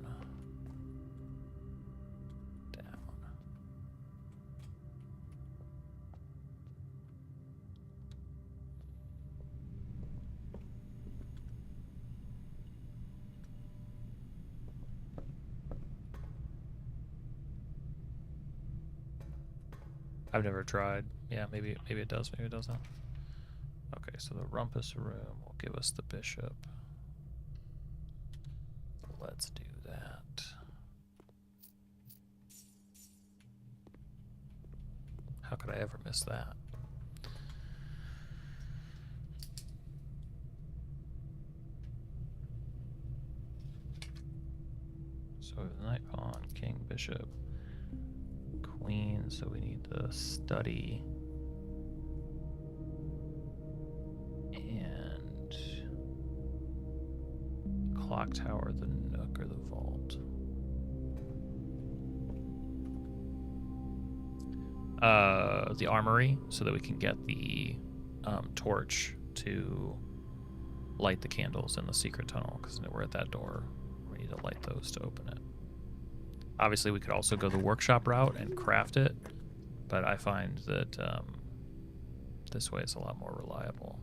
I've never tried. Yeah, maybe it does, maybe it doesn't. Okay, so the rumpus room will give us the bishop. Let's do that. How could I ever miss that? So we have the knight, pawn, king, bishop, queen, so we need the study. And clock tower, the nook, or the vault? The armory, so that we can get the torch to light the candles in the secret tunnel, because we're at that door. We need to light those to open it. Obviously, we could also go the workshop route and craft it, but I find that this way is a lot more reliable.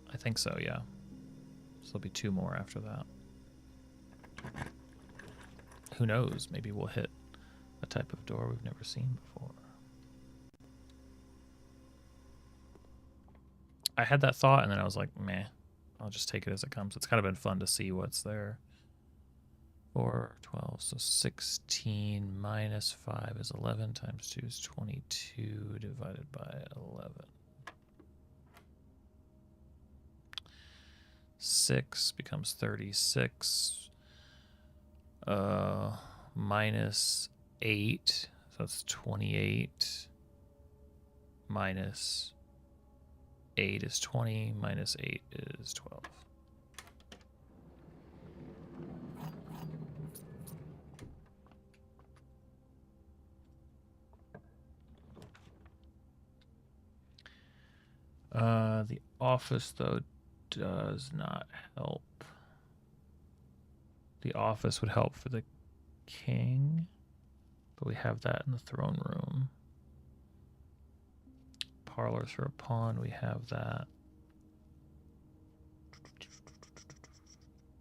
I think so, yeah. So there'll be 2 more after that. Who knows? Maybe we'll hit a type of door we've never seen before. I had that thought, and then I was like, meh, I'll just take it as it comes. It's kind of been fun to see what's there. 4, 12, so 16 minus 5 is 11 times 2 is 22 divided by 11. 6 becomes 36. Minus 8, so that's 28. Minus 8 is 20. Minus 8 is 12. The office, though, does not help. The office would help for the king, but we have that in the throne room. Parlors for a pawn, we have that.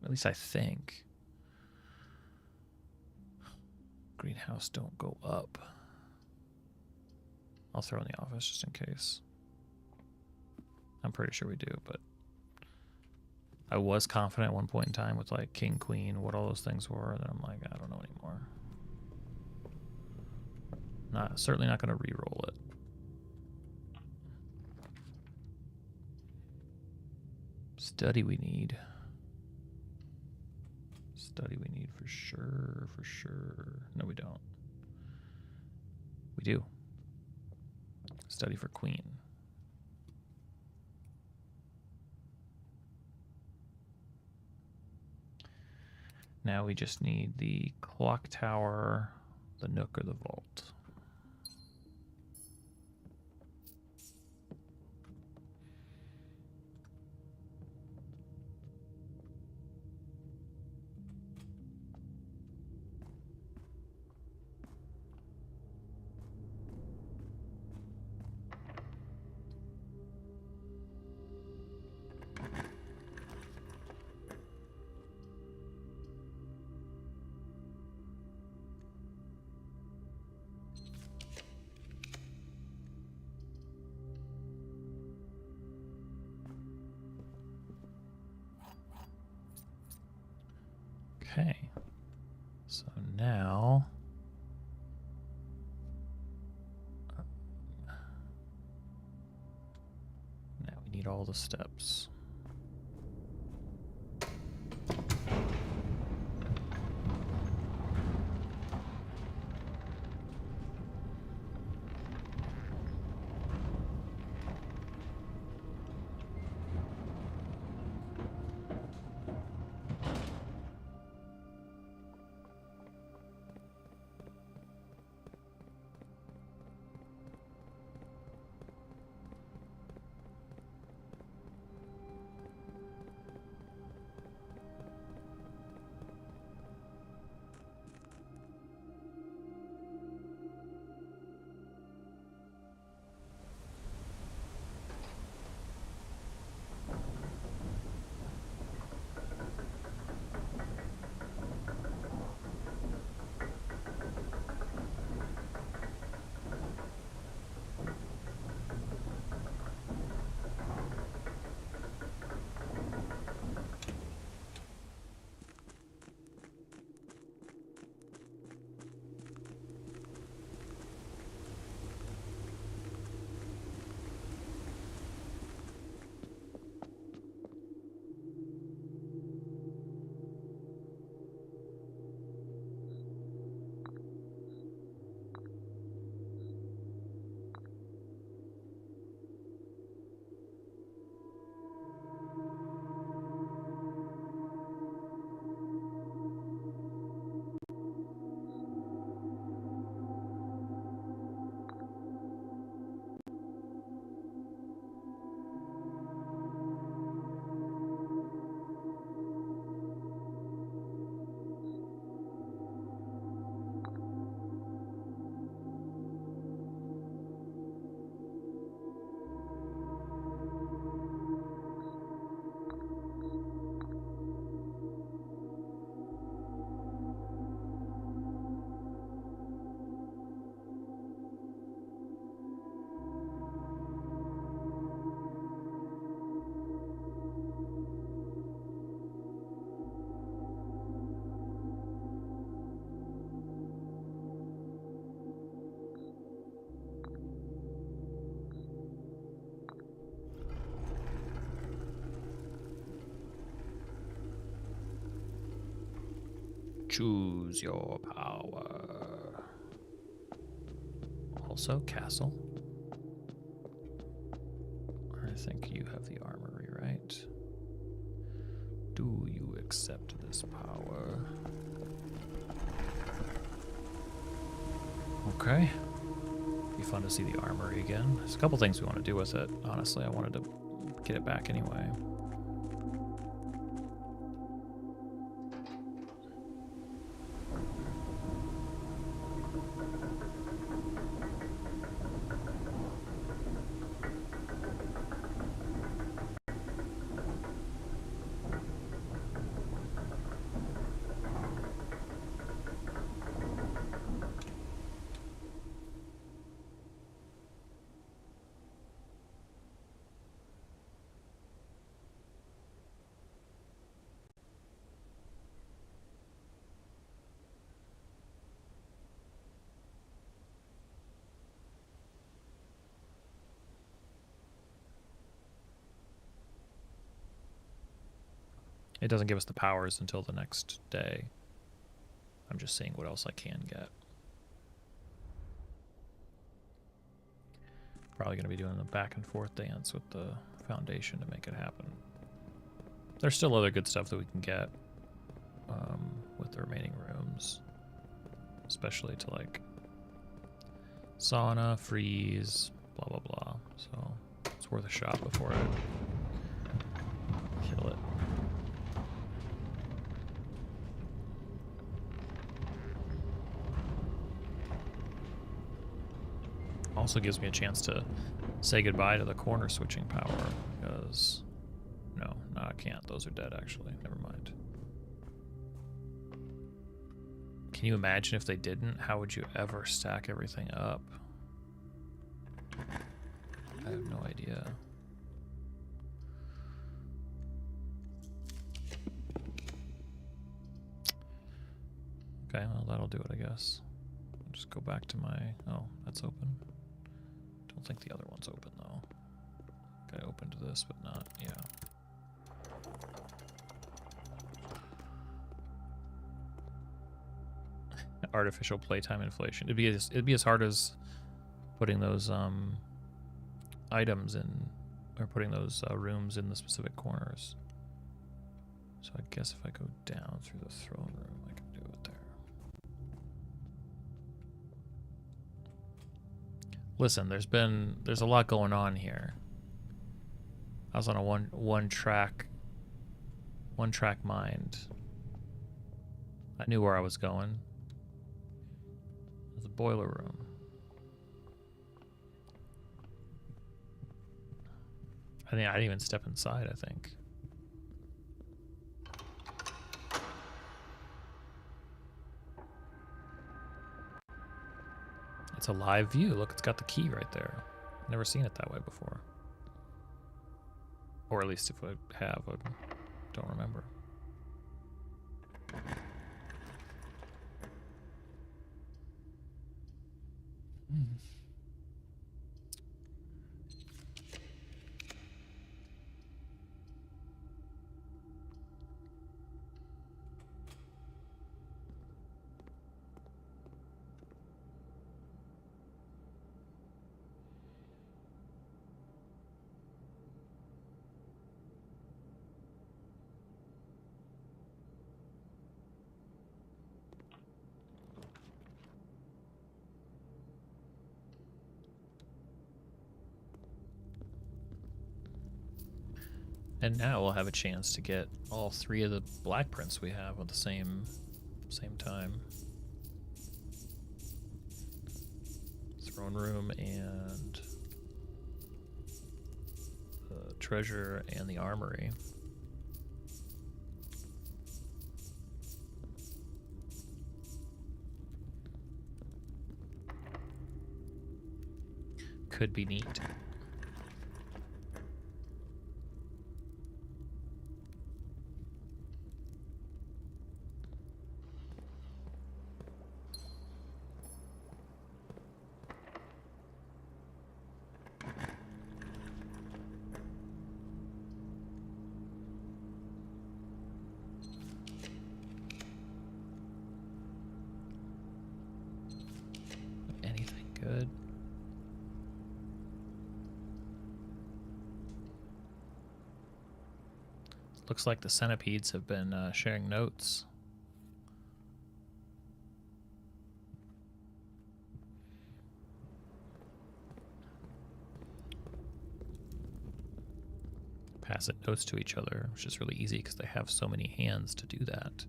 At least I think. Greenhouse don't go up. I'll throw in the office just in case. I'm pretty sure we do, but I was confident at one point in time with like king, queen, what all those things were, and then I'm like, I don't know anymore. Certainly not going to re-roll it. Study we need. Study we need for sure, for sure. No, we don't. We do. Study for queen. Now we just need the clock tower, the nook, or the vault. Okay, so now we need all the steps. Choose your power. Also, castle. I think you have the armory, right? Do you accept this power? Okay. Be fun to see the armory again. There's a couple things we want to do with it. Honestly, I wanted to get it back anyway. It doesn't give us the powers until the next day. I'm just seeing what else I can get. Probably going to be doing a back and forth dance with the foundation to make it happen. There's still other good stuff that we can get with the remaining rooms. Especially to like sauna, freeze, blah, blah, blah. So it's worth a shot before I kill it. Also gives me a chance to say goodbye to the corner switching power, because no, I can't. Those are dead, actually. Never mind. Can you imagine if they didn't? How would you ever stack everything up? I have no idea. Okay, well, that'll do it, I guess. I'll just go back to my... Oh, that's open. Don't think the other one's open, though. I opened this, but not... Yeah. Artificial playtime inflation. It'd be as hard as putting those items in, or putting those rooms in the specific corners. So I guess if I go down through the throne room, I can do it there. Listen, there's a lot going on here. I was on a one track mind. I knew where I was going. The boiler room. I didn't even step inside, I think. It's a live view. Look, it's got the key right there. Never seen it that way before. Or at least if I have, I don't remember. And now we'll have a chance to get all 3 of the black prints we have at the same time. Throne room and the treasure and the armory. Could be neat. Looks like the centipedes have been sharing notes. Pass it notes to each other, which is really easy because they have so many hands to do that.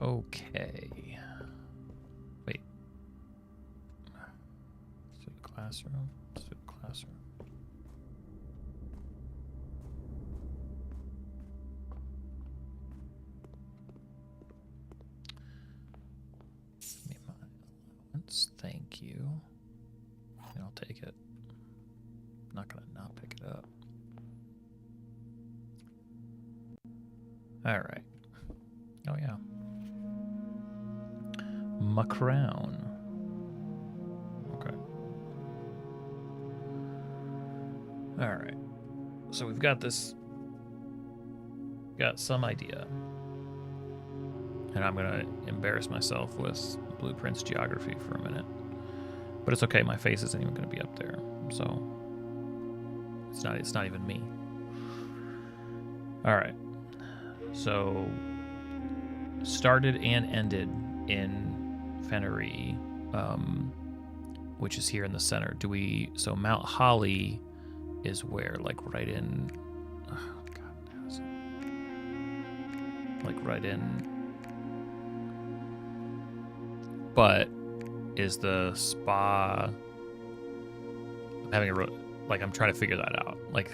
Okay. Wait. Student classroom. Student classroom. Give me my allowance. Thank you. And I'll take it. I'm not gonna not pick it up. All right. Oh yeah. Macrown. Okay. All right. So we've got this. Got some idea. And I'm gonna embarrass myself with Blueprints geography for a minute. But it's okay, my face isn't even gonna be up there. So it's not even me. Alright. So started and ended in Fennery, which is here in the center. So Mount Holly is where, like right in, oh God, how is it? Like right in, but is the spa, I'm having I'm trying to figure that out. Like,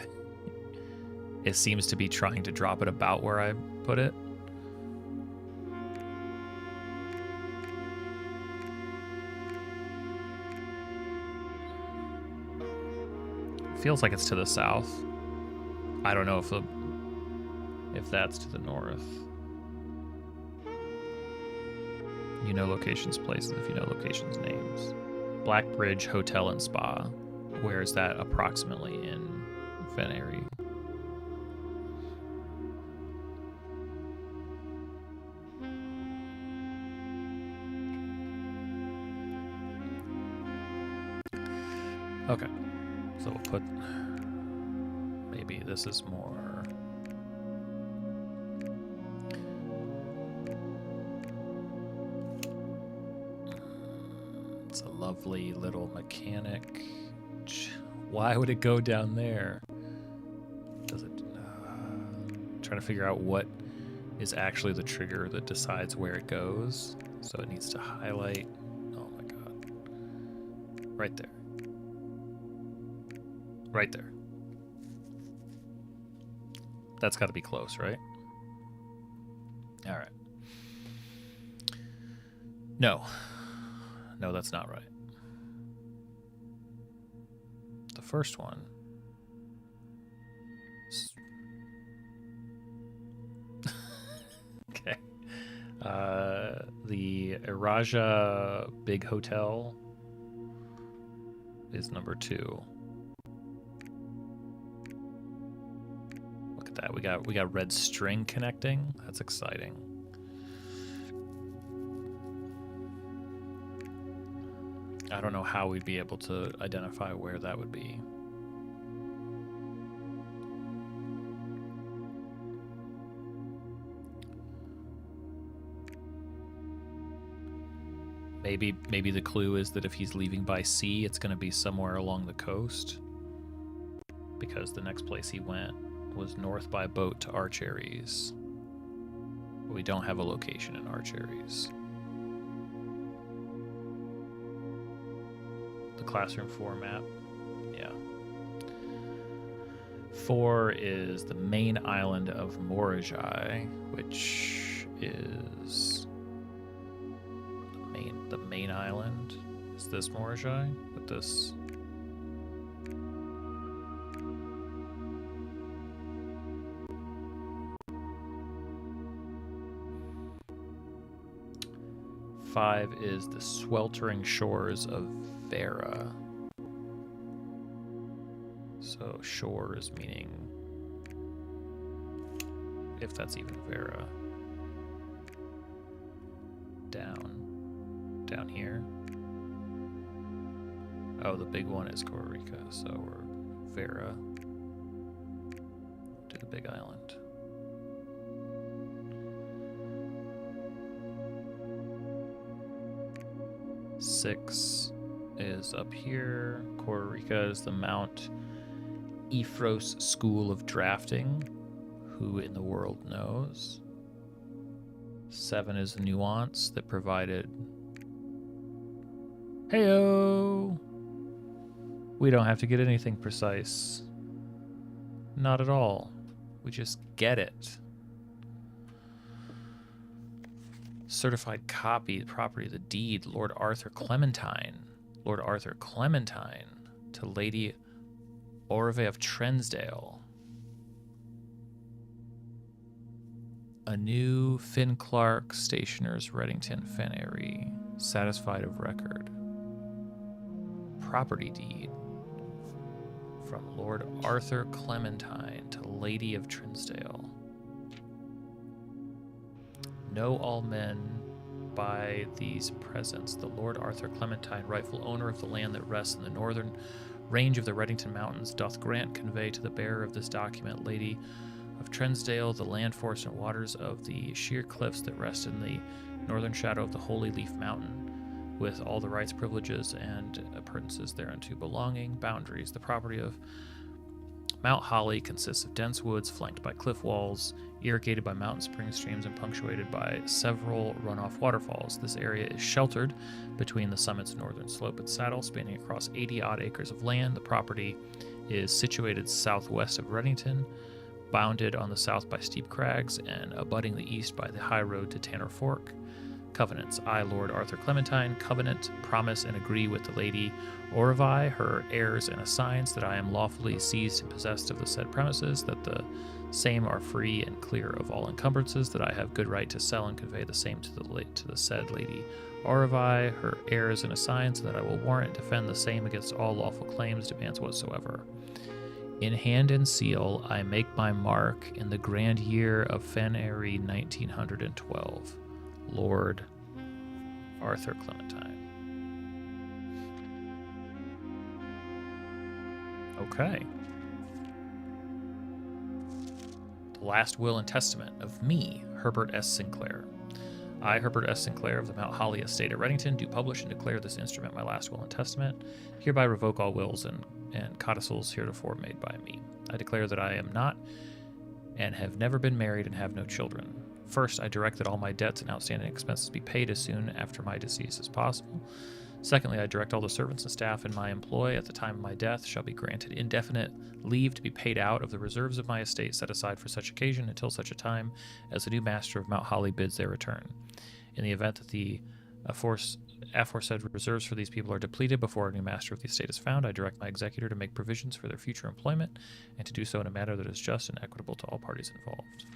it seems to be trying to drop it about where I put it. Feels like it's to the south. I don't know if that's to the north. You know locations, places, if you know locations, names. Black Bridge Hotel and Spa. Where is that approximately in Fennery? Okay. So we'll put, maybe this is more, it's a lovely little mechanic. Why would it go down there? Does it, trying to figure out what is actually the trigger that decides where it goes. So it needs to highlight, oh my God, right there. Right there. That's got to be close, right? All right. No. No, that's not right. The first one. Okay. The Iraja Big Hotel is number 2. That we got red string connecting. That's exciting. I don't know how we'd be able to identify where that would be. Maybe the clue is that if he's leaving by sea, it's going to be somewhere along the coast, because the next place he went was north by boat to Archeries. We don't have a location in Archeries. The classroom 4 map, yeah. 4 is the main island of Morajai, which is the main island. Is this Morajai with this? 5 is the sweltering shores of Vera. So shores meaning, if that's even Vera, down here. Oh, the big one is Costa Rica, so we're Vera to the big island. Six is up here. Costa Rica is the Mount Ephros School of Drafting. Who in the world knows? 7 is the nuance that provided. Heyo! We don't have to get anything precise. Not at all. We just get it. Certified copy, property of the deed, Lord Arthur Clementine. Lord Arthur Clementine to Lady Orve of Trensdale. A new Finn Clark, Stationers, Reddington, Fanary, satisfied of record. Property deed from Lord Arthur Clementine to Lady of Trensdale. Know all men by these presents. The Lord Arthur Clementine, rightful owner of the land that rests in the northern range of the Reddington Mountains, doth grant convey to the bearer of this document, Lady of Trensdale, the land, forest, and waters of the sheer cliffs that rest in the northern shadow of the Holy Leaf Mountain, with all the rights, privileges, and appurtenances thereunto belonging. Boundaries. The property of Mount Holly consists of dense woods flanked by cliff walls, irrigated by mountain spring streams, and punctuated by several runoff waterfalls. This area is sheltered between the summit's northern slope and saddle, spanning across 80-odd acres of land. The property is situated southwest of Reddington, bounded on the south by steep crags, and abutting the east by the high road to Tanner Fork. Covenants. I, Lord Arthur Clementine, covenant, promise, and agree with the Lady Orvi, her heirs and assigns, that I am lawfully seized and possessed of the said premises, that the same are free and clear of all encumbrances, that I have good right to sell and convey the same to the said Lady Orvi, her heirs and assigns, that I will warrant and defend the same against all lawful claims, demands whatsoever. In hand and seal, I make my mark in the grand year of Fanary 1912. Lord Arthur Clementine. Okay. The last will and testament of me, Herbert S. Sinclair. I, Herbert S. Sinclair of the Mount Holly Estate at Reddington, do publish and declare this instrument my last will and testament. Hereby revoke all wills and codicils heretofore made by me. I declare that I am not and have never been married and have no children. First, I direct that all my debts and outstanding expenses be paid as soon after my decease as possible. Secondly, I direct all the servants and staff in my employ at the time of my death shall be granted indefinite leave to be paid out of the reserves of my estate set aside for such occasion until such a time as the new master of Mount Holly bids their return. In the event that the aforesaid reserves for these people are depleted before a new master of the estate is found, I direct my executor to make provisions for their future employment and to do so in a manner that is just and equitable to all parties involved.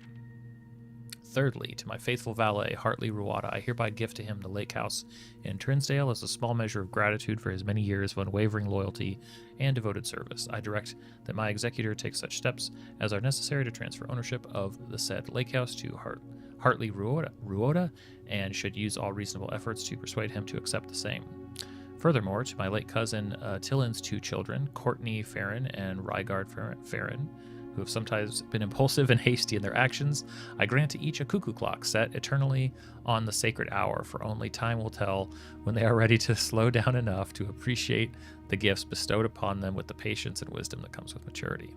Thirdly, to my faithful valet, Hartley Ruada, I hereby gift to him the lake house in Trinsdale as a small measure of gratitude for his many years of unwavering loyalty and devoted service. I direct that my executor take such steps as are necessary to transfer ownership of the said lake house to Hartley Ruada, and should use all reasonable efforts to persuade him to accept the same. Furthermore, to my late cousin Tillin's 2 children, Courtney Farron and Rygard Farron, who have sometimes been impulsive and hasty in their actions, I grant to each a cuckoo clock set eternally on the sacred hour, for only time will tell when they are ready to slow down enough to appreciate the gifts bestowed upon them with the patience and wisdom that comes with maturity.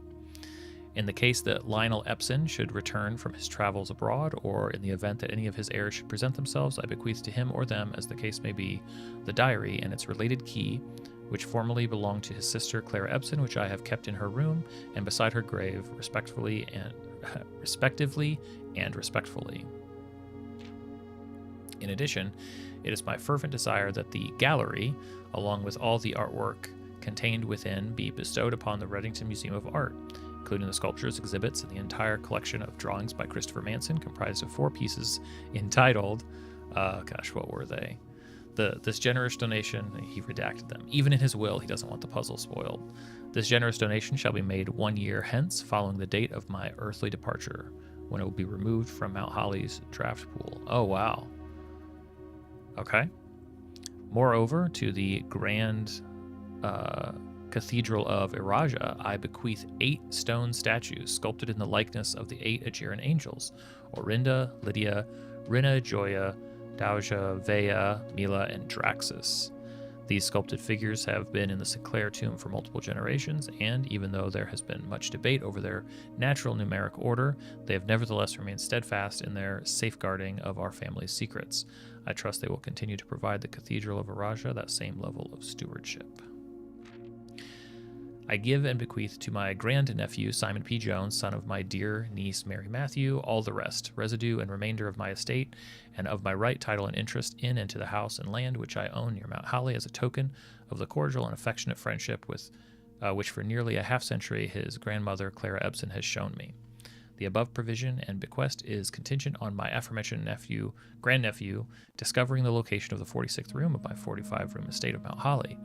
In the case that Lionel Epson should return from his travels abroad, or in the event that any of his heirs should present themselves, I bequeath to him or them, as the case may be, the diary and its related key, which formerly belonged to his sister Clara Epson, which I have kept in her room and beside her grave, respectively and respectfully. In addition, it is my fervent desire that the gallery, along with all the artwork contained within, be bestowed upon the Reddington Museum of Art, including the sculptures, exhibits, and the entire collection of drawings by Christopher Manson, comprised of 4 pieces entitled, what were they? This generous donation, he redacted them. Even in his will, he doesn't want the puzzle spoiled. This generous donation shall be made 1 year hence, following the date of my earthly departure, when it will be removed from Mount Holly's draft pool. Oh, wow. Okay. Moreover, to the grand Cathedral of Iraja, I bequeath 8 stone statues sculpted in the likeness of the 8 Aegeran angels: Orinda, Lydia, Rina, Joya, Dauja, Vea, Mila, and Draxus. These sculpted figures have been in the Sinclair tomb for multiple generations, and even though there has been much debate over their natural numeric order, they have nevertheless remained steadfast in their safeguarding of our family's secrets. I trust they will continue to provide the Cathedral of Araja that same level of stewardship. I give and bequeath to my grandnephew, Simon P. Jones, son of my dear niece, Mary Matthew, all the rest, residue and remainder of my estate, and of my right, title, and interest in and to the house and land which I own near Mount Holly, as a token of the cordial and affectionate friendship with which for nearly a half-century his grandmother, Clara Ebsen, has shown me. The above provision and bequest is contingent on my aforementioned grandnephew discovering the location of the 46th room of my 45-room estate of Mount Holly.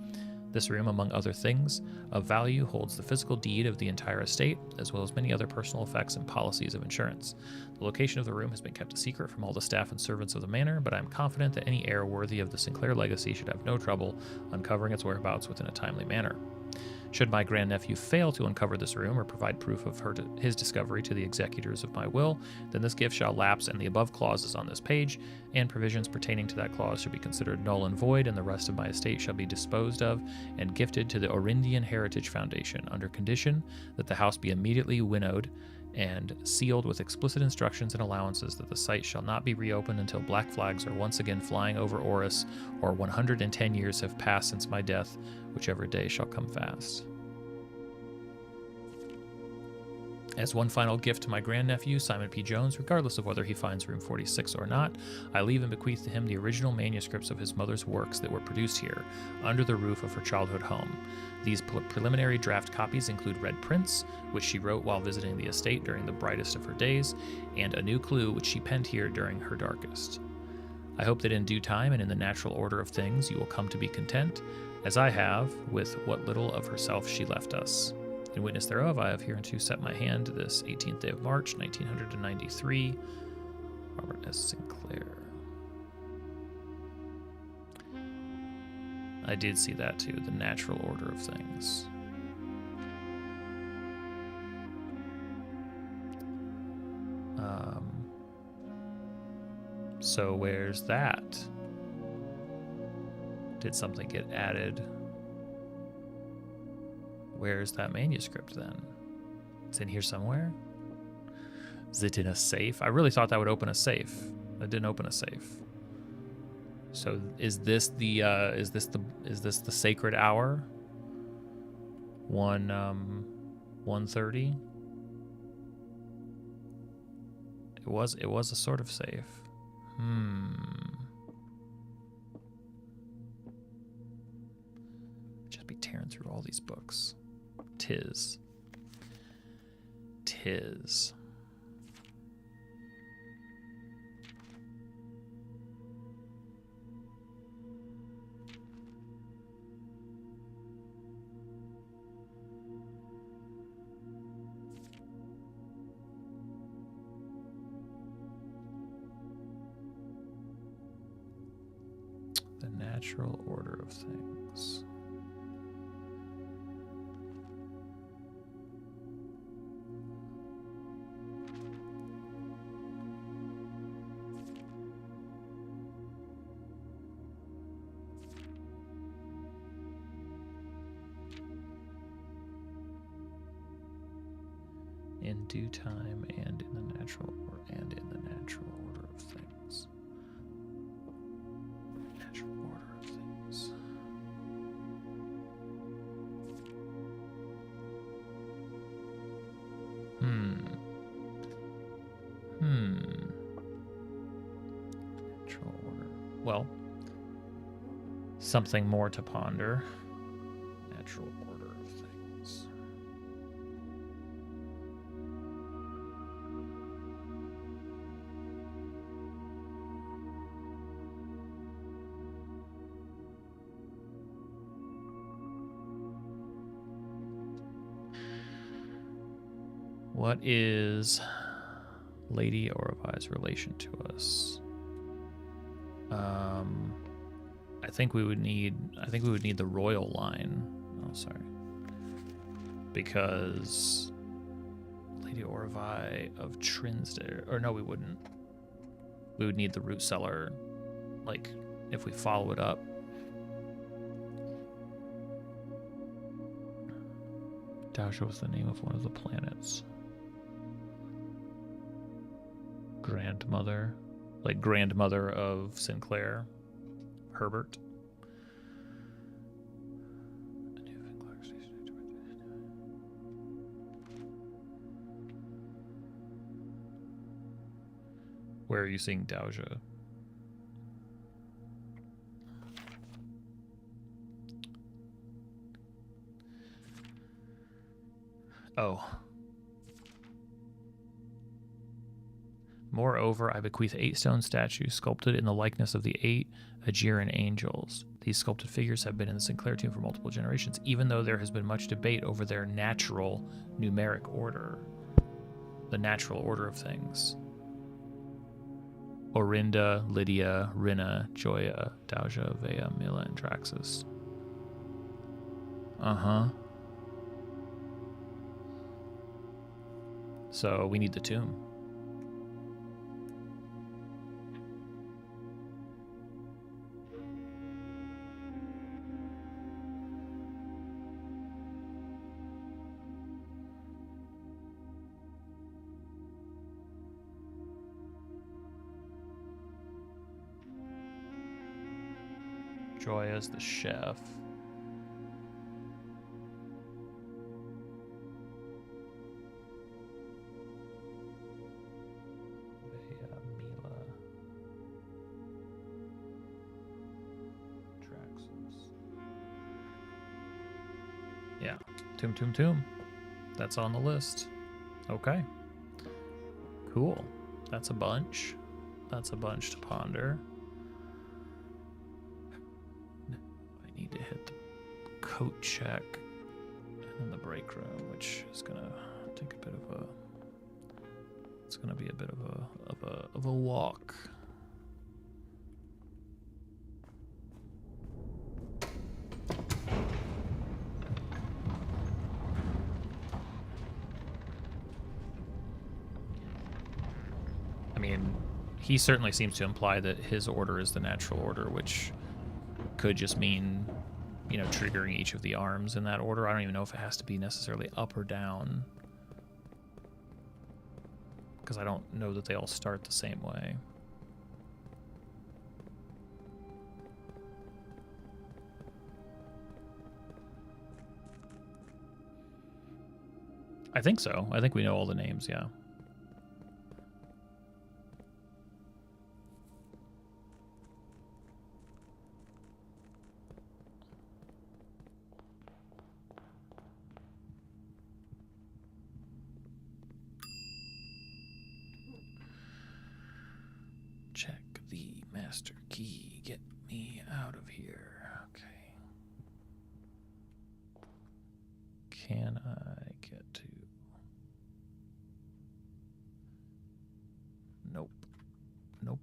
This room, among other things of value, holds the physical deed of the entire estate, as well as many other personal effects and policies of insurance. The location of the room has been kept a secret from all the staff and servants of the manor, but I am confident that any heir worthy of the Sinclair legacy should have no trouble uncovering its whereabouts within a timely manner. Should my grandnephew fail to uncover this room or provide proof of his discovery to the executors of my will, then this gift shall lapse, and the above clauses on this page and provisions pertaining to that clause shall be considered null and void, and the rest of my estate shall be disposed of and gifted to the Orindian Heritage Foundation, under condition that the house be immediately winnowed and sealed with explicit instructions and allowances that the site shall not be reopened until black flags are once again flying over Oris, or 110 years have passed since my death, whichever day shall come fast. As one final gift to my grandnephew, Simon P. Jones, regardless of whether he finds room 46 or not, I leave and bequeath to him the original manuscripts of his mother's works that were produced here, under the roof of her childhood home. These preliminary draft copies include Red Prince, which she wrote while visiting the estate during the brightest of her days, and A New Clue, which she penned here during her darkest. I hope that in due time and in the natural order of things you will come to be content, as I have, with what little of herself she left us. In witness thereof, I have hereunto set my hand this 18th day of March, 1993, Robert S. Sinclair. I did see that too, the natural order of things. So where's that? Did something get added? Where's that manuscript then? It's in here somewhere? Is it in a safe? I really thought that would open a safe. It didn't open a safe. So is this the sacred hour? 1:30? It was a sort of safe. Just be tearing through all these books. Tis. The natural order of things. In due time and in the natural order of things. Natural order of things. Natural order. Well, something more to ponder. Natural order of things. What is Lady Orvai's relation to us? I think we would need the royal line. Oh, sorry. Because Lady Orvai of Trinsdale, or no, we wouldn't. We would need the root cellar, like, if we follow it up. Dasha was the name of one of the planets. Grandmother, like grandmother of Sinclair. Herbert. Where are you seeing Dowager? Oh. Moreover, I bequeath 8 stone statues sculpted in the likeness of the 8 Aegean angels. These sculpted figures have been in the Sinclair tomb for multiple generations, even though there has been much debate over their natural numeric order. The natural order of things. Orinda, Lydia, Rinna, Joya, Dowager, Vea, Mila, and Draxus. Uh-huh. So we need the tomb. Joya's the chef. Mila. Traxus. Yeah. Tomb. That's on the list. Okay. Cool. That's a bunch. That's a bunch to ponder. I need to hit the coat check in the break room, which is gonna take a bit of a. It's gonna be a bit of a walk. I mean, he certainly seems to imply that his order is the natural order, which could just mean, you know, triggering each of the arms in that order. I don't even know if it has to be necessarily up or down, because I don't know that they all start the same way. I think so. I think we know all the names, yeah. Check the master key. Get me out of here. Okay. Can I get to... Nope. Nope.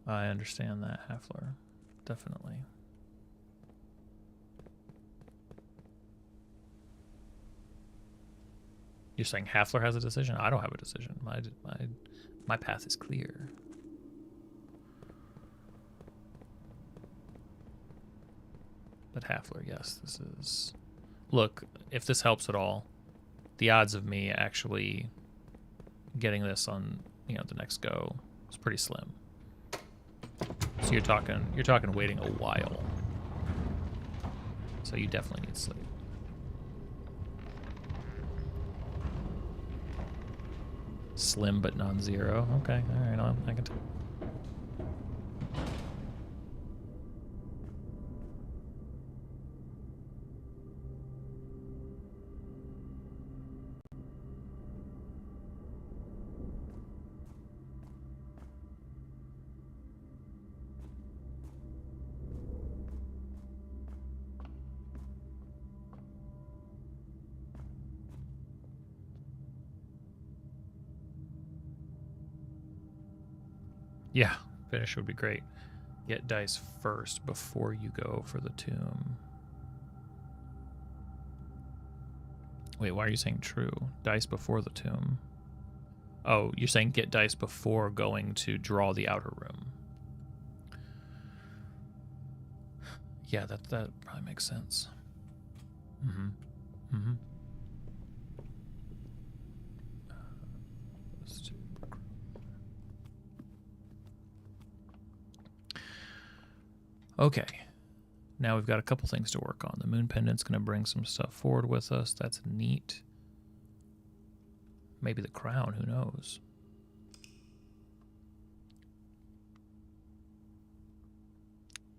I understand that, Hafler. Definitely. You're saying Hafler has a decision? I don't have a decision. My path is clear. But Hafler, yes, this is... Look, if this helps at all, the odds of me actually getting this on, you know, the next go is pretty slim. So you're talking waiting a while. So you definitely need sleep. Slim but non-zero. Okay, all right, I can. Yeah, finish would be great. Get dice first before you go for the tomb. Wait, why are you saying true? Dice before the tomb. Oh, you're saying get dice before going to draw the outer room. Yeah, that probably makes sense. Mm-hmm. Mm-hmm. Okay. Now we've got a couple things to work on. The moon pendant's going to bring some stuff forward with us. That's neat. Maybe the crown, who knows?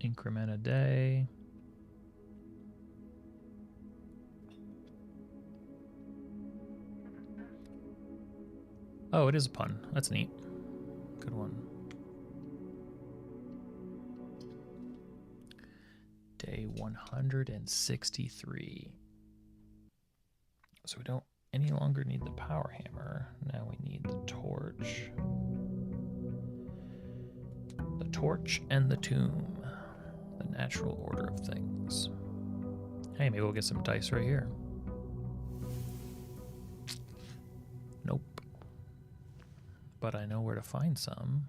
Increment a day. Oh, it is a pun. That's neat. Good one. Day 163. So we don't any longer need the power hammer. Now we need the torch. The torch and the tomb. The natural order of things. Hey, maybe we'll get some dice right here. Nope. But I know where to find some.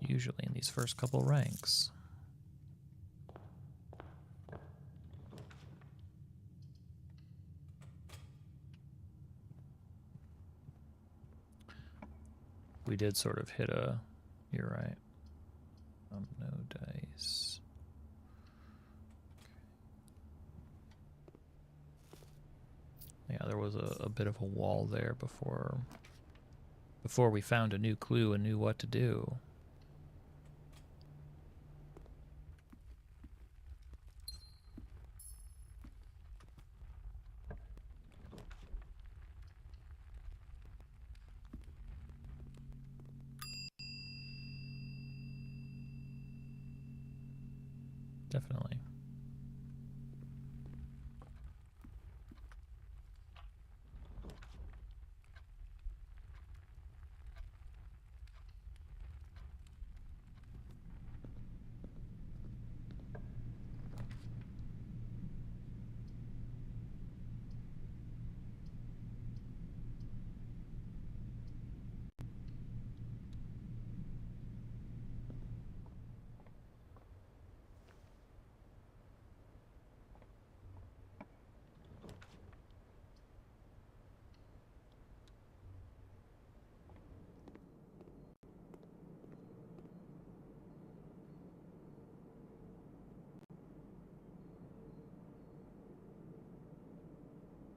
Usually in these first couple ranks. We did sort of hit a... You're right. No dice. Yeah, there was a bit of a wall there before we found a new clue and knew what to do. Definitely.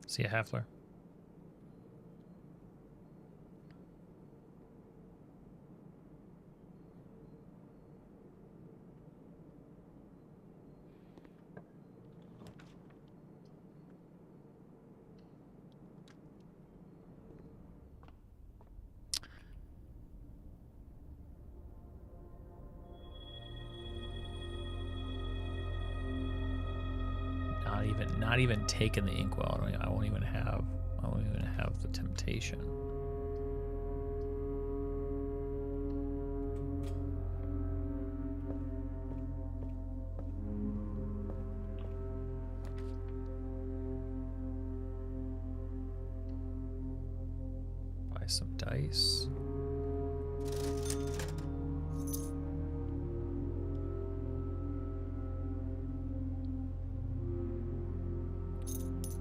See a Halfler. Not even taking the inkwell. I won't even have the temptation. Buy some dice.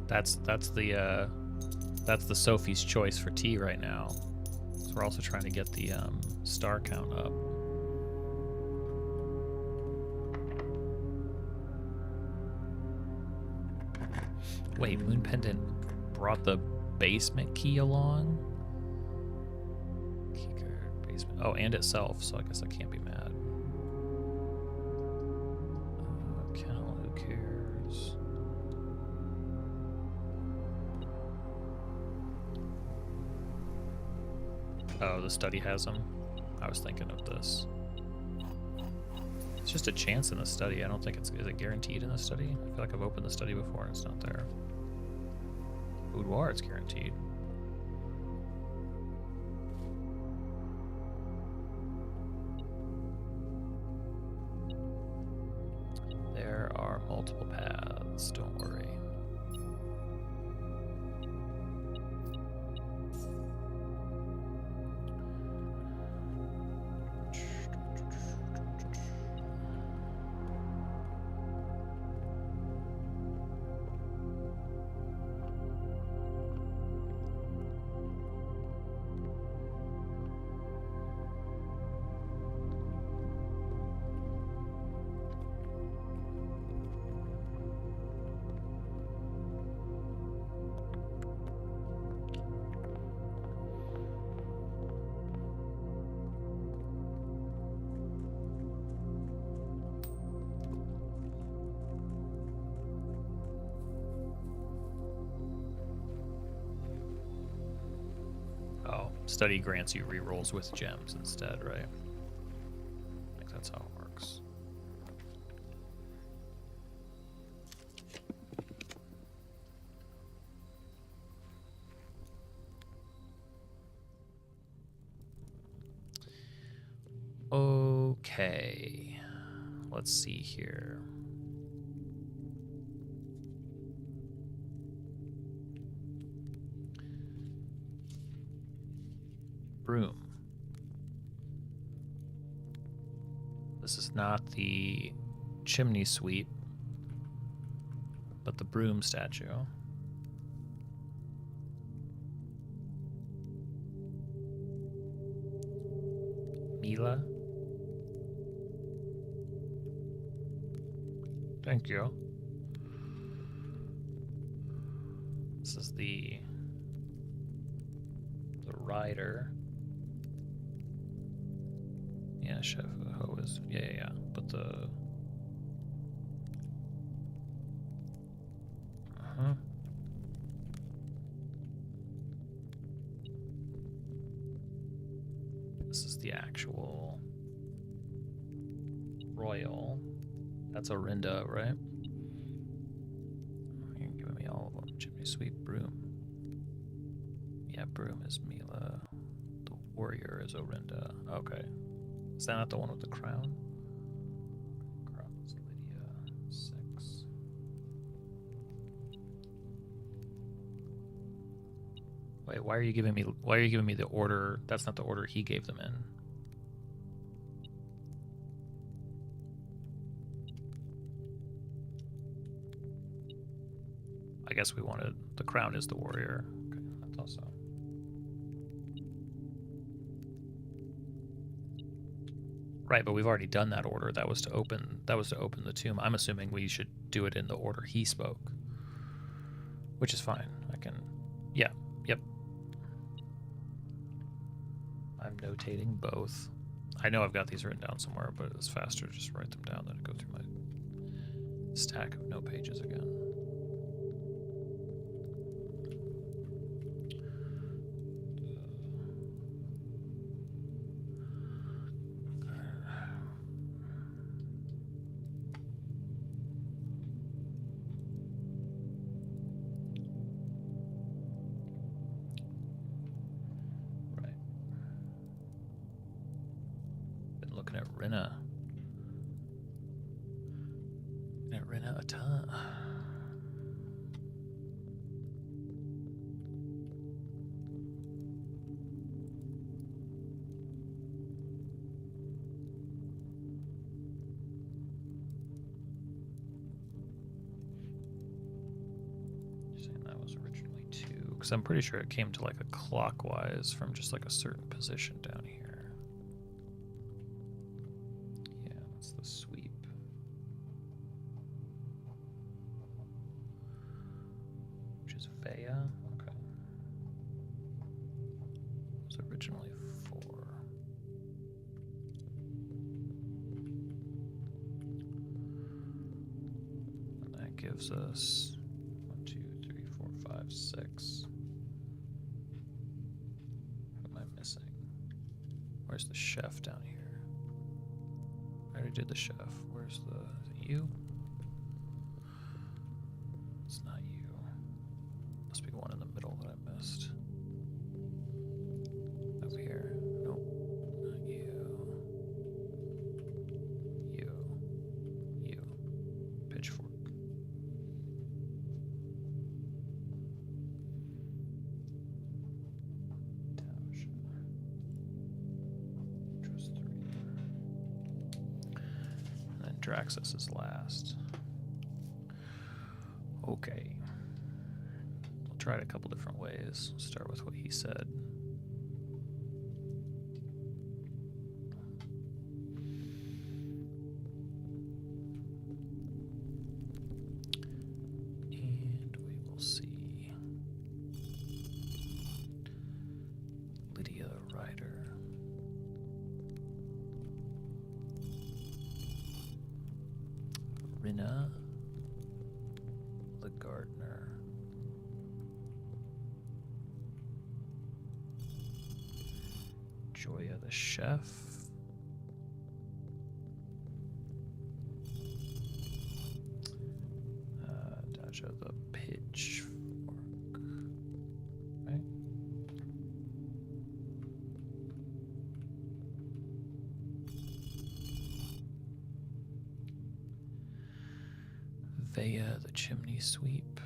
That's the Sophie's choice for tea right now. So we're also trying to get the star count up. Wait, Moon Pendant brought the basement key along? Keycard, basement. Oh, and itself, so I guess I can't be mad. Kennel, who cares? Oh, the study has them? I was thinking of this. It's just a chance in the study. I don't think is it guaranteed in the study? I feel like I've opened the study before and it's not there. Boudoir, it's guaranteed. multiple paths, don't worry. Study grants you rerolls with gems instead, right? I think that's how it works. Okay. Let's see here. Broom. This is not the chimney sweep, but the broom statue. Mila. Thank you. This is the rider. Yeah, Chef Ho is. Yeah. But the. This is the actual royal. That's Orinda, right? You're giving me all of them. Chimney sweep, broom. Yeah, broom is Mila. The warrior is Orinda. Okay. Is that not the one with the crown? Crown is Lydia. 6. Wait, why are you giving me the order? That's not the order he gave them in. I guess we wanted the crown is the warrior. Okay, that's also. Right, but we've already done that order. That was to open the tomb. I'm assuming we should do it in the order he spoke. Which is fine. I can yep. I'm notating both. I know I've got these written down somewhere, but it's faster to just write them down than to go through my stack of no pages again. Rinna a ton. You're saying that was originally 2, because I'm pretty sure it came to like a clockwise from just like a certain position down here. The sweep. Which is Vea. Okay. It was originally 4. And that gives us 1, 2, 3, 4, 5, 6. What am I missing? Where's the chef down here? I already did the chef. Where's the... Is it you? It's not you. Must be one in the middle that I missed. Up here. Nope. Not you. You. Pitchfork. Draxus is last. Okay. We'll try it a couple different ways. Start with what he said. And we will see. Lydia Ryder. Rinna the Gardener. Joya the Chef. Daja the Pitchfork. Right? Vea the Chimney Sweep.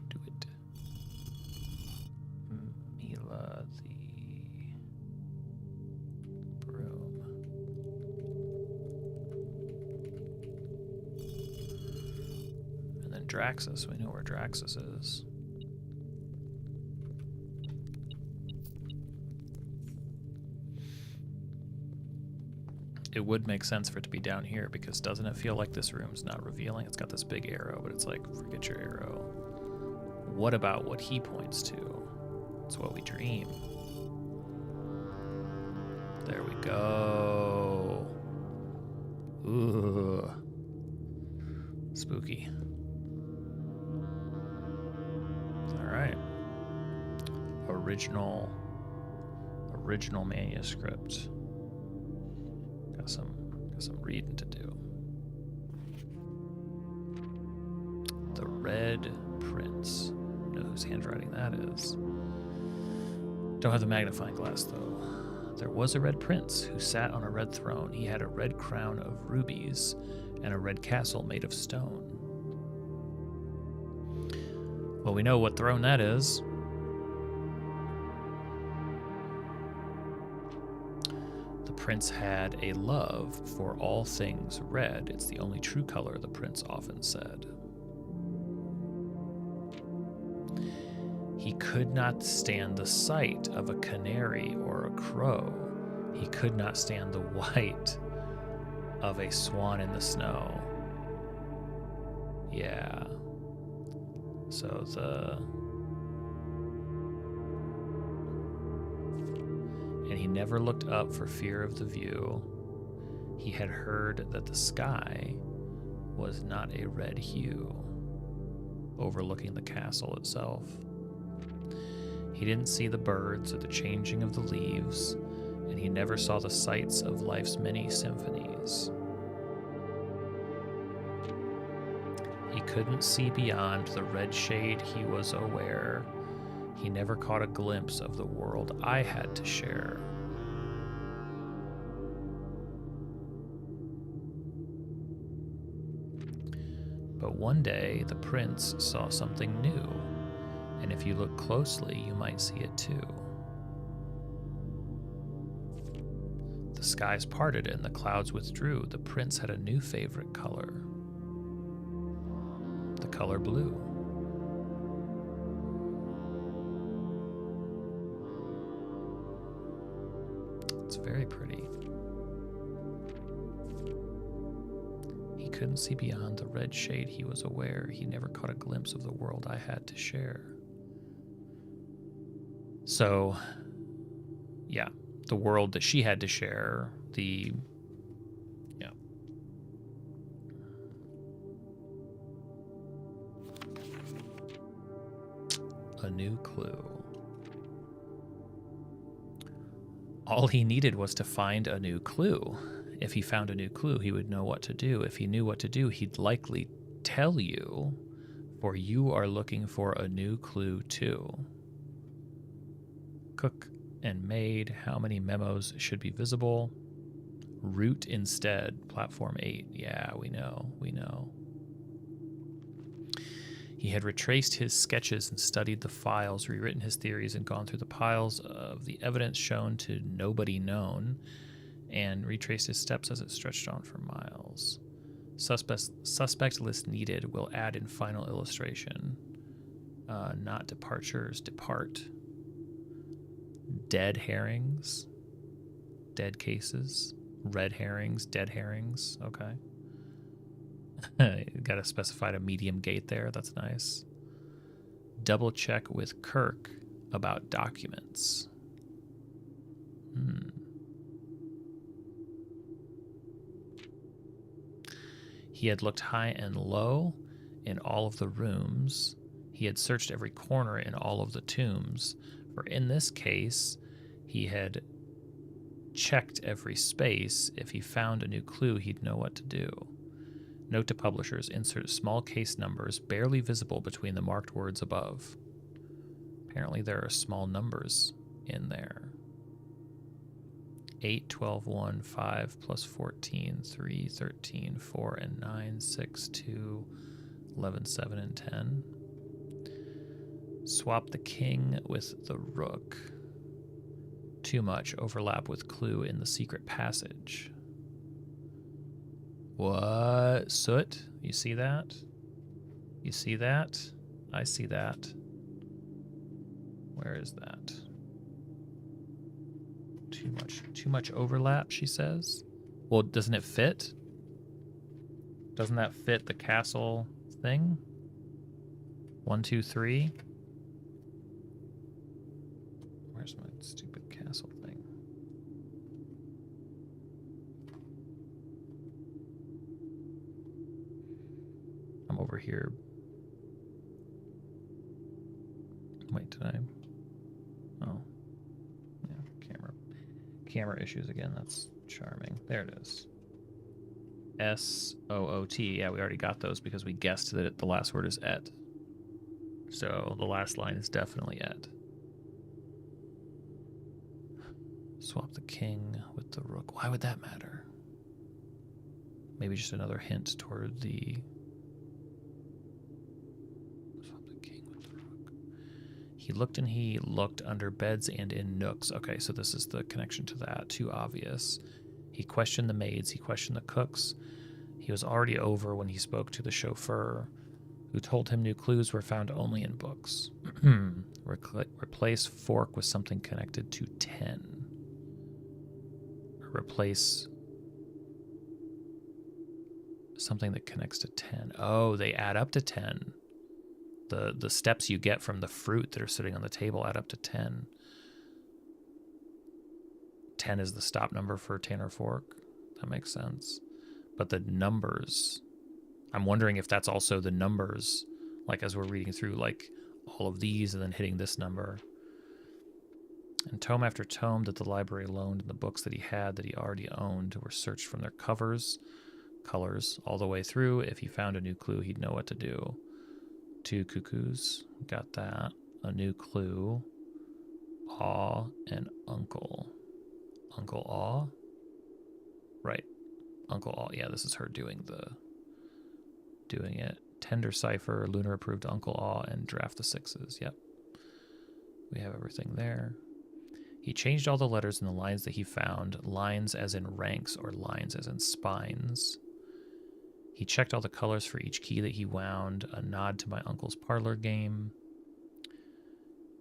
Do it. Mila the Broom. And then Draxus. We know where Draxus is. It would make sense for it to be down here, because doesn't it feel like this room's not revealing? It's got this big arrow, but it's like, forget your arrow. What about what he points to? It's what we dream. There we go. Ooh. Spooky. All right. Original manuscript. Got some reading to do. The Red Prince. You know whose handwriting that is. Don't have the magnifying glass though. There was a red prince who sat on a red throne. He had a red crown of rubies and a red castle made of stone. Well, we know what throne that is. Prince had a love for all things red. It's the only true color, the prince often said. He could not stand the sight of a canary or a crow. He could not stand the white of a swan in the snow. Yeah. So and he never looked up for fear of the view. He had heard that the sky was not a red hue, overlooking the castle itself. He didn't see the birds or the changing of the leaves, and he never saw the sights of life's many symphonies. He couldn't see beyond the red shade, he was aware. He never caught a glimpse of the world I had to share. But one day, the prince saw something new, and if you look closely, you might see it too. The skies parted and the clouds withdrew. The prince had a new favorite color, the color blue. It's very pretty. He couldn't see beyond the red shade, he was aware. He never caught a glimpse of the world I had to share. So, yeah, the world that she had to share, a new clue. All he needed was to find a new clue. If he found a new clue, he would know what to do. If he knew what to do, he'd likely tell you, for you are looking for a new clue too. Cook and maid, how many memos should be visible? Route instead, platform 8. Yeah, we know. He had retraced his sketches and studied the files, rewritten his theories, and gone through the piles of the evidence shown to nobody known, and retraced his steps as it stretched on for miles. Suspect list needed will add in final illustration. Not departures, depart. Dead herrings. Dead cases. Red herrings, dead herrings. Okay. Got to specify a medium gate there. That's nice. Double check with Kirk about documents. He had looked high and low in all of the rooms. He had searched every corner in all of the tombs. For in this case, he had checked every space. If he found a new clue, he'd know what to do. Note to publishers, insert small case numbers barely visible between the marked words above. Apparently there are small numbers in there. 8, 12, 1, 5, plus 14, 3, 13, 4, and 9, 6, 2, 11, 7, and 10. Swap the king with the rook. Too much overlap with clue in the secret passage. What? Soot? You see that? You see that? I see that. Where is that? Too much overlap, she says. Well, doesn't it fit? Doesn't that fit the castle thing? 1, 2, 3. Where's my stupid castle thing? I'm over here. Wait, did I? Oh. Yeah, camera issues again. That's charming. There it is. S-O-O-T. Yeah, we already got those because we guessed that the last word is et. So the last line is definitely et. Swap the king with the rook. Why would that matter? Maybe just another hint toward the... Swap the king with the rook. He looked under beds and in nooks. Okay, so this is the connection to that. Too obvious. He questioned the maids. He questioned the cooks. He was already over when he spoke to the chauffeur, who told him new clues were found only in books. Replace fork with something connected to 10. Replace something that connects to 10. Oh, they add up to 10. The steps you get from the fruit that are sitting on the table add up to 10. 10 is the stop number for Tanner Fork. That makes sense. But the numbers, I'm wondering if that's also the numbers, like as we're reading through like all of these and then hitting this number. And tome after tome that the library loaned and the books that he had that he already owned were searched from their colors, all the way through. If he found a new clue, he'd know what to do. 2 cuckoos, got that. A new clue. Aw and uncle. Uncle Aw? Right. Uncle Aw. Yeah, this is her doing it. Tender cipher, lunar approved Uncle Aw, and draft the 6s. Yep. We have everything there. He changed all the letters in the lines that he found, lines as in ranks or lines as in spines. He checked all the colors for each key that he wound, a nod to my uncle's parlor game.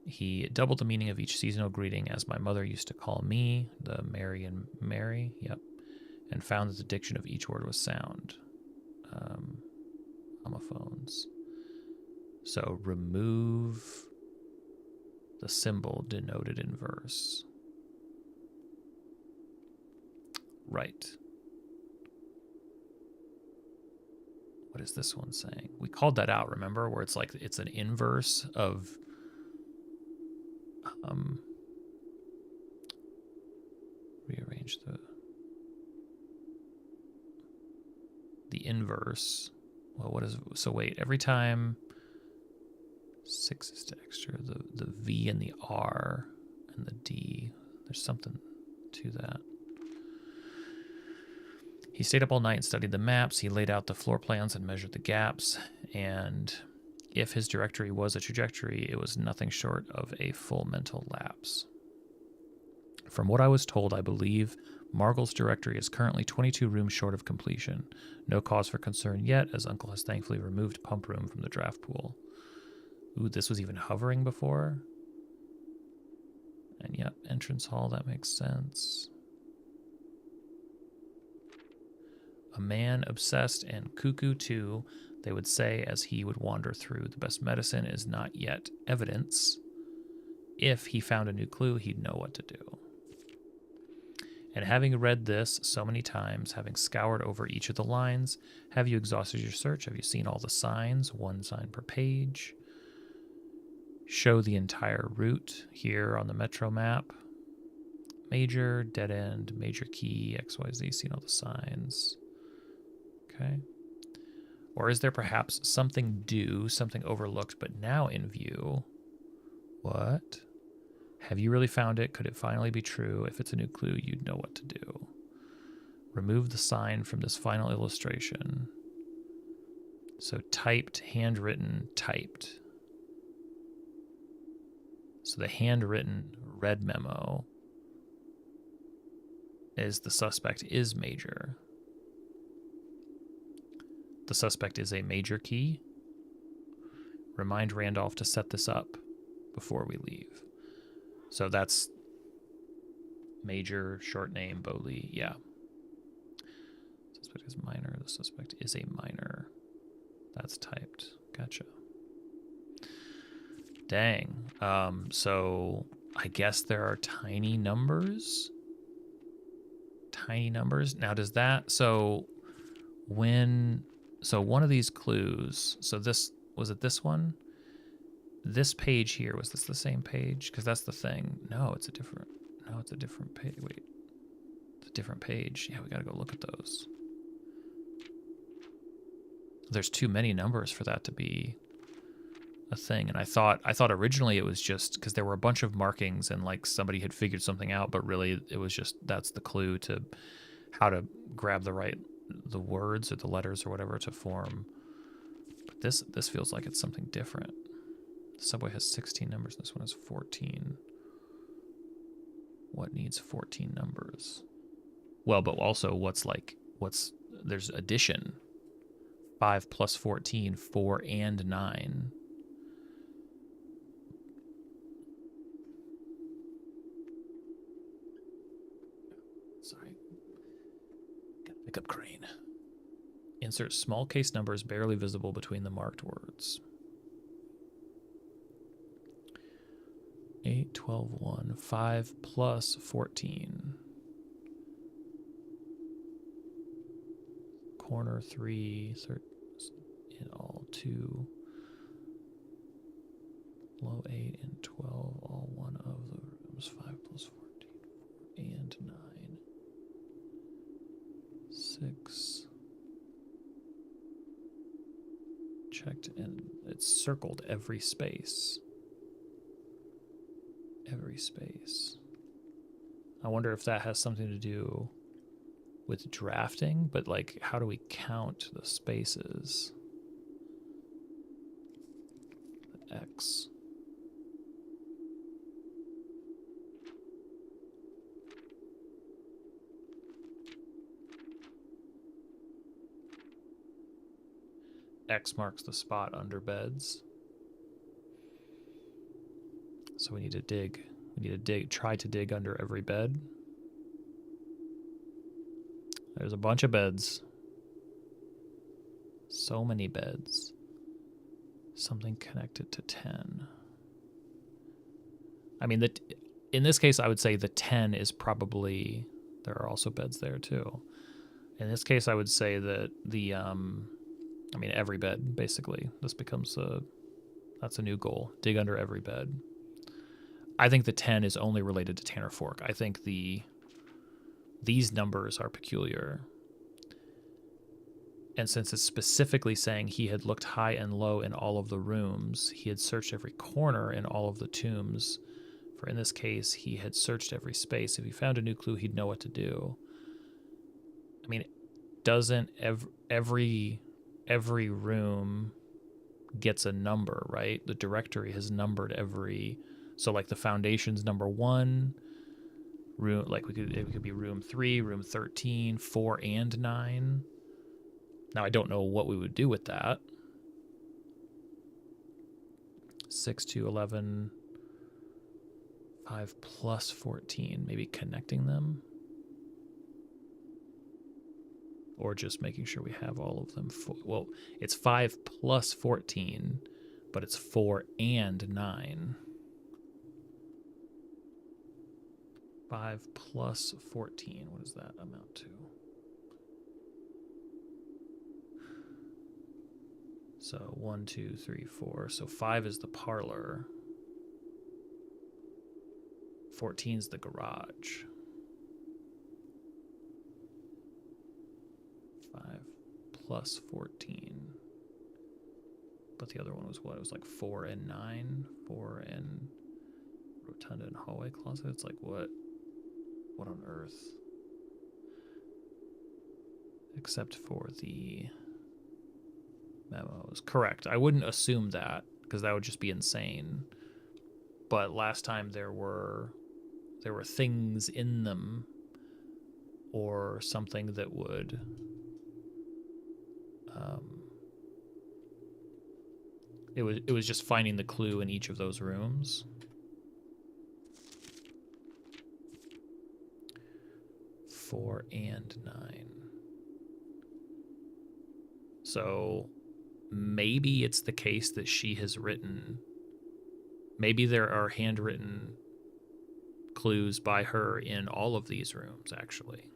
He doubled the meaning of each seasonal greeting, as my mother used to call me, the Mary and Mary, yep, and found that the diction of each word was sound. Homophones. So remove the symbol denoted in verse. Right. What is this one saying? We called that out, remember? Where it's like, it's an inverse of... rearrange the inverse. Well, what is... So wait, every time... 6 is to extra the V and the R and the D. There's something to that. He stayed up all night and studied the maps. He laid out the floor plans and measured the gaps. And If his directory was a trajectory, it was nothing short of a full mental lapse. From what I was told, I believe Margle's directory is currently 22 rooms short of completion. No cause for concern yet, as Uncle has thankfully removed Pump Room from the draft pool. Ooh, this was even hovering before? And yep, entrance hall, that makes sense. A man obsessed and cuckoo too, they would say as he would wander through. The best medicine is not yet evidence. If he found a new clue, he'd know what to do. And having read this so many times, having scoured over each of the lines, have you exhausted your search? Have you seen all the signs? One sign per page. Show the entire route here on the metro map. Major, dead end, major key, XYZ, seen all the signs. Okay. Or is there perhaps something due, something overlooked, but now in view? What? Have you really found it? Could it finally be true? If it's a new clue, you'd know what to do. Remove the sign from this final illustration. So typed, handwritten, typed. So the handwritten red memo is the suspect is major. The suspect is a major key. Remind Randolph to set this up before we leave. So that's major, short name, Bowley, yeah. Suspect is minor. The suspect is a minor. That's typed. Gotcha. Dang. So I guess there are tiny numbers. Tiny numbers. Now does that, so one of these clues, so this, was it this one? This page here, was this the same page? Because that's the thing. No, it's a different page. Wait, it's a different page. Yeah, we gotta go look at those. There's too many numbers for that to be a thing. And I thought originally it was just because there were a bunch of markings and like somebody had figured something out, but really it was just, that's the clue to how to grab the words or the letters or whatever to form. But this feels like it's something different. The subway has 16 numbers. This one has 14. What needs 14 numbers? Well, but also there's addition. 5 plus 14, 4 and 9. Sorry. Gotta pick up Crane. Insert small case numbers barely visible between the marked words. 8, 12, 1, 5 plus 14. Corner 3, in all 2. Low 8 and 12, all one of the rooms. 5 plus 14, 4 and 9. 6. Checked, and it's circled every space. Every space. I wonder if that has something to do with drafting, but like, how do we count the spaces? X. X marks the spot under beds. So we need to dig. Try to dig under every bed. There's a bunch of beds. So many beds. Something connected to 10. I mean, in this case, I would say the 10 is probably, there are also beds there too. In this case, I would say that every bed, basically. This becomes that's a new goal. Dig under every bed. I think the 10 is only related to Tanner Fork. I think these numbers are peculiar. And since it's specifically saying he had looked high and low in all of the rooms, he had searched every corner in all of the tombs. For in this case, he had searched every space. If he found a new clue, he'd know what to do. I mean, doesn't every room gets a number, right? The directory has numbered every, so like the foundation's number 1, room, like it could be room 3, room 13, 4, and 9. Now I don't know what we would do with that. 6 to 11, 5 plus 14, maybe connecting them, or just making sure we have all of them. Well, it's 5 plus 14, but it's 4 and 9. 5 plus 14, what does that amount to? So 1, 2, 3, 4. So 5 is the parlor. 14 is the garage. 5 plus 14. But the other one was what? It was like 4 and 9. 4 and rotunda and hallway closet. It's like what? What on earth? Except for the memos. Correct. I wouldn't assume that because that would just be insane. But last time there were things in them or something that would it was just finding the clue in each of those rooms. 4 and 9. So maybe it's the case that she has written, maybe there are handwritten clues by her in all of these rooms, actually.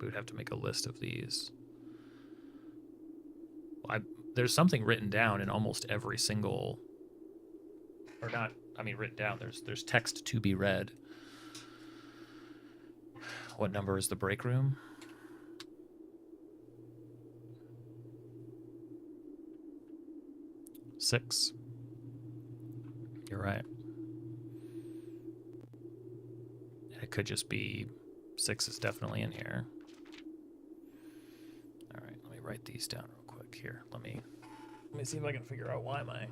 We would have to make a list of these. There's something written down in almost every single, or not, I mean written down, there's text to be read. What number is the break room? 6. You're right. It could just be 6 is definitely in here. All right, let me write these down real quick here. Let me see if I can figure out why my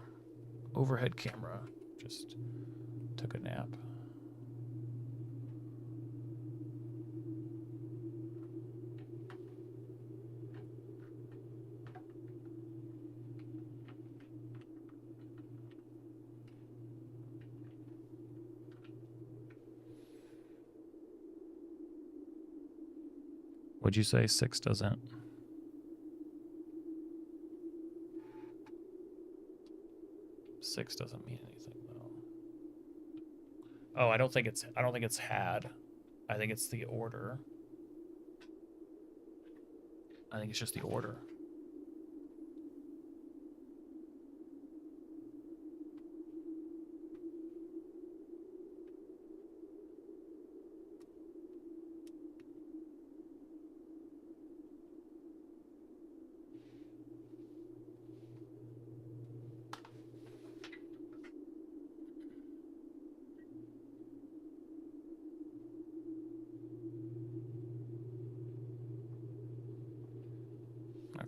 overhead camera just took a nap. Would you say 6 doesn't? Six doesn't mean anything though. Oh, I don't think it's had. I think it's the order. I think it's just the order.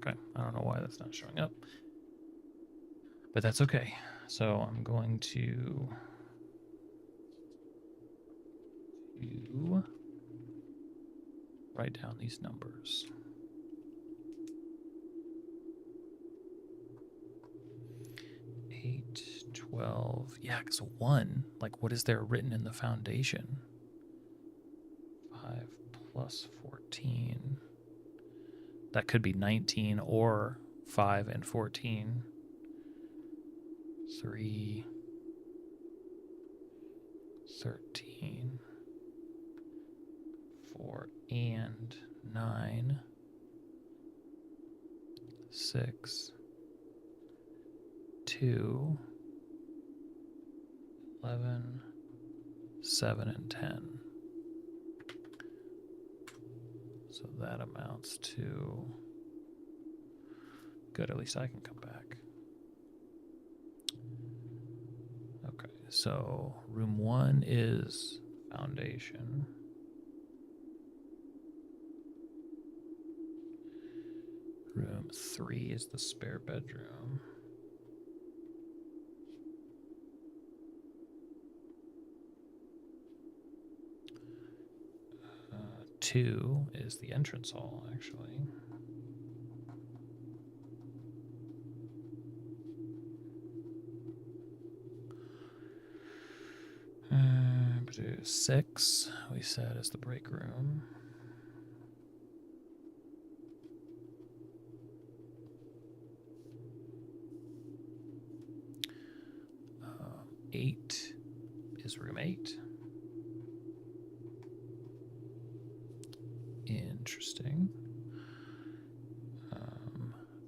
Okay, I don't know why that's not showing up, but that's okay. So I'm going to write down these numbers. 8, 12, yeah, because 1, like what is there written in the foundation? 5 plus 14. That could be 19 or 5 and 14. 3, 13, 4 and 9, 6, 2, 11, 7, and 10. So that amounts to, good, at least I can come back. Okay, so room 1 is foundation. Room 3 is the spare bedroom. Two is the entrance hall, actually. Six, we said, is the break room. Eight is room 8. Interesting.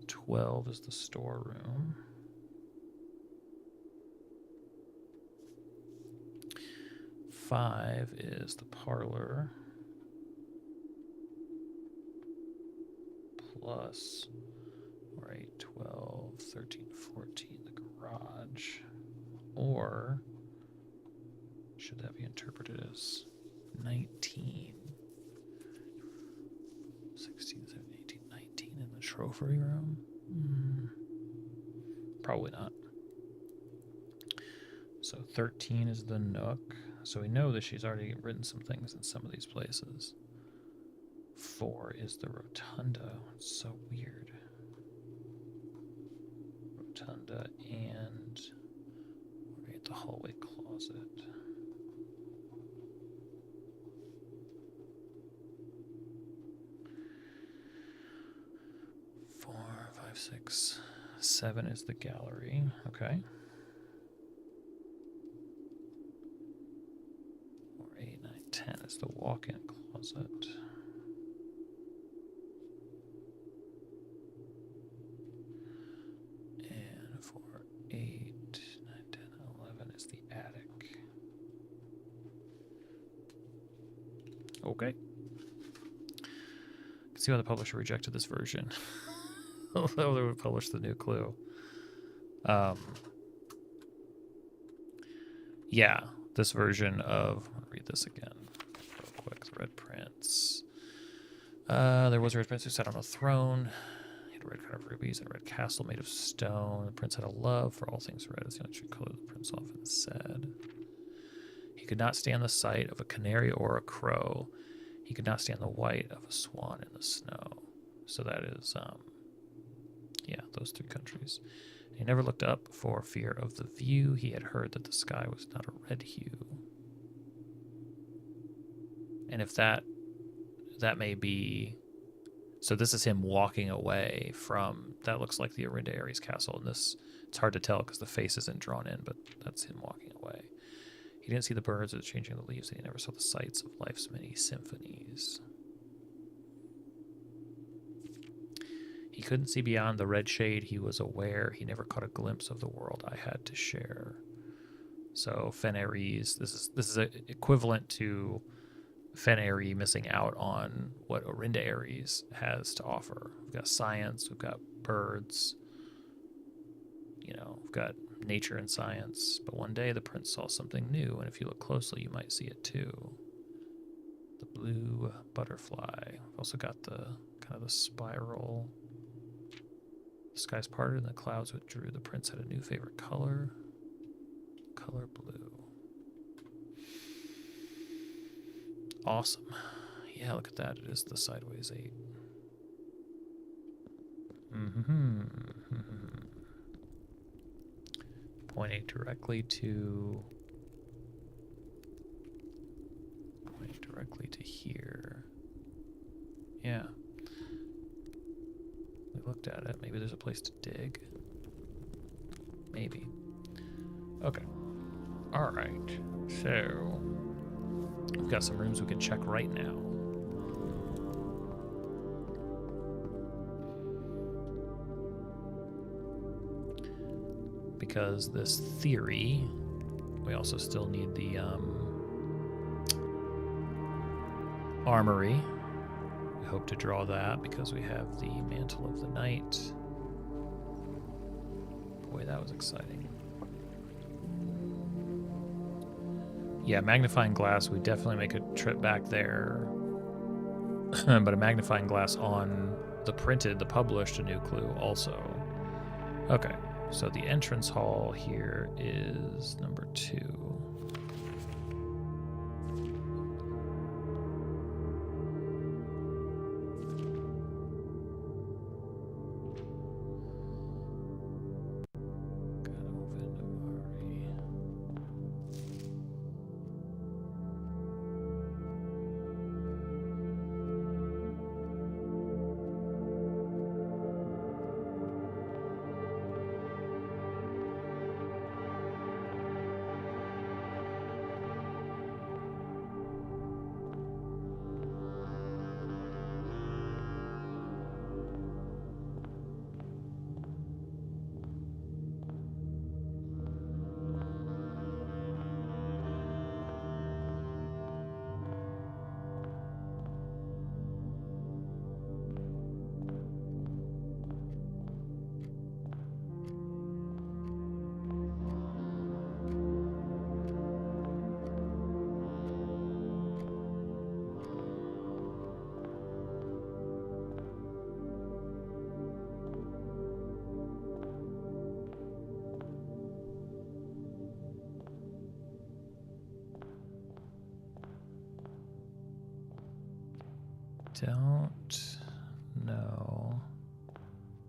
12 is the storeroom. Five is the parlor. Plus, or 8, 12, 13, 14, the garage. Or should that be interpreted as 19? 16, 17, 18, 19 in the trophy room? Probably not. So 13 is the nook. So we know that she's already written some things in some of these places. 4 is the rotunda. It's so weird. Rotunda and we're at the hallway closet. Four, 5, 6, 7 is the gallery. Okay. 4, 8, 9, 10 is the walk-in closet. And 4, 8, 9, 10, 11 is the attic. Okay. See why the publisher rejected this version. Although they would publish the new clue. Yeah, this version of... I'll read this again real quick. The red prince. There was a red prince who sat on a throne. He had a red crown of rubies and a red castle made of stone. The prince had a love for all things red, as the only true color, the prince often said. He could not stand the sight of a canary or a crow. He could not stand the white of a swan in the snow. So that is, yeah, those 3 countries. He never looked up for fear of the view. He had heard that the sky was not a red hue. And if that may be... So this is him walking away from... That looks like the Orinda Ares castle. And this, it's hard to tell because the face isn't drawn in, but that's him walking away. He didn't see the birds or the changing of the leaves, and he never saw the sights of life's many symphonies. He couldn't see beyond the red shade. He was aware. He never caught a glimpse of the world I had to share. So Fen-Ares, this is equivalent to Fen-Ares missing out on what Orinda Ares has to offer. We've got science. We've got birds. You know, we've got nature and science, but one day the prince saw something new, and if you look closely, you might see it too. The blue butterfly. We've also got the kind of the spiral. The skies parted and the clouds withdrew. The prince had a new favorite color. Color blue. Awesome. Yeah, look at that. It is the sideways 8. Pointing directly to here. Yeah. We looked at it. Maybe there's a place to dig. Maybe. Okay. All right. So we've got some rooms we can check right now. Because this theory, we also still need the armory. We hope to draw that because we have the mantle of the night. Boy, that was exciting. Yeah, magnifying glass, we definitely make a trip back there. But a magnifying glass on the published a new clue also. Okay, so the entrance hall here is number 2. Don't know if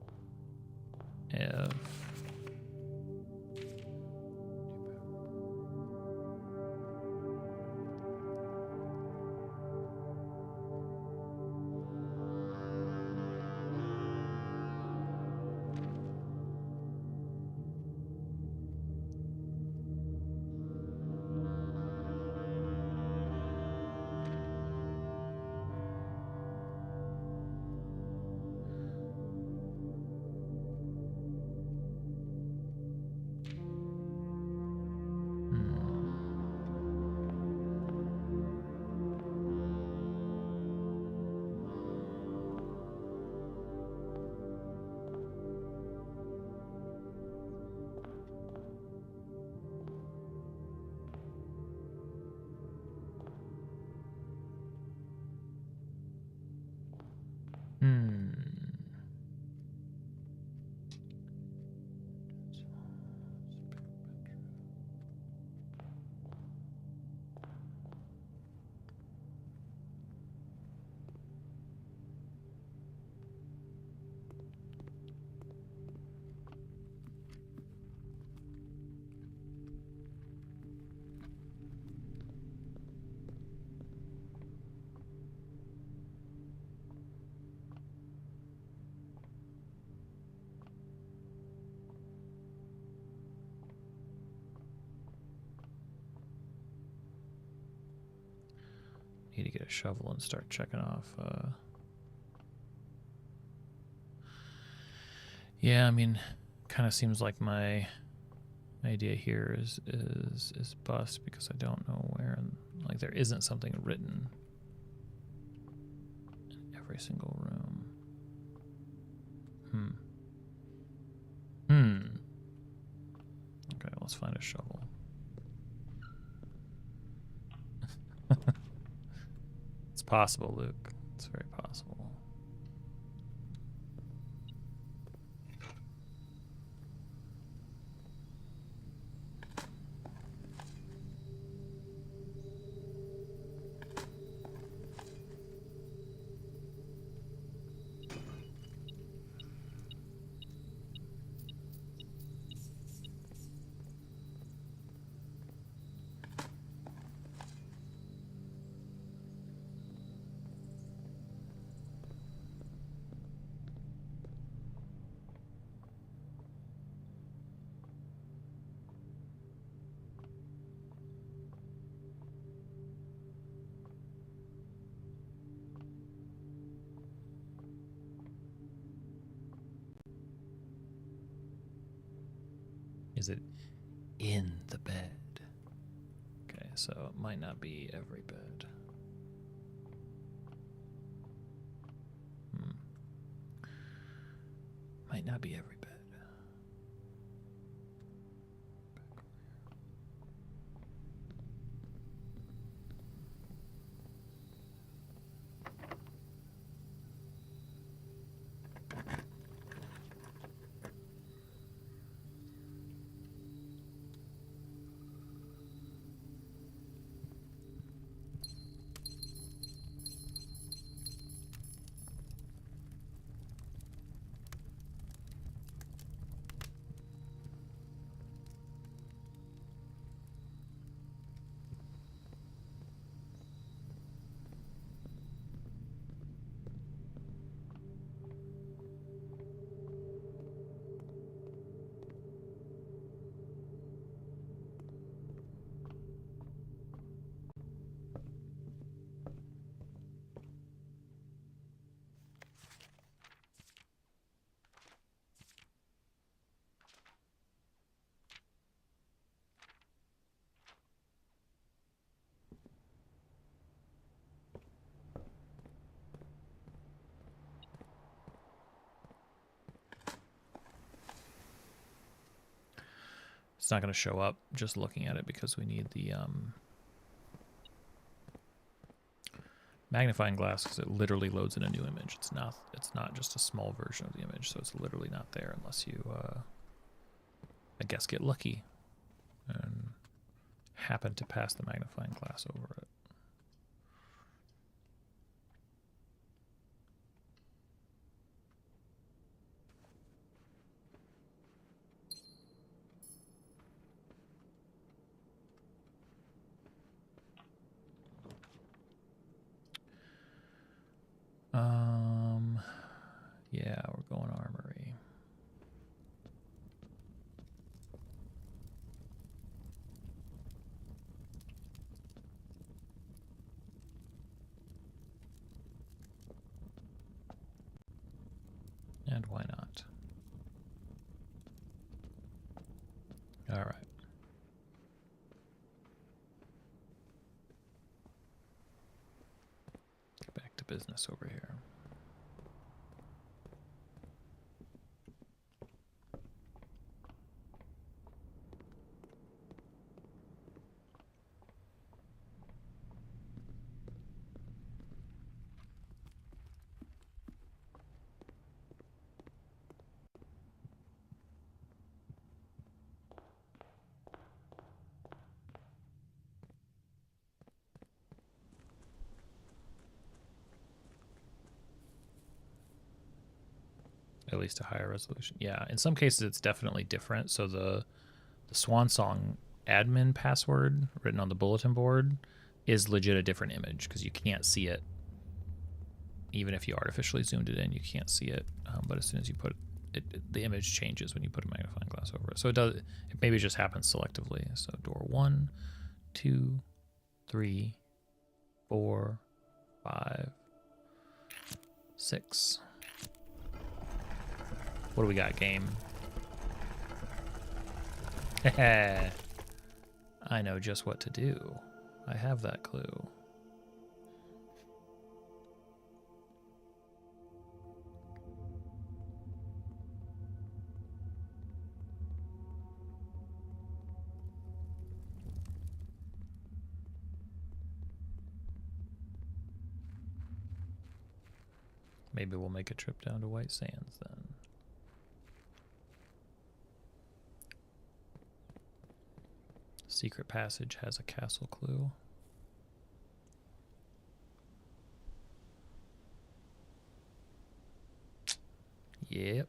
need to get a shovel and start checking off. Yeah, I mean, kind of seems like my idea here is bust because I don't know where, and like there isn't something written in every single room. Okay, let's find a shovel. It's possible, Luke. It's very possible. Is it in the bed? Okay, so it might not be every bed. Might not be every bed. It's not going to show up just looking at it because we need the magnifying glass, because it literally loads in a new image. It's not just a small version of the image, so it's literally not there unless you, I guess, get lucky and happen to pass the magnifying glass over it. Yeah, we're going armory. And why not? All right. Get back to business over here. At least a higher resolution. Yeah, in some cases it's definitely different. So the Swan Song admin password written on the bulletin board is legit a different image because you can't see it. Even if you artificially zoomed it in, you can't see it. But as soon as you put it, the image changes when you put a magnifying glass over it. So it does. It maybe just happens selectively. So door 1, 2, 3, 4, 5, 6. What do we got, game? I know just what to do. I have that clue. Maybe we'll make a trip down to White Sands then. Secret passage has a castle clue. Yep.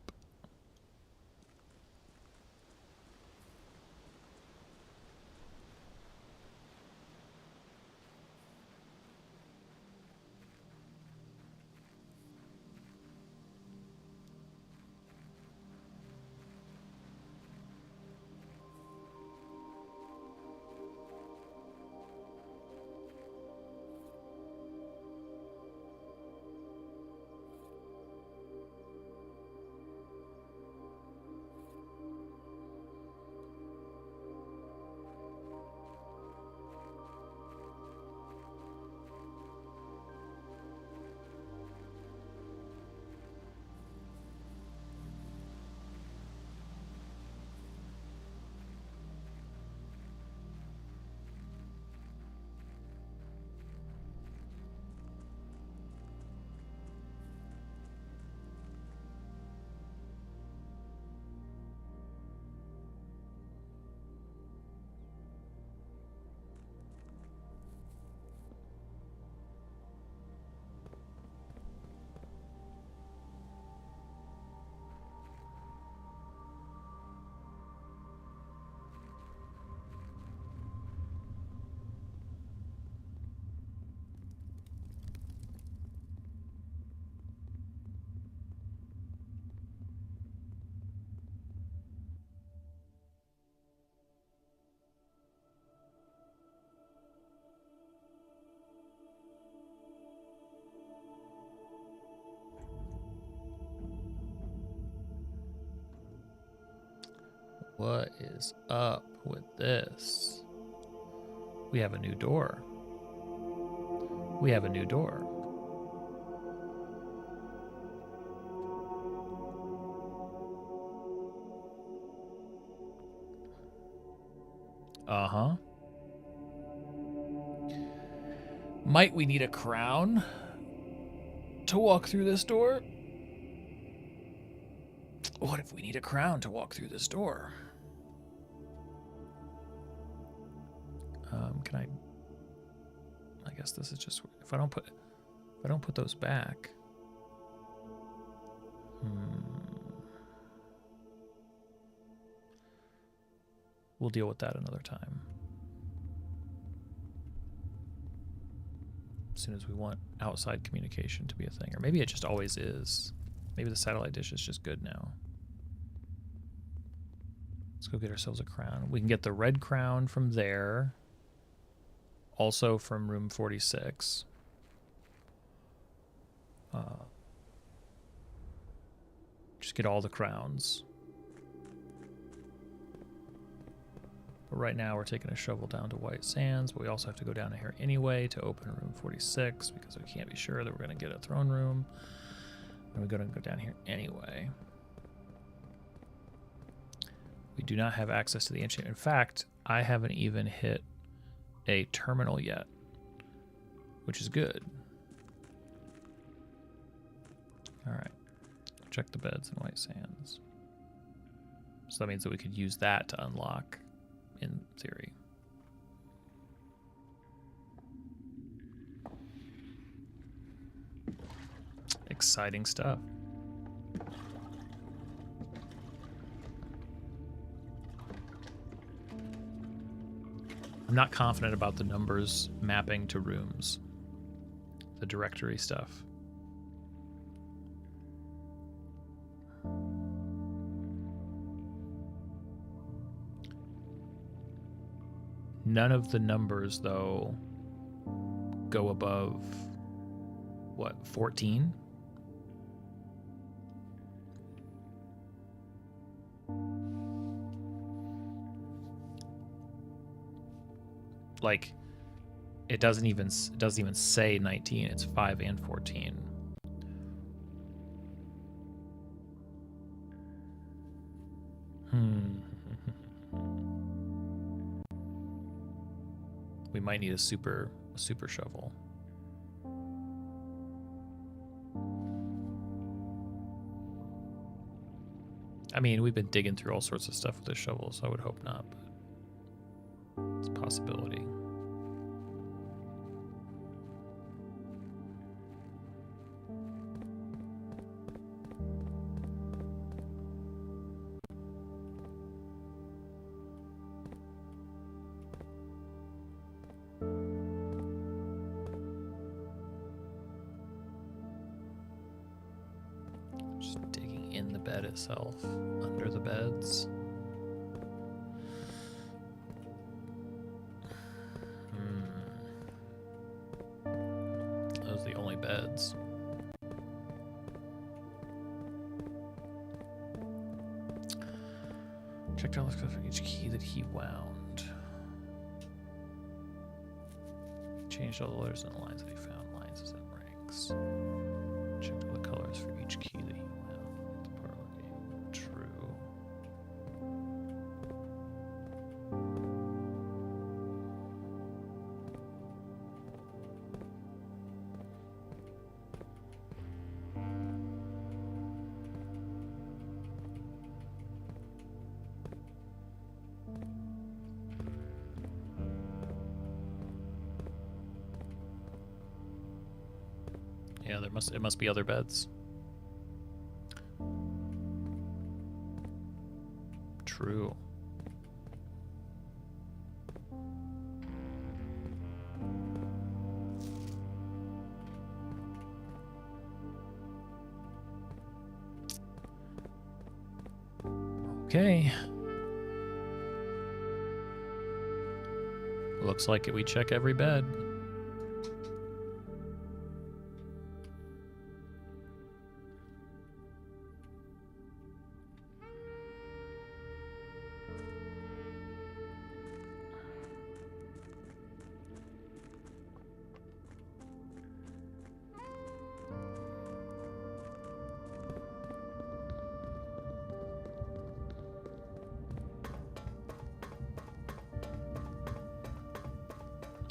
What is up with this? We have a new door. We have a new door. Uh-huh. Might we need a crown to walk through this door? What if we need a crown to walk through this door? Can I guess this is just if I don't put those back. We'll deal with that another time. As soon as we want outside communication to be a thing. Or maybe it just always is. Maybe the satellite dish is just good now. Let's go get ourselves a crown. We can get the red crown from there. Also from room 46. Just get all the crowns. But right now we're taking a shovel down to White Sands, but we also have to go down here anyway to open room 46 because we can't be sure that we're going to get a throne room. And we're going to go down here anyway. We do not have access to the ancient. In fact, I haven't even hit a terminal yet, which is good. All right. Check the beds in White Sands. So that means that we could use that to unlock, in theory. Exciting stuff. I'm not confident about the numbers mapping to rooms. The directory stuff. None of the numbers, though, go above, what, 14? Like, it doesn't even say 19. It's 5 and 14. We might need a super shovel. I mean, we've been digging through all sorts of stuff with this shovel, so I would hope not, but it's a possibility. Itself under the beds. Those are the only beds. Checked all the stuff for each key that he wound. Changed all the letters and the lines that he found. Lines as in ranks. Checked all the colors for each key that he wound. Yeah, it must be other beds. True. Okay. Looks like we check every bed.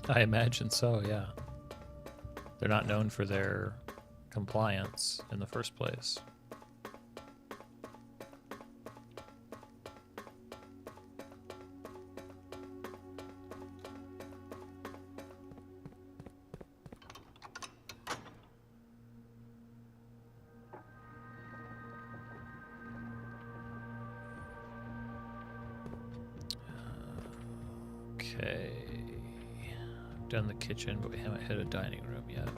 I imagine so, yeah. They're not known for their compliance in the first place. Okay. We've done the kitchen, but we haven't hit a dining room yet.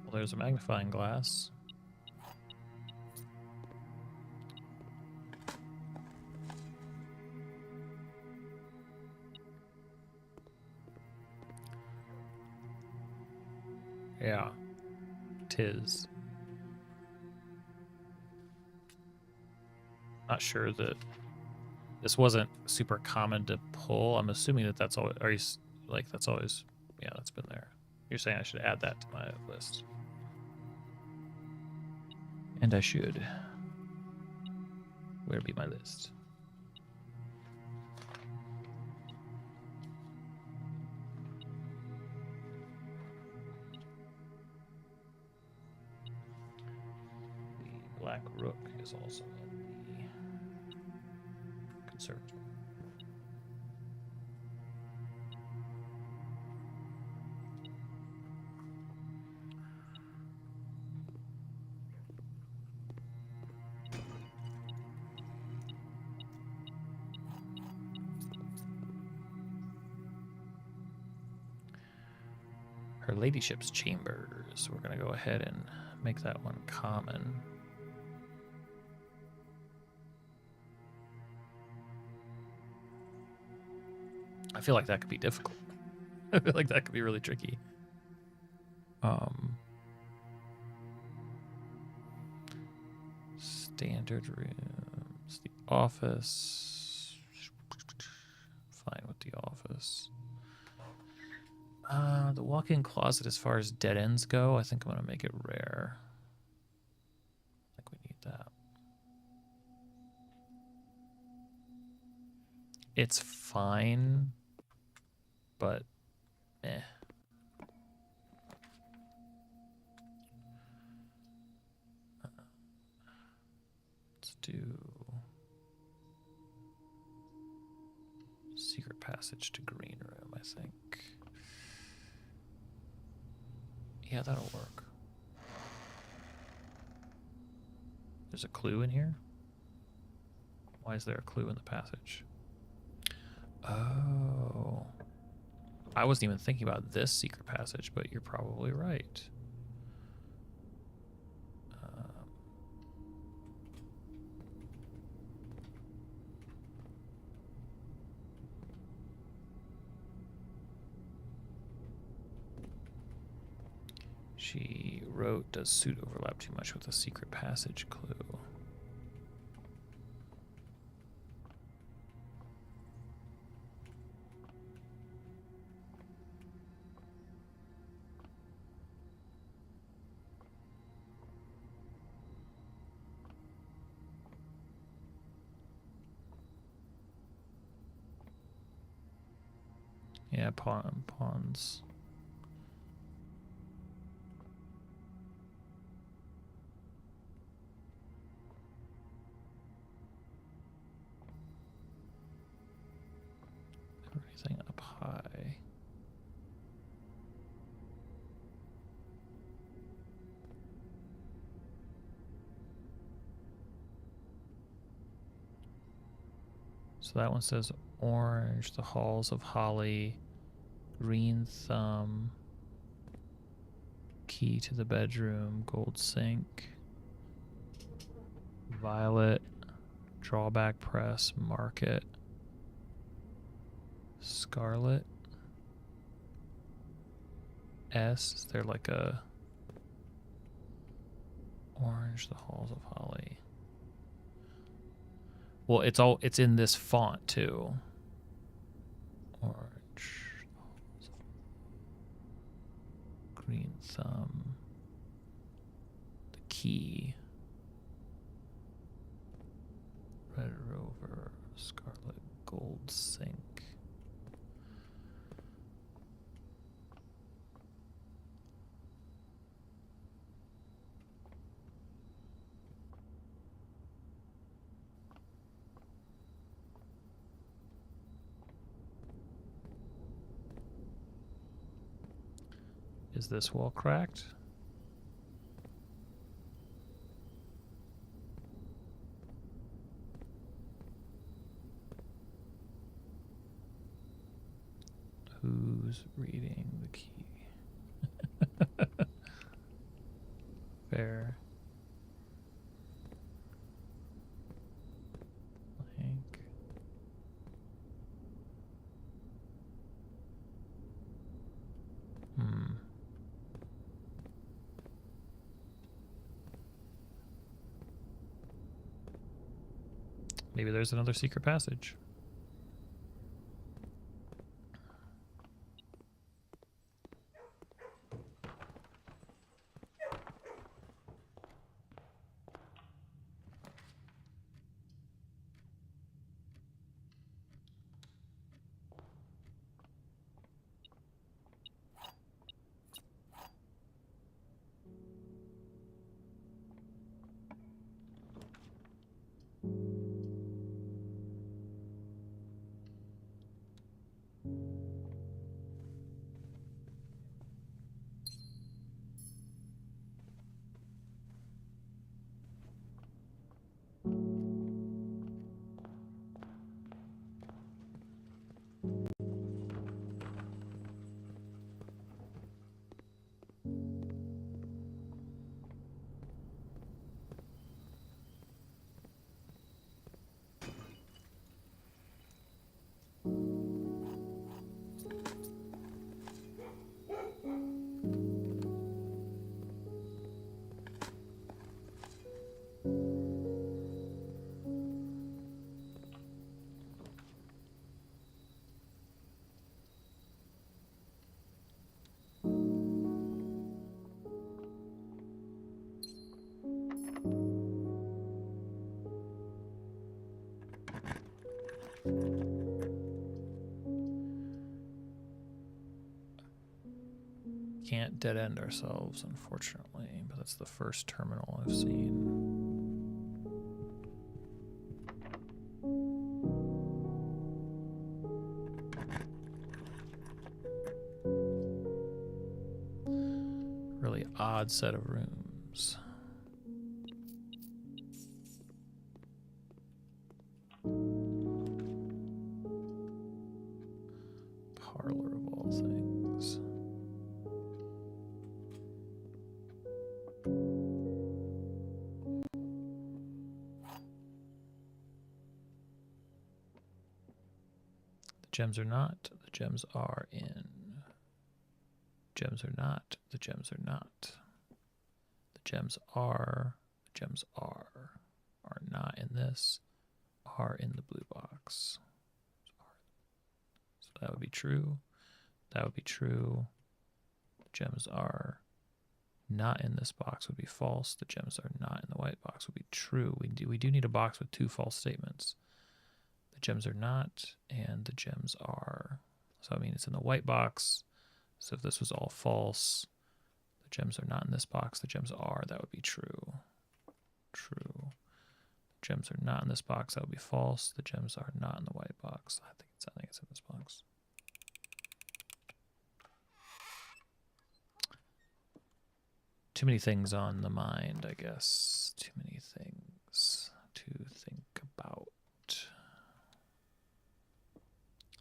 Well, there's a magnifying glass. Yeah, 'tis. Not sure that this wasn't super common to pull. I'm assuming that that's always, that's always, yeah, that's been there. You're saying I should add that to my list. And I should. Where be my list? The Black Rook is also in the conservatory. Her ladyship's chambers. We're going to go ahead and make that one common. I feel like that could be difficult. I feel like that could be really tricky. Standard rooms. The office. Fine with the office. The walk-in closet, as far as dead ends go, I think I'm going to make it rare. I think we need that. It's fine, but eh. Let's do secret passage to green room, I think. Yeah, that'll work. There's a clue in here? Why is there a clue in the passage? Oh. I wasn't even thinking about this secret passage, but you're probably right. She wrote, does suit overlap too much with the secret passage clue? Yeah, pawns. Everything up high. So that one says orange, the halls of holly, green thumb, key to the bedroom, gold sink, violet, drawback press, market, scarlet, S. Is there like a orange, the halls of holly? Well, it's in this font too. Orange, green thumb, the key, red rover, scarlet, gold sink. Is this wall cracked? Who's reading the key? Fair. Blank. Maybe there's another secret passage. Can't dead end ourselves, unfortunately, but that's the first terminal I've seen. Really odd set of rooms. Parlor of all things. The gems are not, the gems are in. Gems are not, the gems are not. gems are not in this, are in the blue box. So that would be true. That would be true. The gems are not in this box would be false. The gems are not in the white box would be true. We do need a box with two false statements. The gems are not, and the gems are. So I mean, it's in the white box. So if this was all false, the gems are not in this box. The gems are. That would be true. True. The gems are not in this box. That would be false. The gems are not in the white box. I think it's in this box. Too many things on the mind, I guess. Too many things to think about.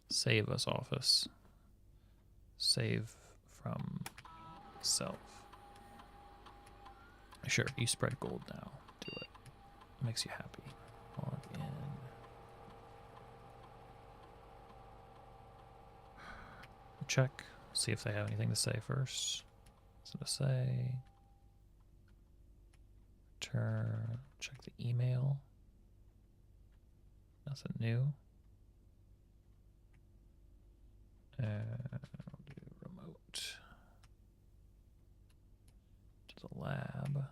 Save us, Office. Save from self. Sure, you spread gold now. Do it. It makes you happy. Log in. Check. See if they have anything to say first. What's to say? Return. Check the email. Nothing new. I'll do remote to the lab.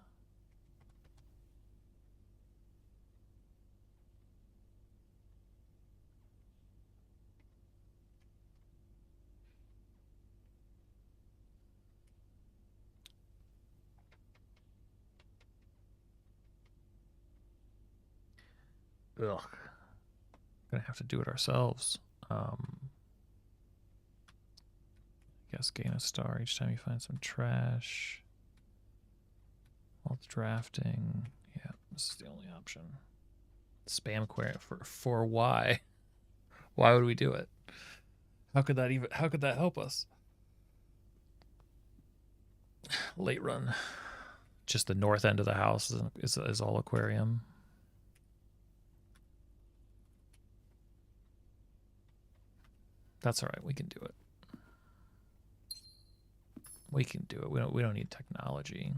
Ugh. Gonna have to do it ourselves. Guess gain a star each time you find some trash. While it's drafting. Yeah, this is the only option. Spam query for why? Why would we do it? How could that help us? Late run. Just the north end of the house is all aquarium. That's all right. We can do it. We can do it. We don't need technology.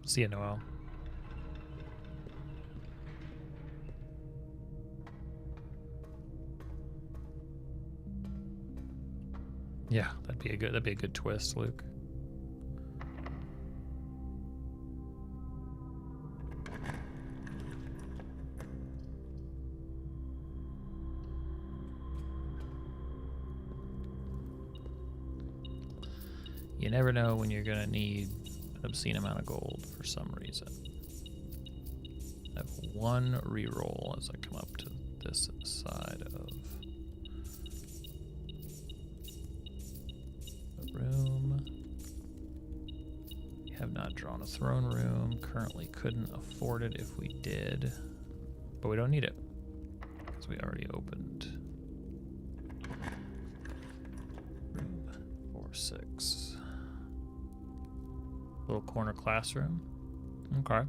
See you, Noel. Yeah, that'd be a good twist, Luke. You never know when you're gonna need an obscene amount of gold for some reason. I have one reroll as I come up to this side of the room. We have not drawn a throne room. Currently couldn't afford it if we did, but we don't need it because we already opened room 4-6. Little corner classroom. Okay.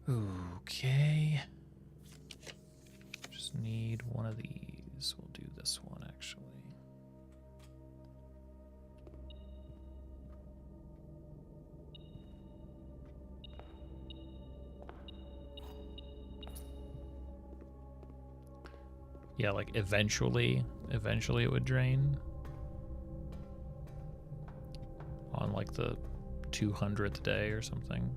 Okay. Just need one of these. We'll do this one actually. Yeah, like eventually it would drain on like the 200th day or something.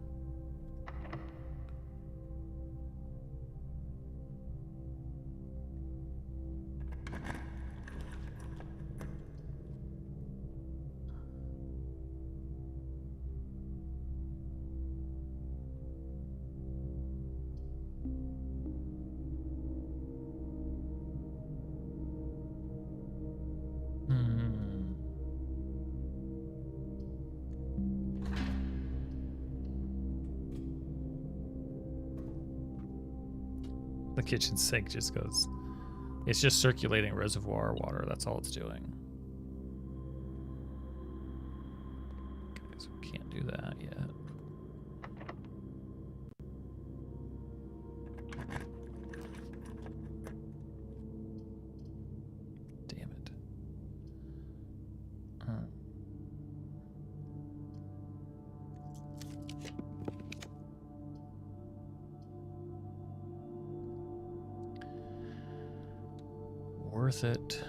The kitchen sink just goes... It's just circulating reservoir water. That's all it's doing. Okay, so we can't do that yet. Damn it. Worth it.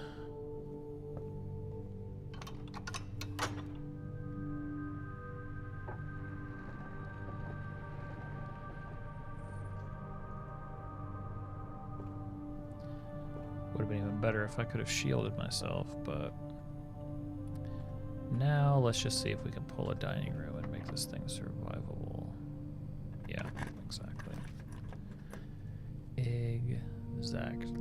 Would have been even better if I could have shielded myself, but now let's just see if we can pull a dining room and make this thing survivable. Yeah, exactly. Exactly.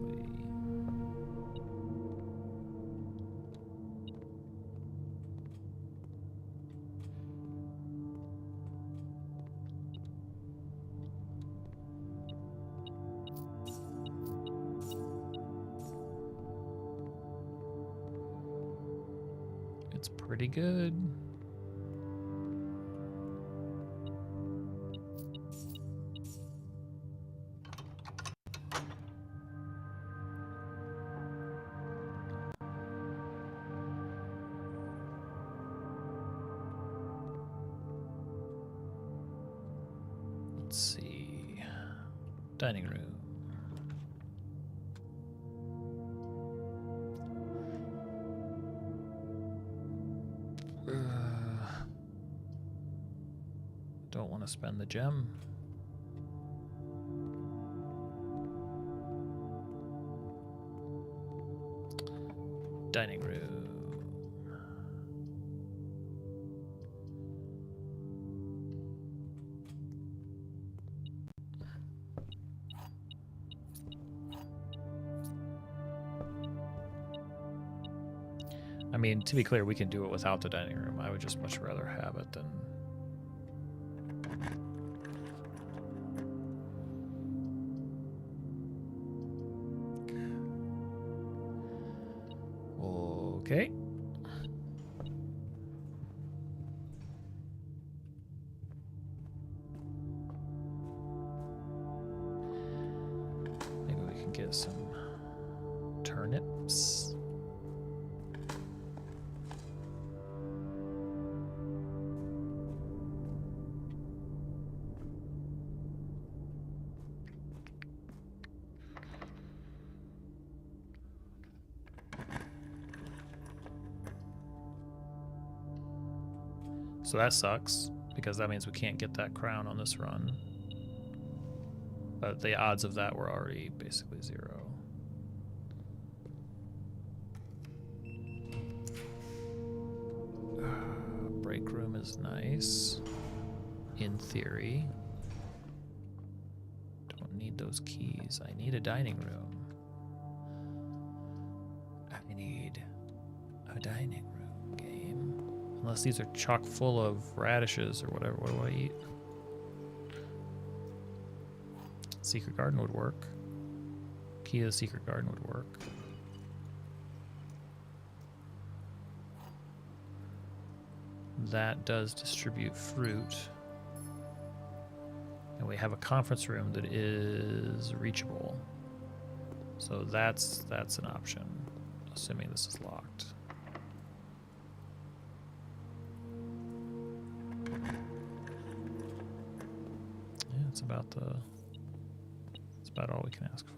It's pretty good. Let's see. Dining room. Don't want to spend the gem. Dining room. I mean, to be clear, we can do it without the dining room. I would just much rather have it than... Okay. Maybe we can get some turnips. So that sucks, because that means we can't get that crown on this run. But the odds of that were already basically 0. Break room is nice, in theory. Don't need those keys. I need a dining room. I need a dining room game. Unless these are chock full of radishes or whatever. What do I eat? Secret garden would work. Key to the secret garden would work. That does distribute fruit. And we have a conference room that is reachable. So that's an option, assuming this is locked. Yeah, it's about all we can ask for.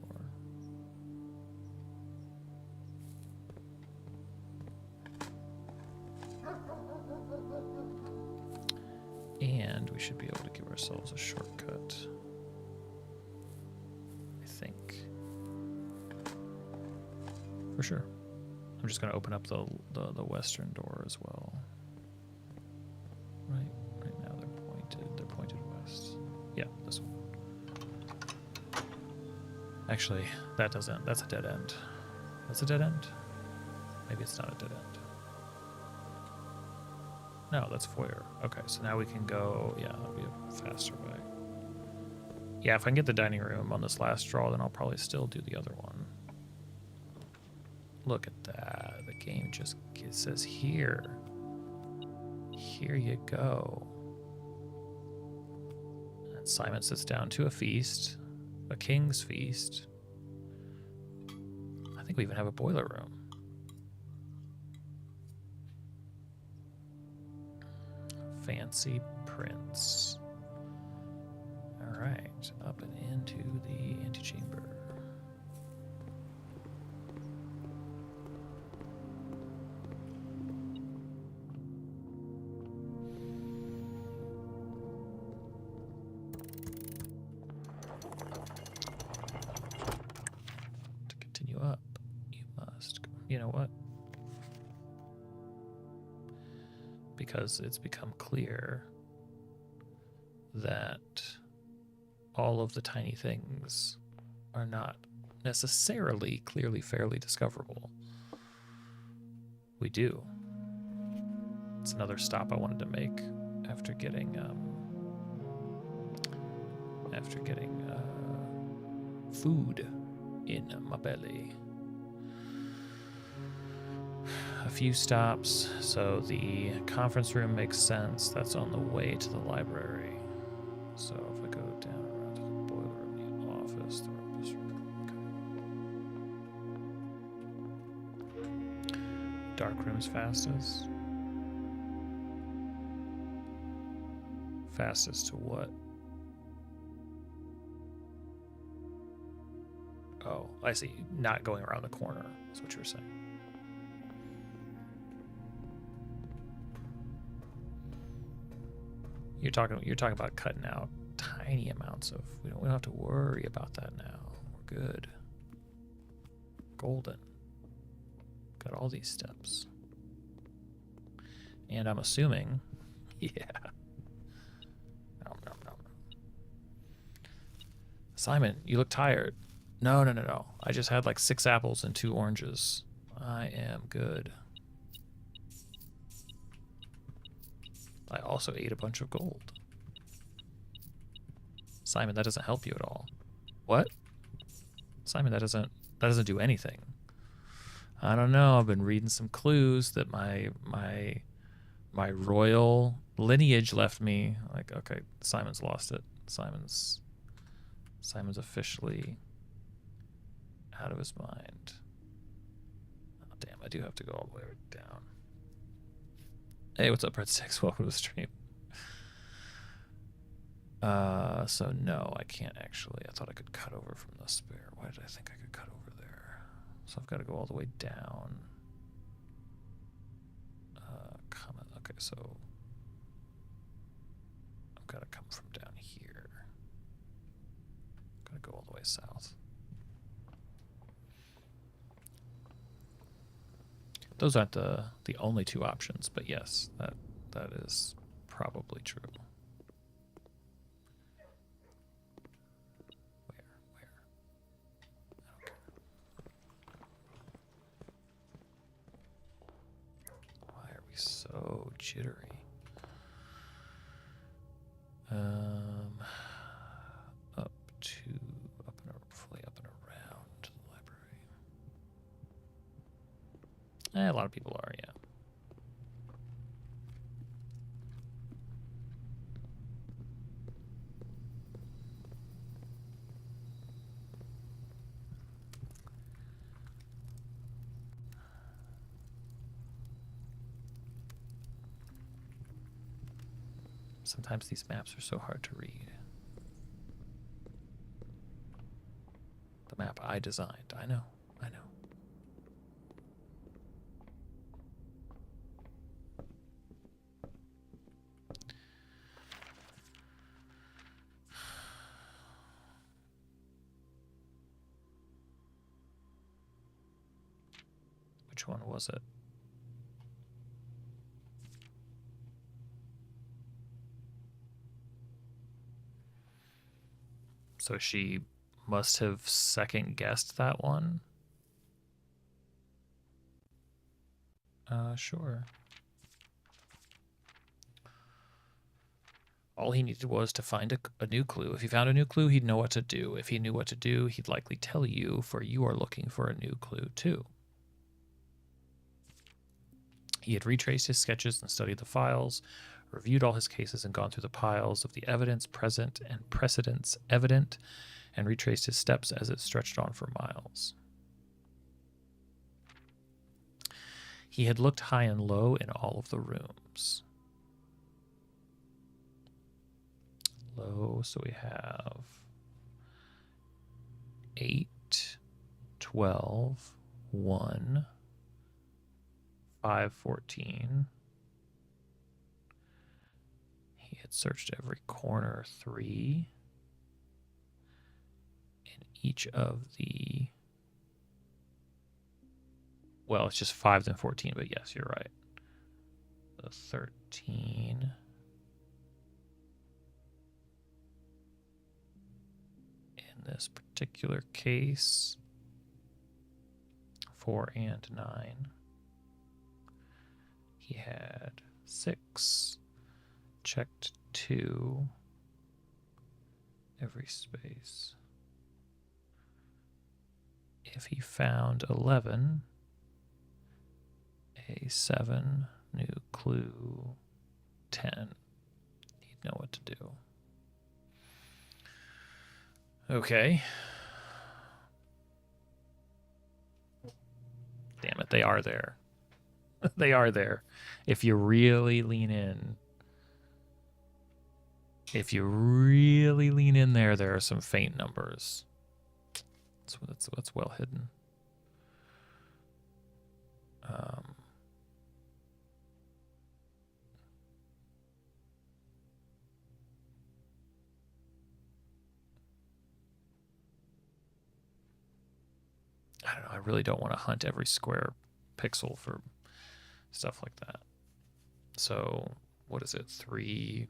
And we should be able to give ourselves a shortcut, I think. For sure. I'm just going to open up the western door as well. Right now they're pointed west. Yeah, this one. Actually, that's a dead end. That's a dead end? Maybe it's not a dead end. No, that's foyer. Okay, so now we can go, yeah, that'll be a faster way. Yeah, if I can get the dining room on this last draw, then I'll probably still do the other one. Look at that. The game just says here. Here you go. And Simon sits down to a feast. A king's feast. I think we even have a boiler room. Fancy prince. All right, up and into the antechamber. To continue up, you must. You know what? Because it's become clear that all of the tiny things are not necessarily clearly fairly discoverable. We do. It's another stop I wanted to make after getting food in my belly. A few stops, so the conference room makes sense. That's on the way to the library. So if I go down around to the boiler room, the office, the office room. Okay. Dark room's fastest. Fastest to what? Oh, I see. Not going around the corner is what you're saying. You're talking about cutting out tiny amounts of. We don't have to worry about that now. We're good. Golden. Got all these steps. And I'm assuming, yeah. No. Simon, you look tired. No. I just had like 6 apples and 2 oranges. I am good. I also ate a bunch of gold. Simon, that doesn't help you at all. What? Simon, that doesn't do anything. I don't know. I've been reading some clues that my royal lineage left me. Like, okay, Simon's lost it. Simon's officially out of his mind. Oh, damn, I do have to go all the way down. Hey, what's up, Red 6? Welcome to the stream. So no, I can't actually. I thought I could cut over from the spare. Why did I think I could cut over there? So I've got to go all the way down. Comment. Okay, so I've got to come from down here. Got to go all the way south. Those aren't the only 2 options, but yes, that is probably true. Where? I don't care. Why are we so jittery? Up and around to the library. A lot of people are, yeah. Sometimes these maps are so hard to read. The map I designed. I know. Which one was it? So she must have second guessed that one. Sure. All he needed was to find a new clue. If he found a new clue, he'd know what to do. If he knew what to do, he'd likely tell you, for you are looking for a new clue too. He had retraced his sketches and studied the files, reviewed all his cases and gone through the piles of the evidence present and precedents evident, and retraced his steps as it stretched on for miles. He had looked high and low in all of the rooms. Low, so we have 8, 12, 1, 5, 14. He had searched every corner 3. In each of the... Well, it's just 5 then 14, but yes, you're right. The 13. In this particular case, 4 and 9. He had 6, checked 2, every space. If he found 11, a 7, new clue, 10, he'd know what to do. Okay. Damn it, they are there. They are there. If you really lean in. If you really lean in there, there are some faint numbers. That's well hidden. I don't know. I really don't want to hunt every square pixel for stuff like that. So what is it? 3,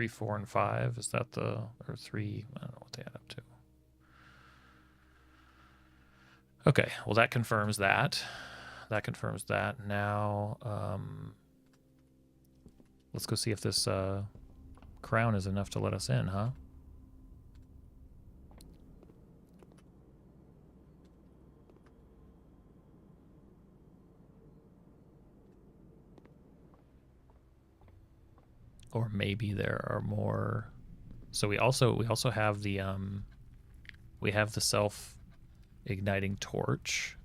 4, and 5? Is that the, or 3? I don't know what they add up to. Okay, well that confirms that. That confirms that. Now, let's go see if this crown is enough to let us in, huh? Or maybe there are more. So we also have the self-igniting torch.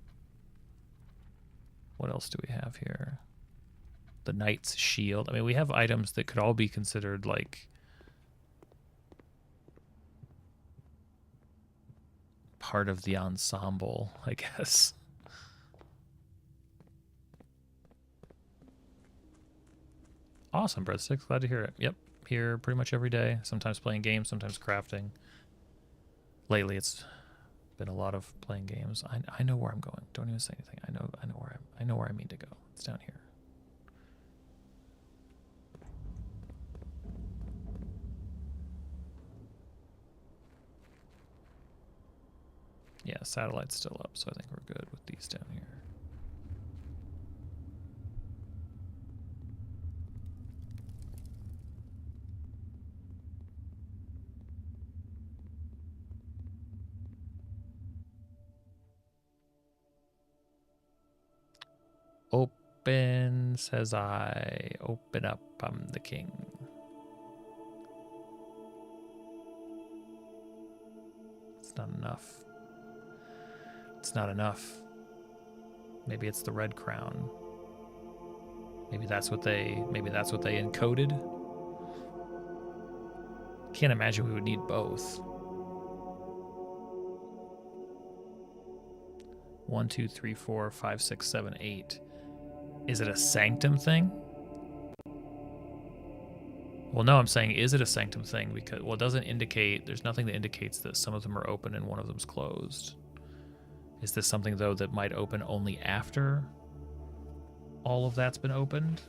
What else do we have here? The knight's shield. I mean, we have items that could all be considered like part of the ensemble, I guess. Awesome, Breadsticks. Glad to hear it. Yep, here pretty much every day. Sometimes playing games, sometimes crafting. Lately, it's been a lot of playing games. I know where I'm going. Don't even say anything. I know where I mean to go. It's down here. Yeah, satellite's still up, so I think we're good with these down here. Open, says I. Open up, I'm the king. It's not enough. It's not enough. Maybe it's the red crown. Maybe that's what they encoded. Can't imagine we would need both. 1, 2, 3, 4, 5, 6, 7, 8. Is it a sanctum thing? Well, no, I'm saying, is it a sanctum thing? Because, well, it doesn't indicate, there's nothing that indicates that some of them are open and one of them's closed. Is this something, though, that might open only after all of that's been opened?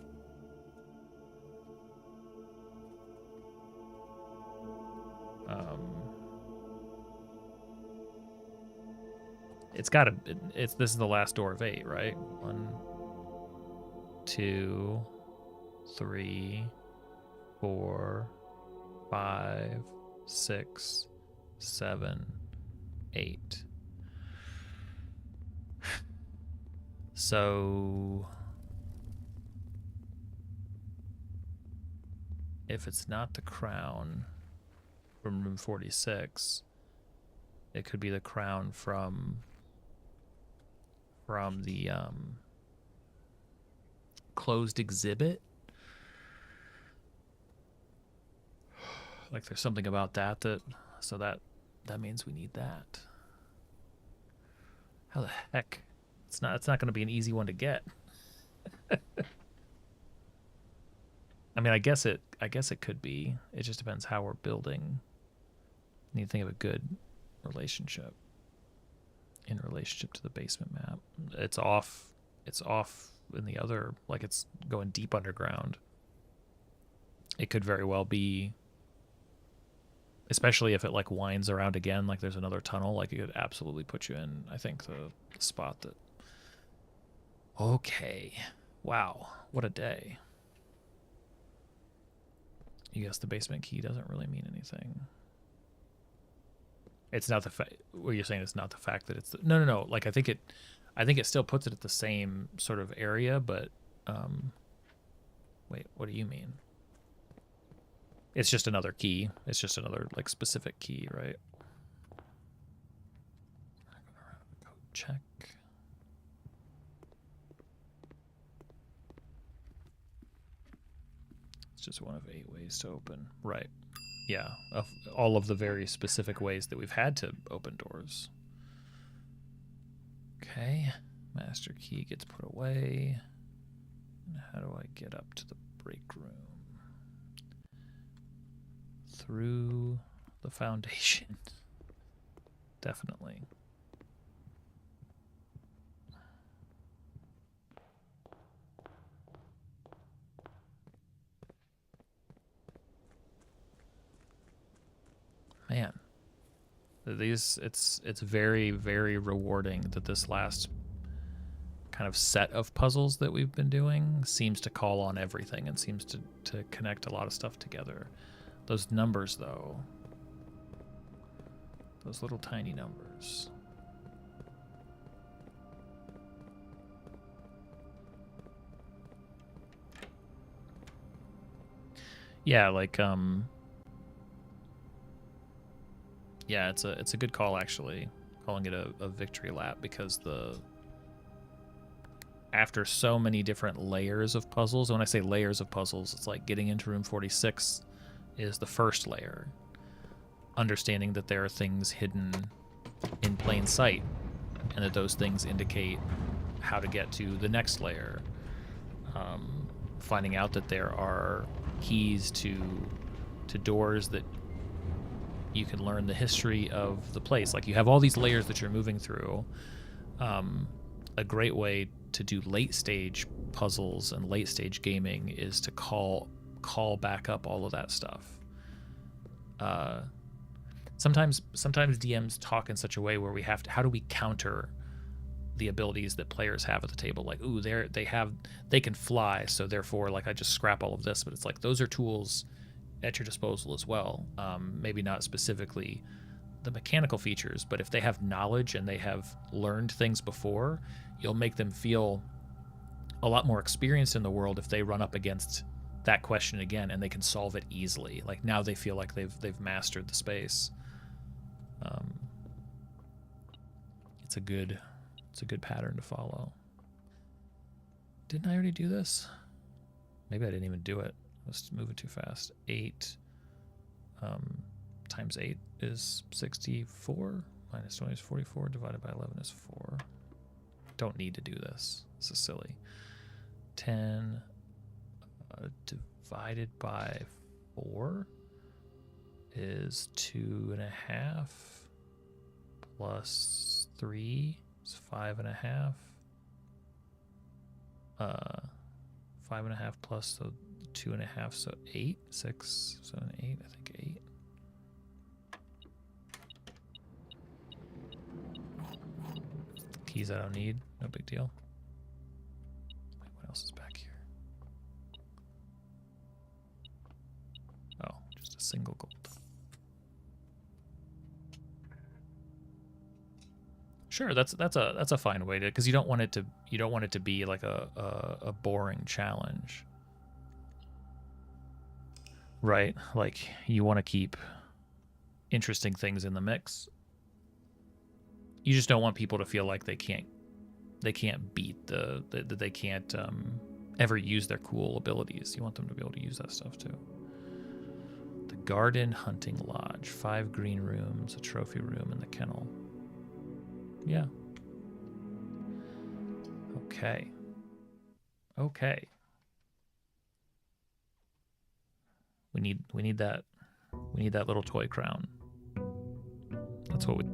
It's gotta, this is the last door of 8, right? 1, 2, 3, 4, 5, 6, 7, 8. So if it's not the crown from room 46, it could be the crown from the closed exhibit. Like there's something about that so that means we need that. How the heck? It's not going to be an easy one to get. I mean, I guess it could be. It just depends how we're building. Need to think of a good relationship in relationship to the basement map. It's off in the other, like it's going deep underground. It could very well be, especially if it like winds around again, like there's another tunnel, like it could absolutely put you in, I think, the spot that. Okay. Wow. What a day. You guess the basement key doesn't really mean anything. It's not the fact. What you're saying is not the fact that it's the, no. Like I think it still puts it at the same sort of area, but wait, what do you mean? It's just another key. It's just another like specific key, right? Go check. It's just one of 8 ways to open. Right. Yeah. Of all of the very specific ways that we've had to open doors. Okay. Master key gets put away. How do I get up to the break room? Through the foundation. Definitely. Man, it's very, very rewarding that this last kind of set of puzzles that we've been doing seems to call on everything and seems to connect a lot of stuff together. Those numbers, though, those little tiny numbers. Yeah, like yeah, it's a good call actually, calling it a victory lap, because after so many different layers of puzzles, when I say layers of puzzles, it's like getting into room 46 is the first layer. Understanding that there are things hidden in plain sight and that those things indicate how to get to the next layer. Finding out that there are keys to doors that you can learn the history of the place. Like you have all these layers that you're moving through. A great way to do late stage puzzles and late stage gaming is to call back up all of that stuff. Sometimes DMs talk in such a way where we have to, how do we counter the abilities that players have at the table? Like, ooh, they can fly, so therefore like I just scrap all of this. But it's like those are tools at your disposal as well. Maybe not specifically the mechanical features, but if they have knowledge and they have learned things before, you'll make them feel a lot more experienced in the world if they run up against that question again and they can solve it easily. Like now they feel like they've mastered the space. It's a good pattern to follow. Didn't I already do this? Maybe I didn't even do it. I was moving too fast. 8 times 8 is 64. Minus 20 is 44. Divided by 11 is 4. Don't need to do this. This is silly. 10 divided by 4 is 2.5 plus 3 is 5.5. 5.5 plus so 2.5, so 8, 6, 7, 8. I think 8. Keys I don't need, no big deal. Wait, what else is back here? Oh, just a single gold. Sure, that's a fine way to, because you don't want it to be like a boring challenge, right? Like you want to keep interesting things in the mix. You just don't want people to feel like they can't beat they can't ever use their cool abilities. You want them to be able to use that stuff too. The Garden Hunting Lodge, 5 green rooms, a trophy room, and the kennel. Yeah. Okay. Okay. We need that little toy crown. That's what we.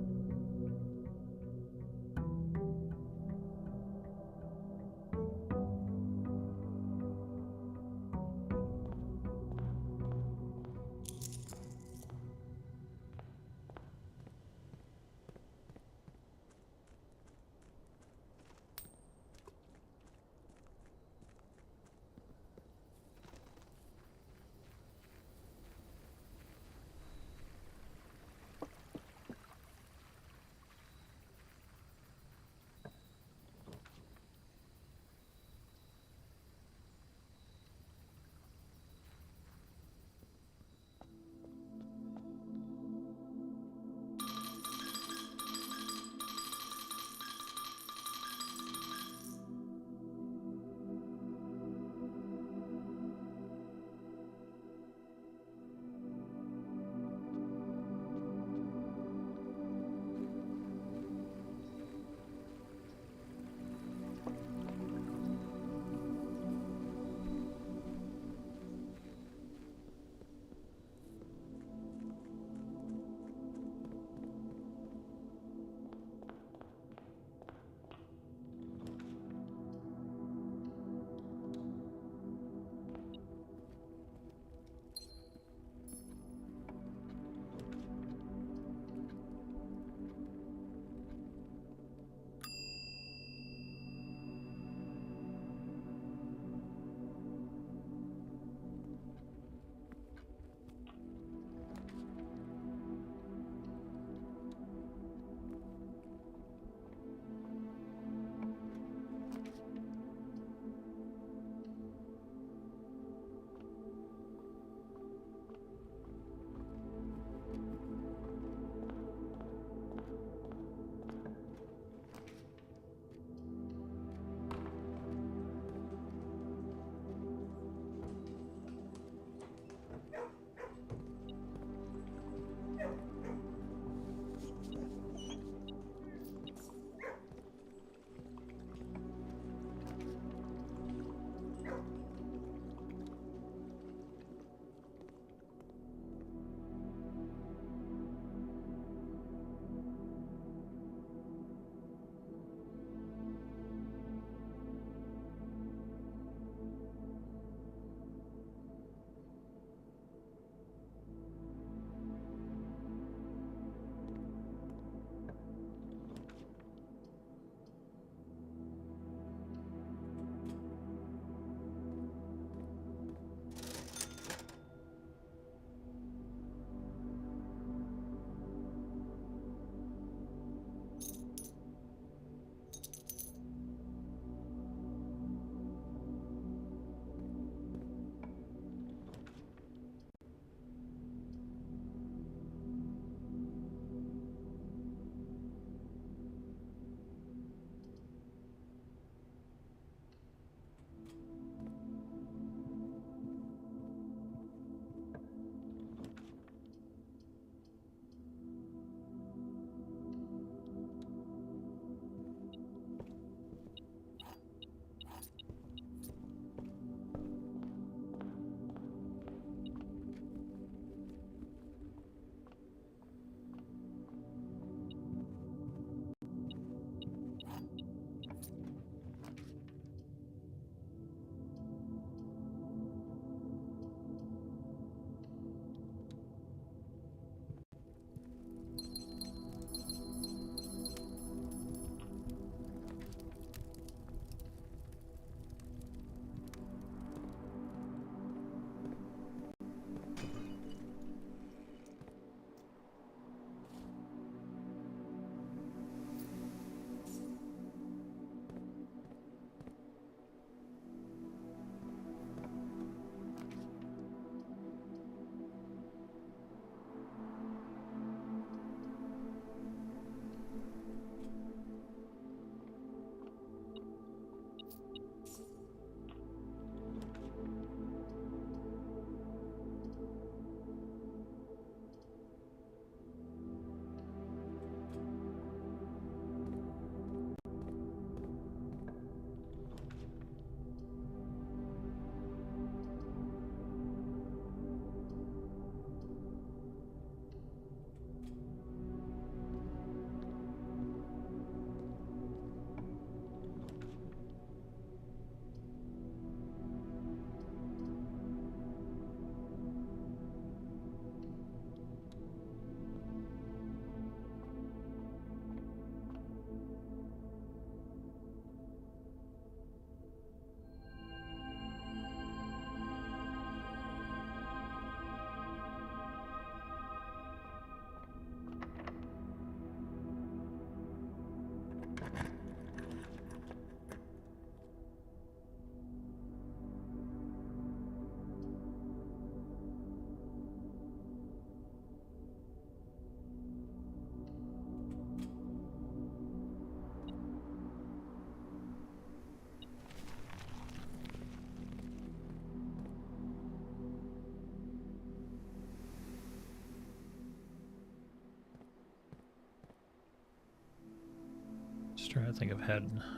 to think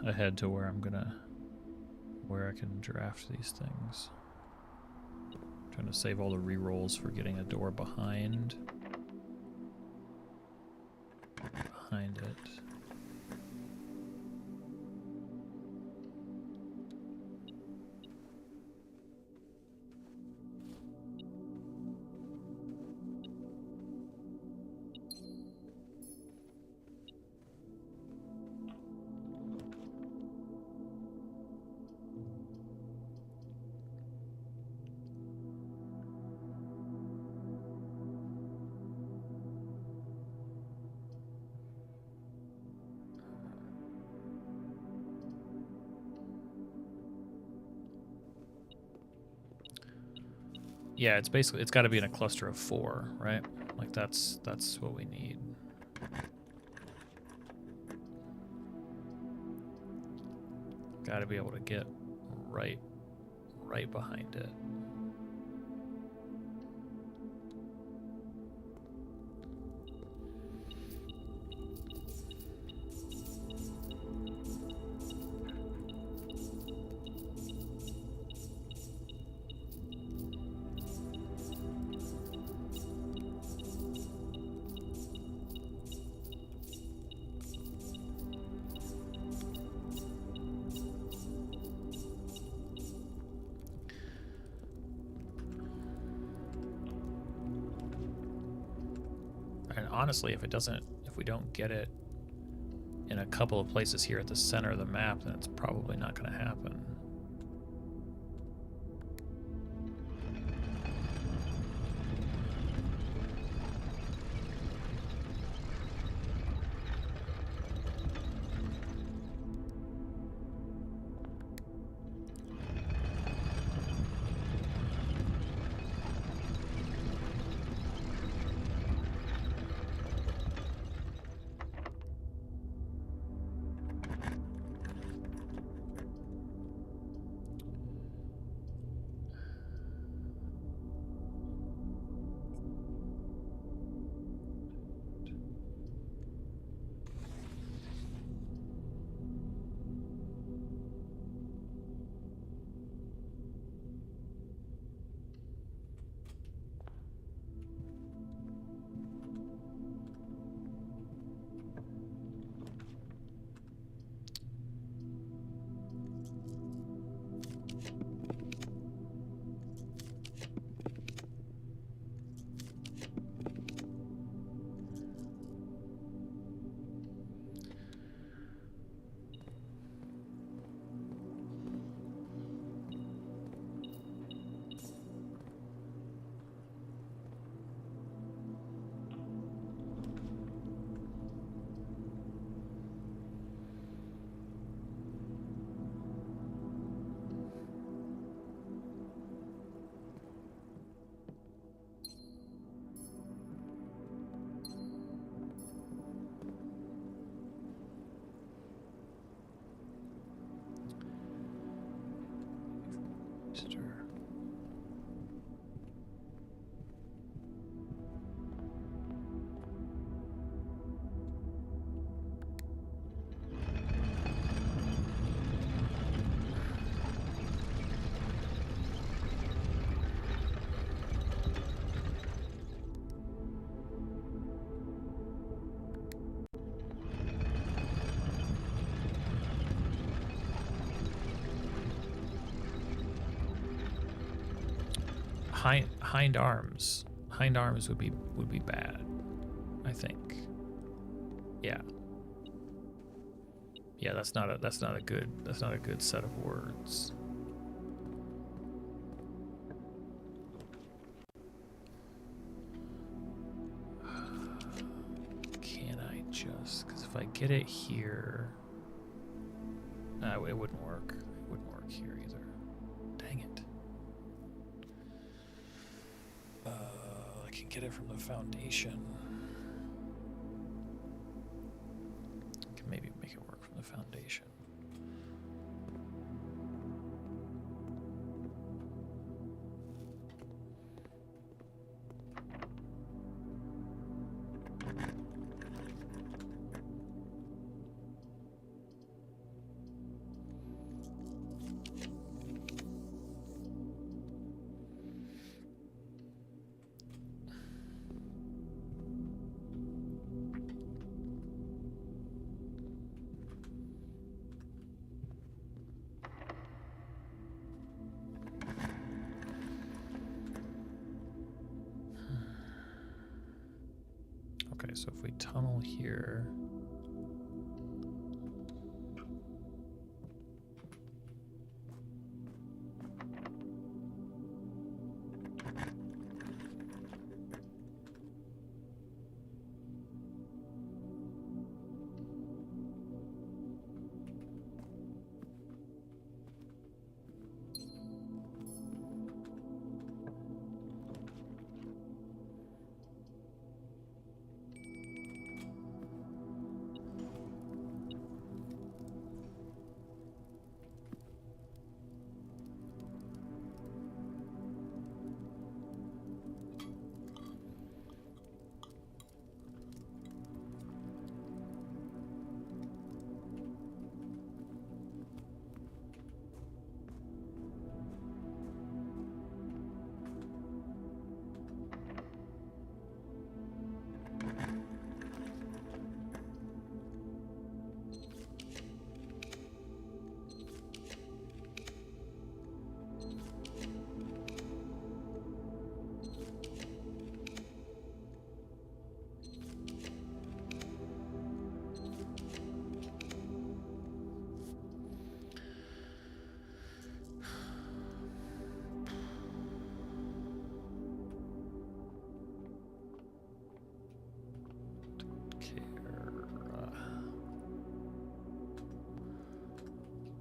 ahead to where where I can draft these things. Trying to save all the rerolls for getting a door behind it. Yeah, it's got to be in a cluster of 4, right? Like that's what we need. Got to be able to get right behind it. And honestly, if we don't get it in a couple of places here at the center of the map, then it's probably not going to happen. Hind arms would be bad, I think. Yeah, that's not a good set of words. Can I just, because if I get it here, it wouldn't work. It wouldn't work here either. Dang it. I can get it from the foundation. Can maybe make it work from the foundation. so if we tunnel here.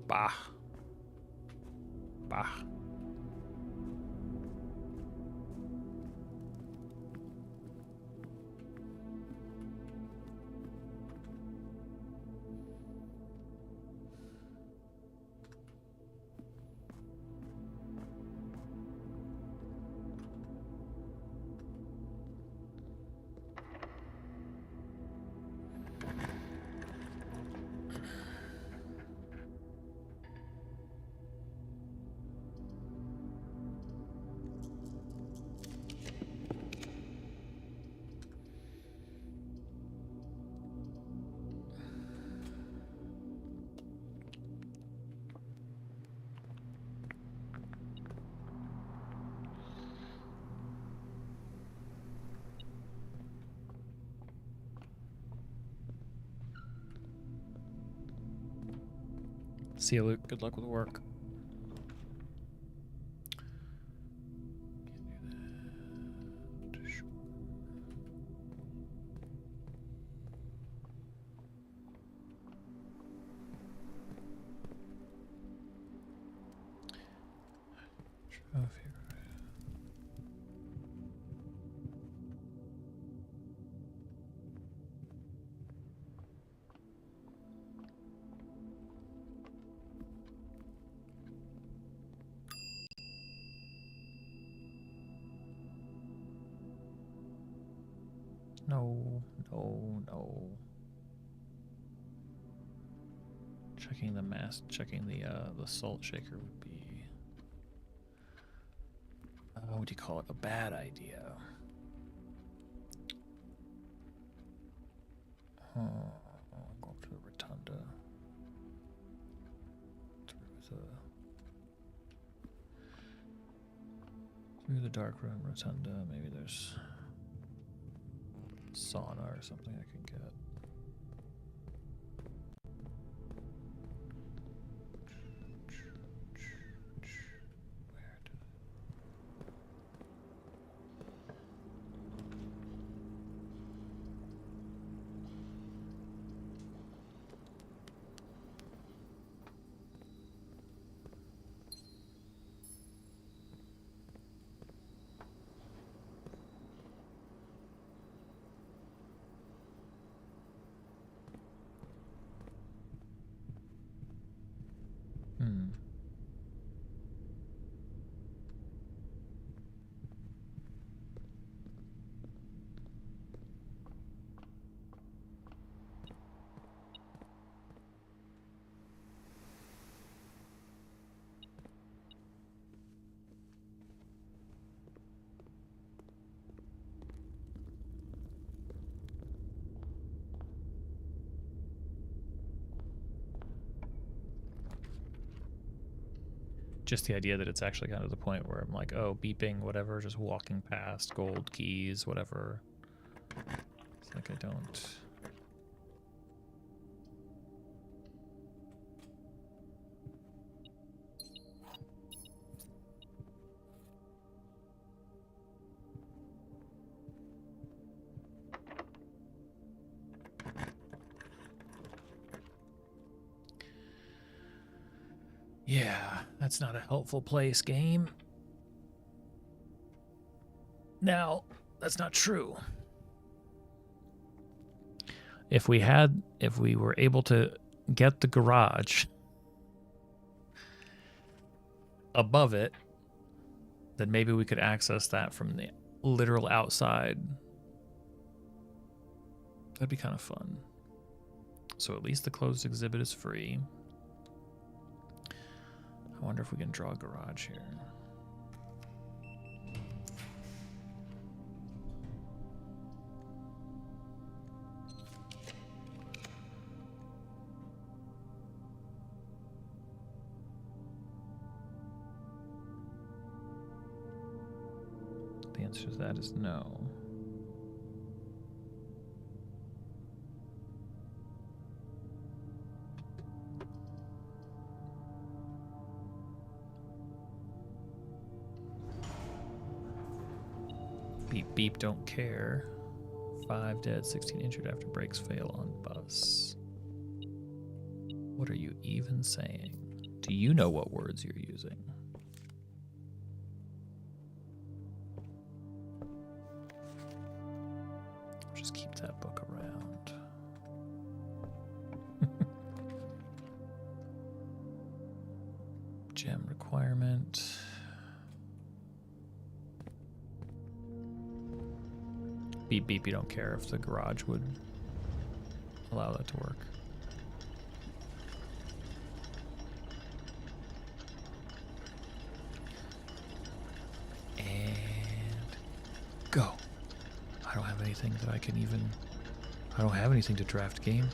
Bah. Bah. See you, Luke. Good luck with work. No, no, no. Checking the checking the salt shaker would be, what do you call it? A bad idea. I'll go up to the rotunda. Through the dark room rotunda. Maybe there's sauna or something I can get. Just the idea that it's actually kind of the point where I'm like, oh, beeping, whatever, just walking past, gold keys, whatever. like I don't. Yeah, that's not a helpful place, game. Now, that's not true. If we were able to get the garage above it, then maybe we could access that from the literal outside. That'd be kind of fun. So at least the closed exhibit is free. I wonder if we can draw a garage here. The answer to that is no. Beep beep don't care. 5 dead, 16 injured after brakes fail on bus. What are you even saying? Do you know what words you're using? Just keep that book around. Gem requirement. Beep beep, you don't care if the garage would allow that to work. And go. I don't have anything that I can even... I don't have anything to draft, game.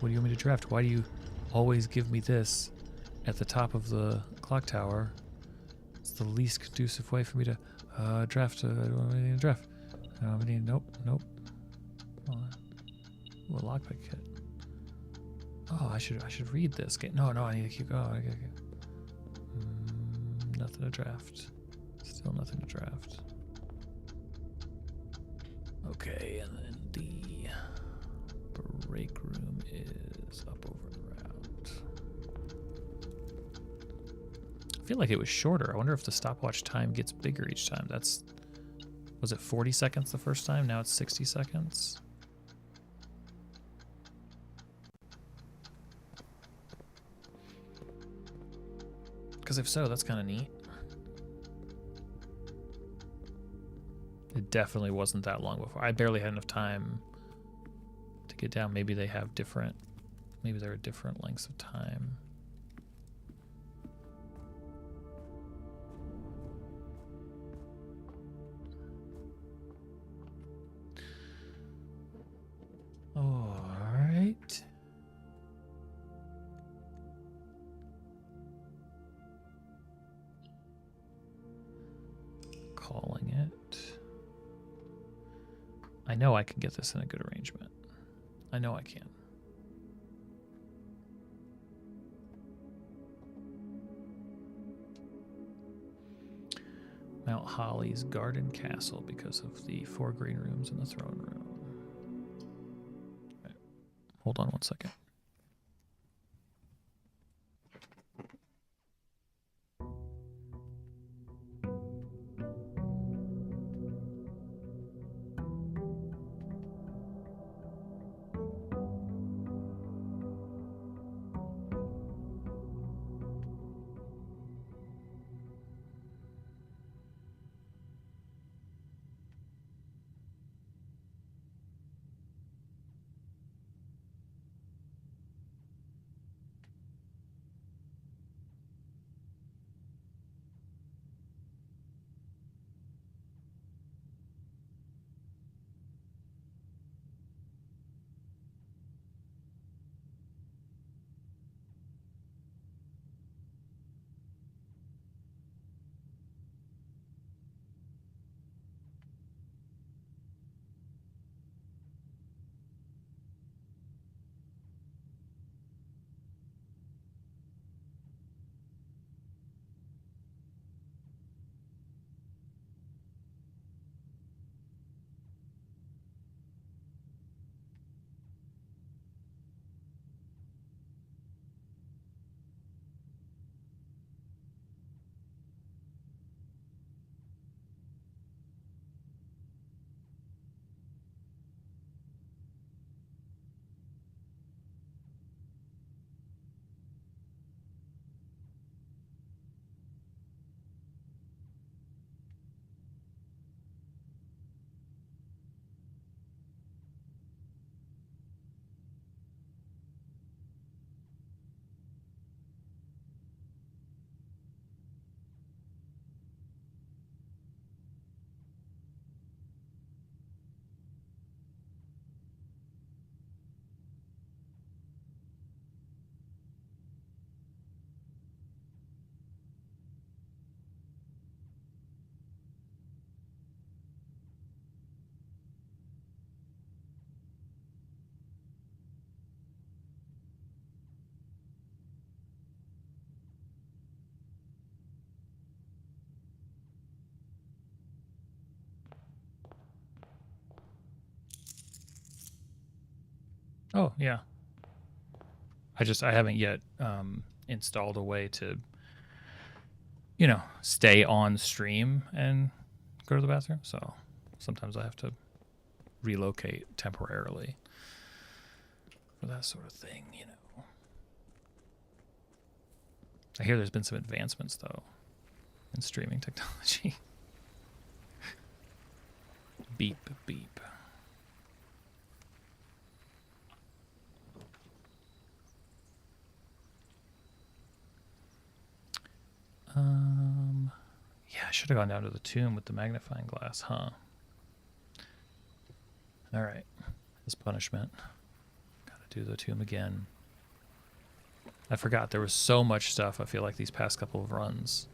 What do you want me to draft? Why do you always give me this at the top of the clock tower? It's the least conducive way for me to draft. I don't have anything to draft. I don't have any... Nope, nope. Ooh, a lockpick kit. Oh, I should read this. No, I need to keep going. Okay. Nothing to draft. Still nothing to draft. Okay, and then the break room is up over and around. I feel like it was shorter. I wonder if the stopwatch time gets bigger each time. Was it 40 seconds the first time? Now it's 60 seconds. Because if so, that's kind of neat. It definitely wasn't that long before. I barely had enough time to get down. Maybe they have different... Maybe there are different lengths of time. All right. Calling it. I know I can get this in a good arrangement. I know I can. Mount Holly's Garden Castle because of the 4 green rooms in the throne room. Right. Hold on one second. Oh, yeah. I haven't yet installed a way to, stay on stream and go to the bathroom. So sometimes I have to relocate temporarily for that sort of thing, I hear there's been some advancements, though, in streaming technology. Beep, beep. Yeah, I should have gone down to the tomb with the magnifying glass, huh? All right, as punishment, gotta do the tomb again. I forgot there was so much stuff. I feel like these past couple of runs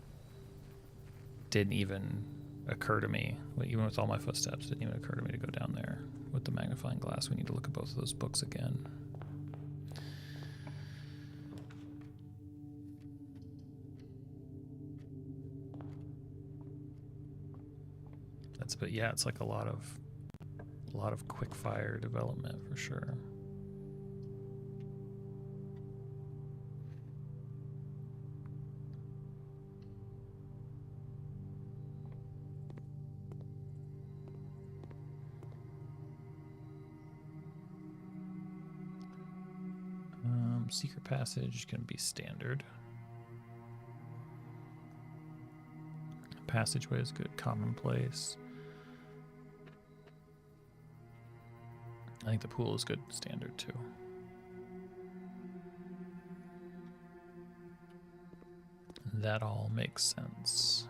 didn't even occur to me. Even with all my footsteps, didn't even occur to me to go down there with the magnifying glass. We need to look at both of those books again. But yeah, it's like a lot of quick fire development for sure. Secret passage can be standard. Passageway is good. Commonplace. I think the pool is good standard too. That all makes sense.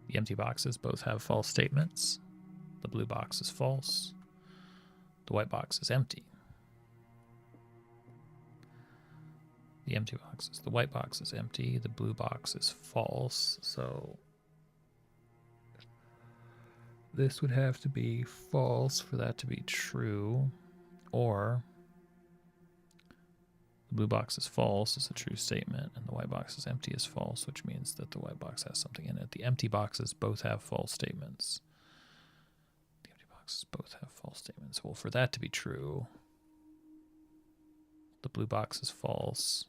The empty boxes both have false statements. The blue box is false. The white box is empty. The empty boxes. The white box is empty. The blue box is false. So this would have to be false for that to be true. Or the blue box is false is a true statement, and the white box is empty is false, which means that the white box has something in it. The empty boxes both have false statements. The empty boxes both have false statements. Well, for that to be true, the blue box is false.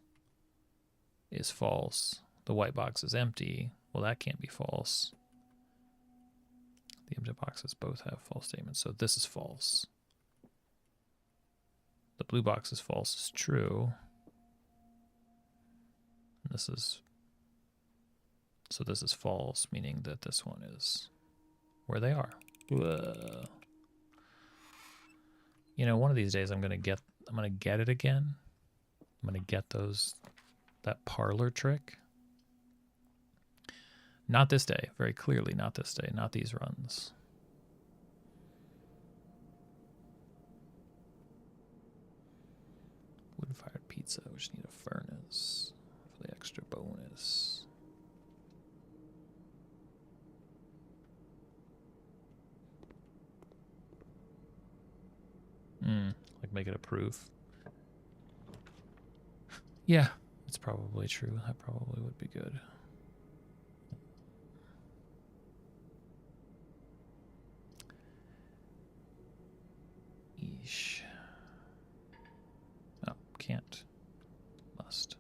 The white box is empty. Well, that can't be false. The empty boxes both have false statements, so this is false. The blue box is false is true. And this is false, meaning that this one is where they are. Whoa. One of these days I'm gonna get it again. I'm gonna get that parlor trick. Not this day, very clearly not this day, not these runs. Wood-fired pizza, we just need a furnace for the extra bonus. Like make it a proof. Yeah, it's probably true. That probably would be good. Eesh. Oh, can't. Must.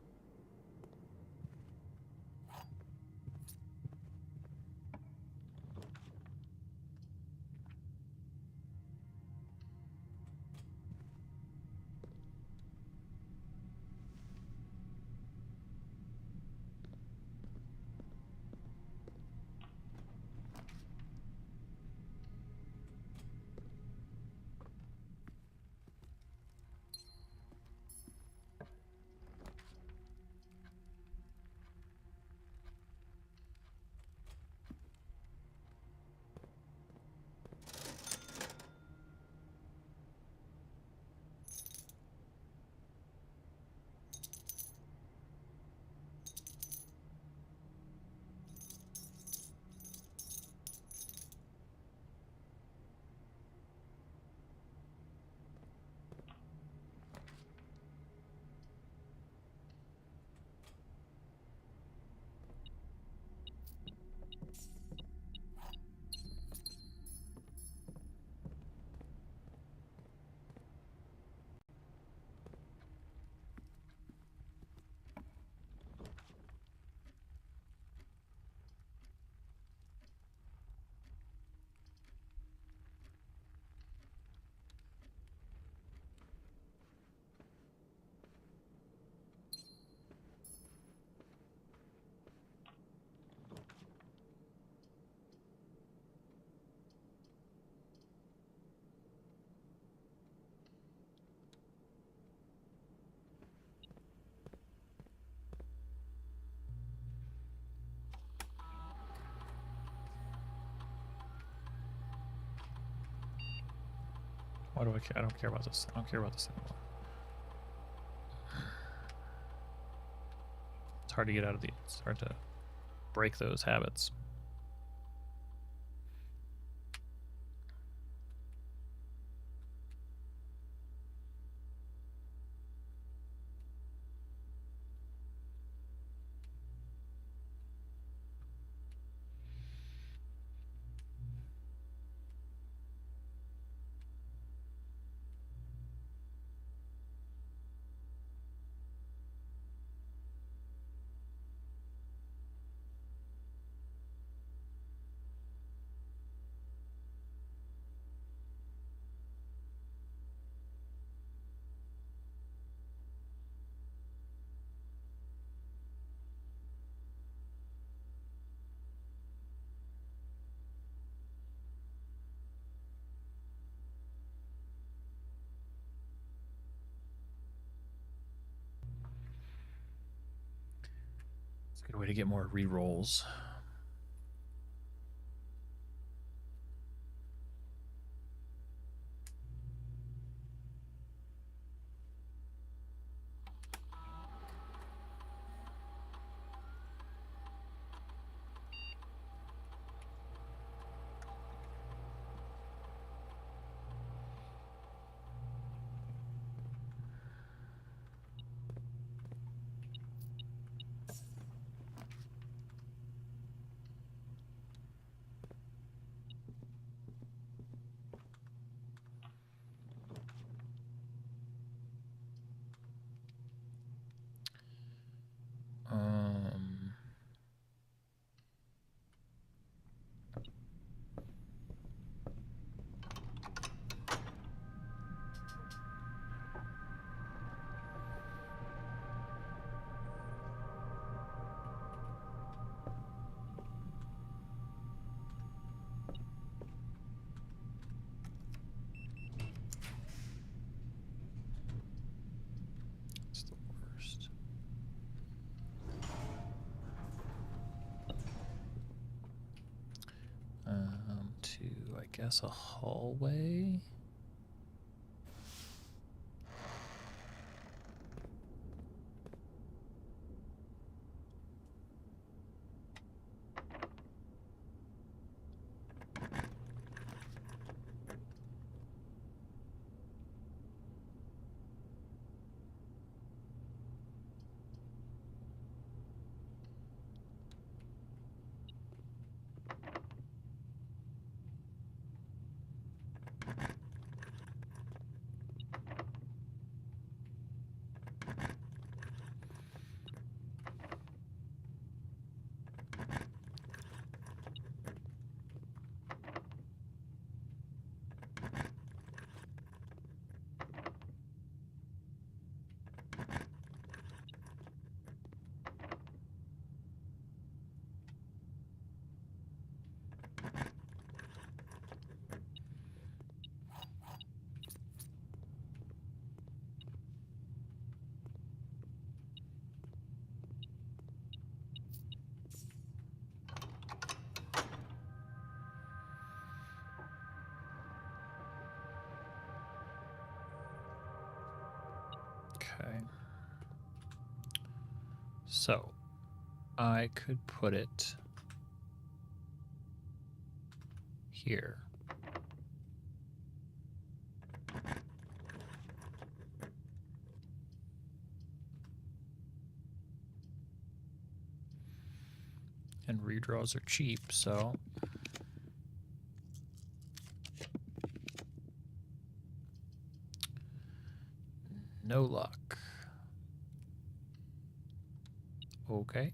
Why do I care? I don't care about this. I don't care about this anymore. It's hard to get out of the. It's hard to break those habits. It's a good way to get more re-rolls. It's the worst. To, I guess, a hallway. Okay. So, I could put it here. And redraws are cheap, so no luck. Okay.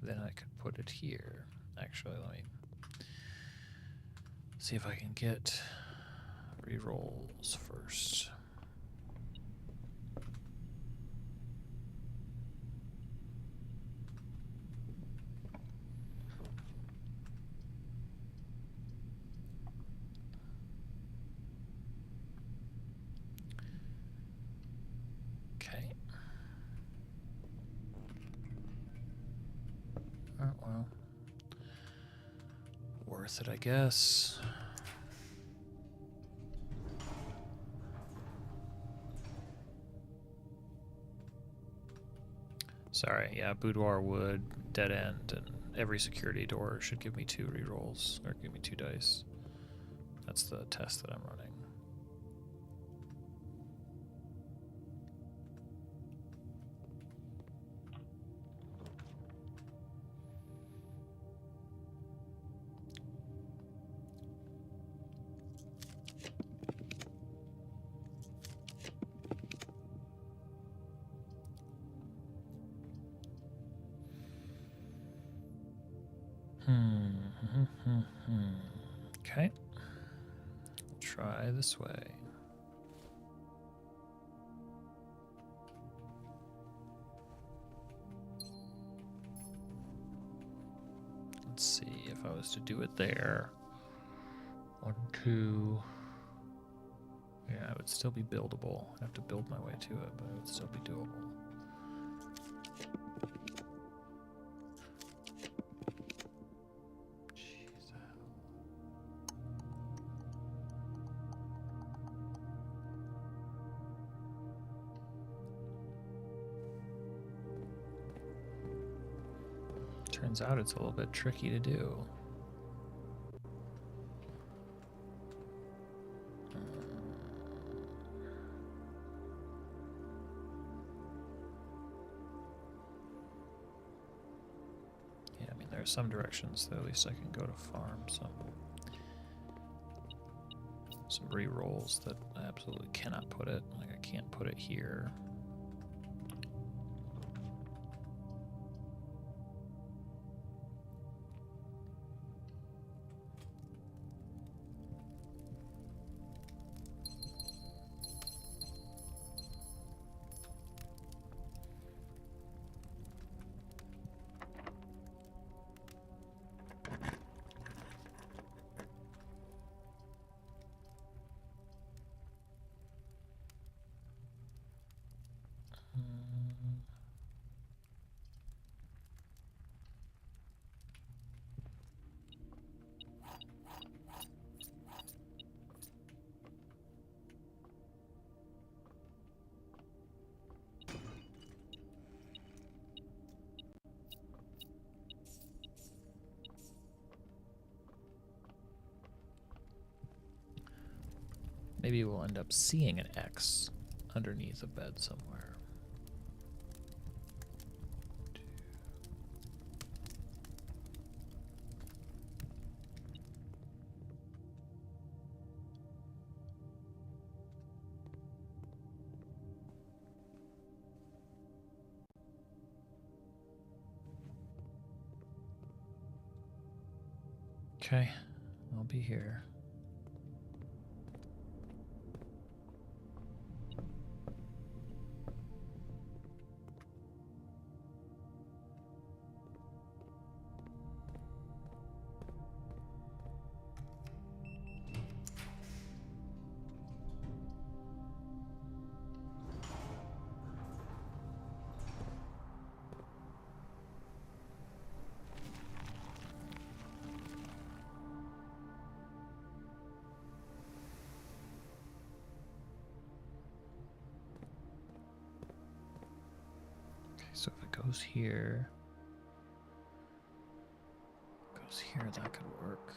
Then I could put it here. Actually, let me see if I can get rerolls first. Okay. Oh, well. Worth it, I guess. Sorry, yeah, boudoir wood, dead end, and every security door should give me 2 rerolls, or give me 2 dice. That's the test that I'm running. Okay. Try this way. Let's see if I was to do it there. 1, 2. Yeah, it would still be buildable. I'd have to build my way to it, but it would still be doable. Turns out it's a little bit tricky to do. Yeah, I mean, there are some directions that at least I can go to farm some re-rolls that I absolutely cannot put it. Like, I can't put it here. Maybe we'll end up seeing an X underneath a bed somewhere. Okay, I'll be here. So if it goes here, that could work.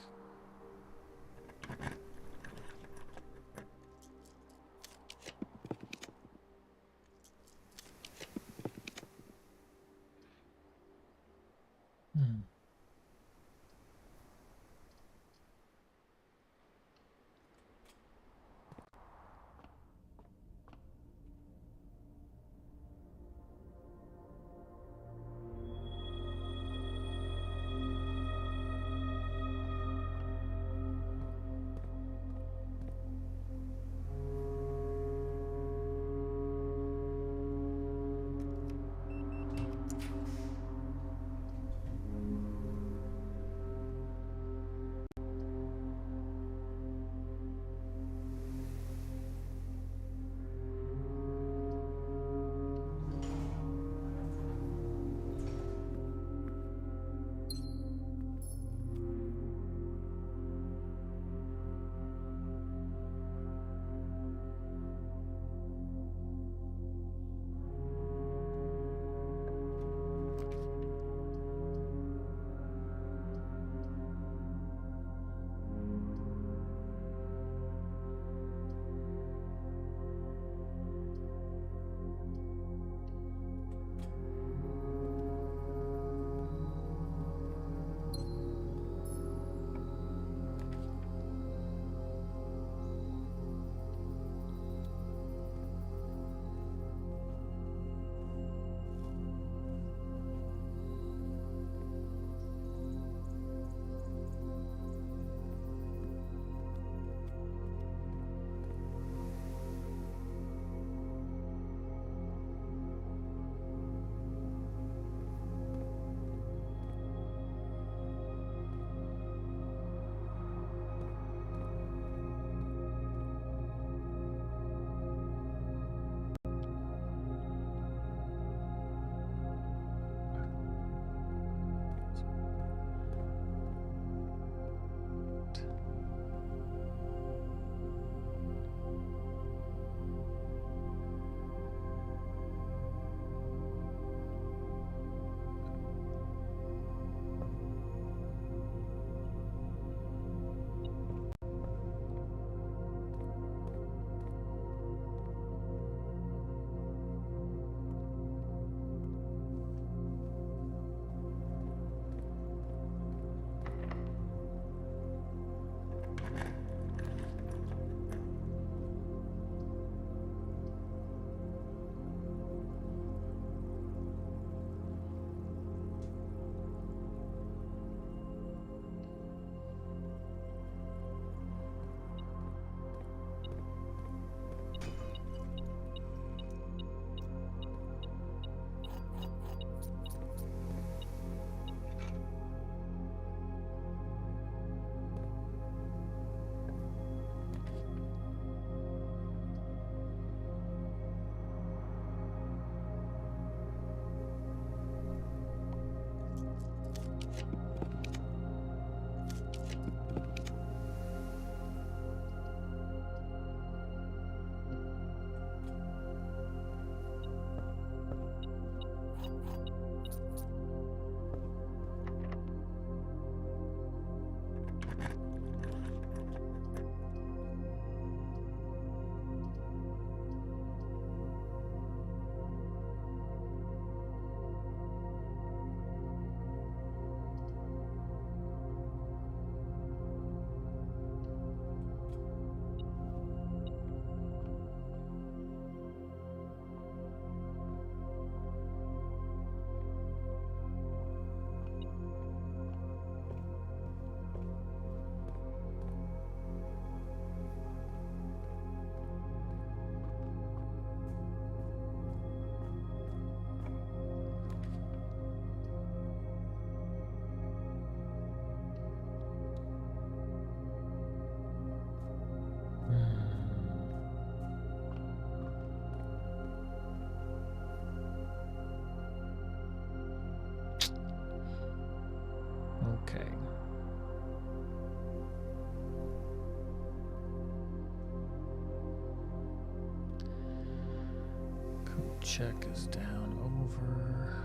check is down over.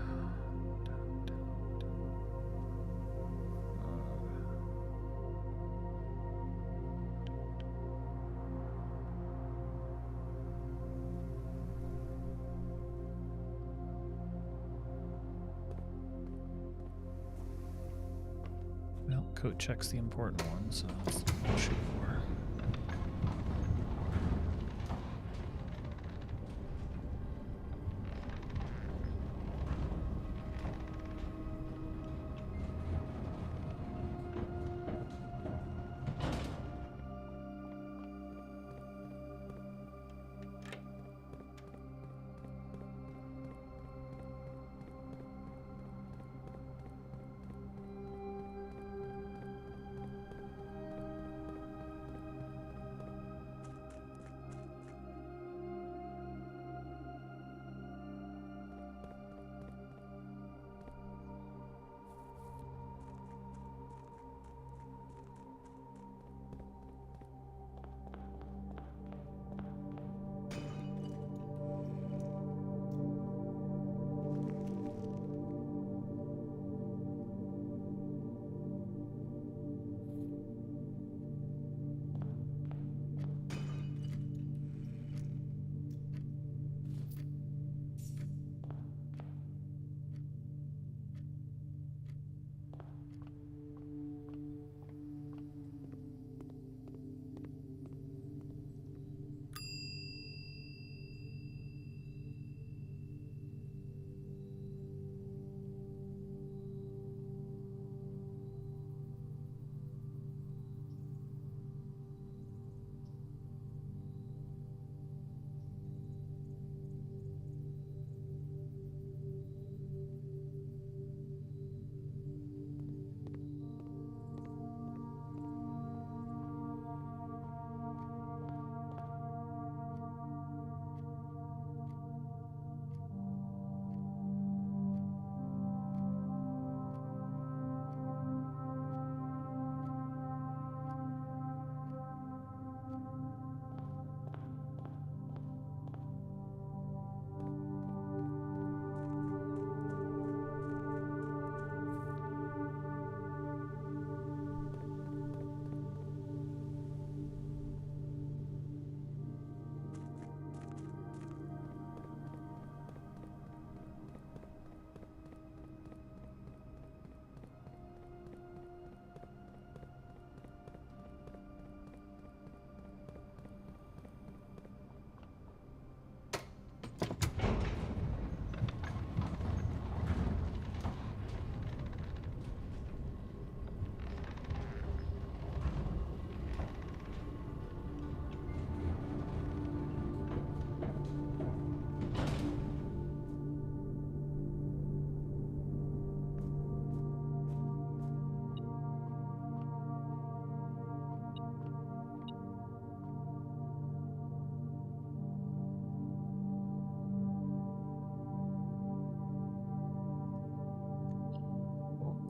Well, coat check's the important one, so that's what we'll shoot for.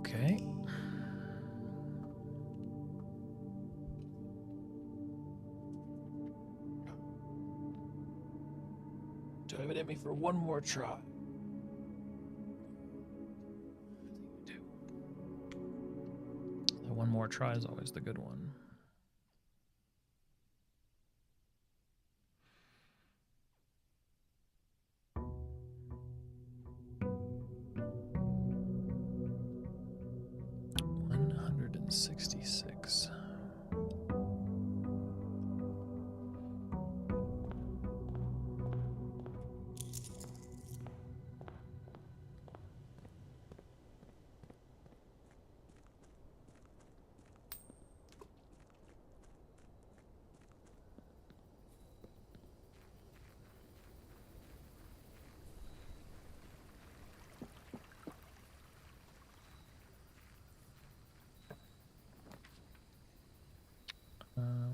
Okay. Do I have it in me for one more try? I think we do. The one more try is always the good one. $166.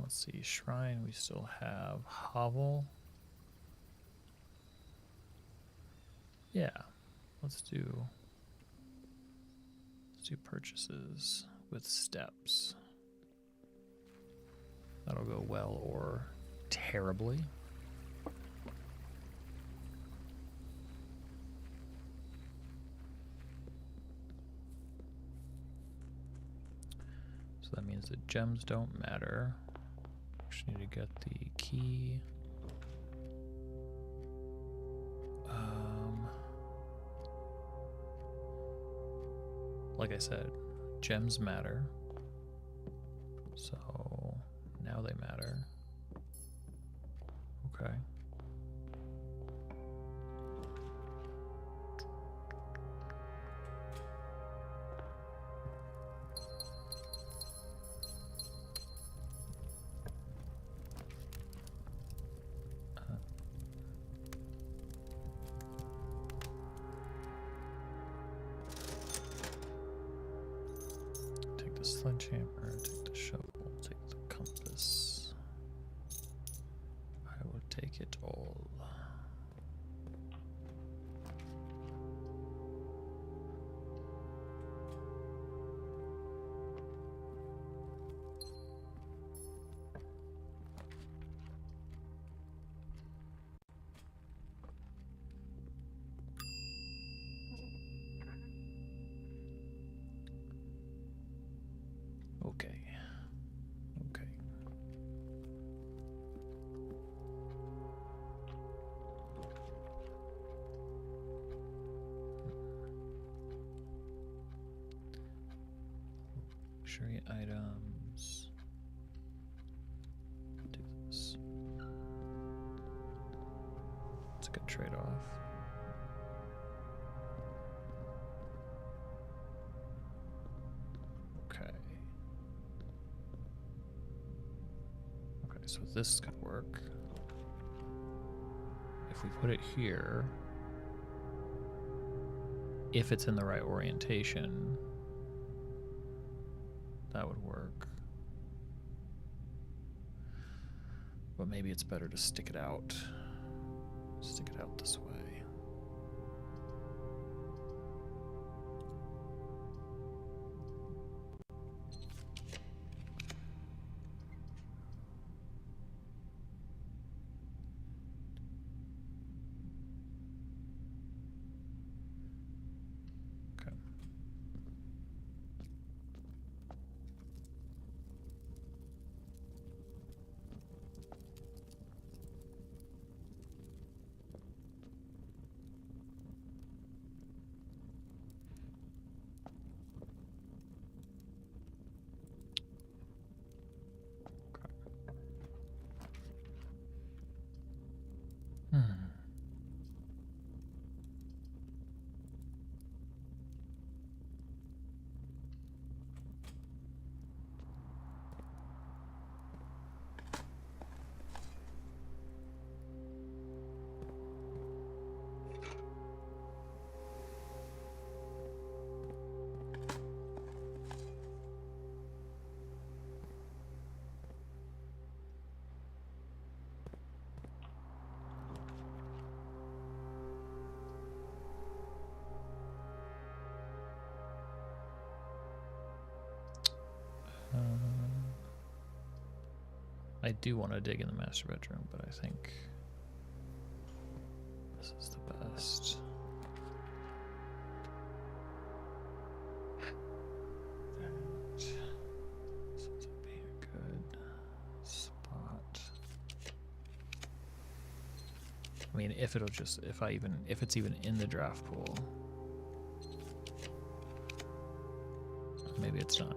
Let's see, Shrine, we still have Hovel. Yeah, let's do purchases with steps. That'll go well or terribly. means that gems don't matter. Just need to get the key. Like I said, gems matter. So now they matter. Okay. Take the sledgehammer, take the shovel, take the compass. I will take it all. Okay. Okay. Luxury items. Do this. It's a good trade-off. Okay. Okay, so this could work. If we put it here, if it's in the right orientation, that would work. But maybe it's better to stick it out. Stick it out this way. Okay. I do want to dig in the master bedroom, but I think this is the best. That seems to be a good spot. I mean, if it'll just, if it's even in the draft pool. Maybe it's not.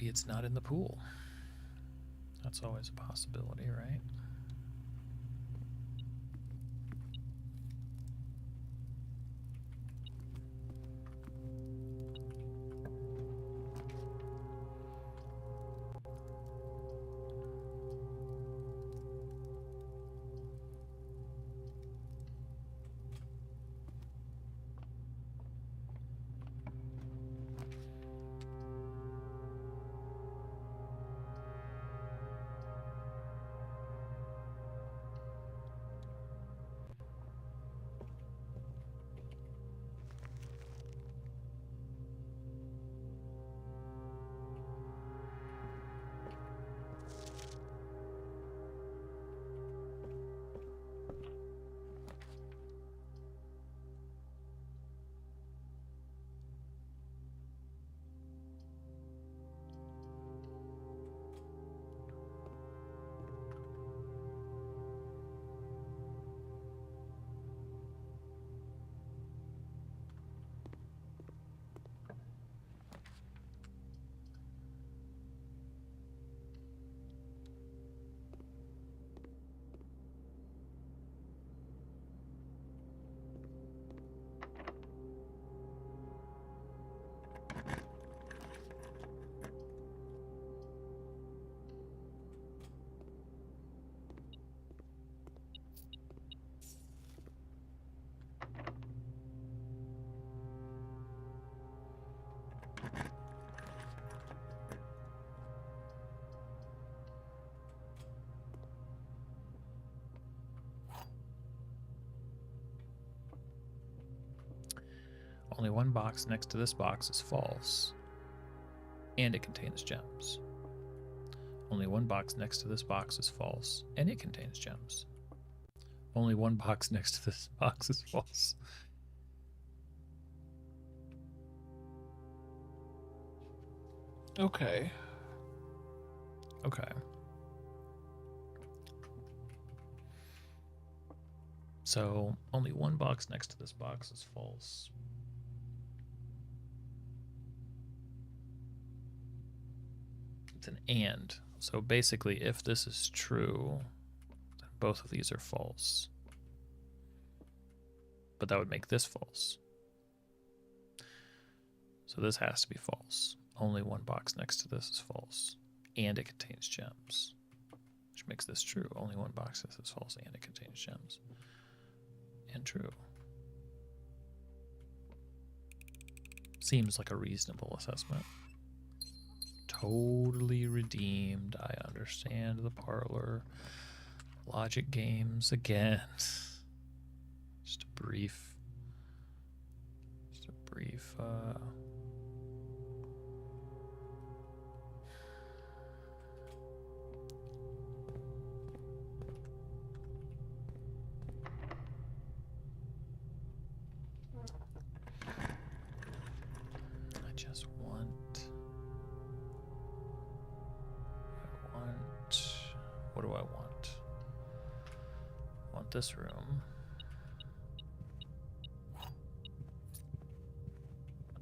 maybe it's not in the pool. That's always a possibility, right? Only one box next to this box is false, and it contains gems. Only one box next to this box is false, and it contains gems. Only one box next to this box is false. Okay. Okay. So only one box next to this box is false. It's an and. So basically, if this is true, then both of these are false. But that would make this false. So this has to be false. Only one box next to this is false. And it contains gems. Which makes this true. Only one box next to this is false and it contains gems. And true. Seems like a reasonable assessment. Totally redeemed. I understand the parlor. Logic games again. Just a brief what do I want? I want this room.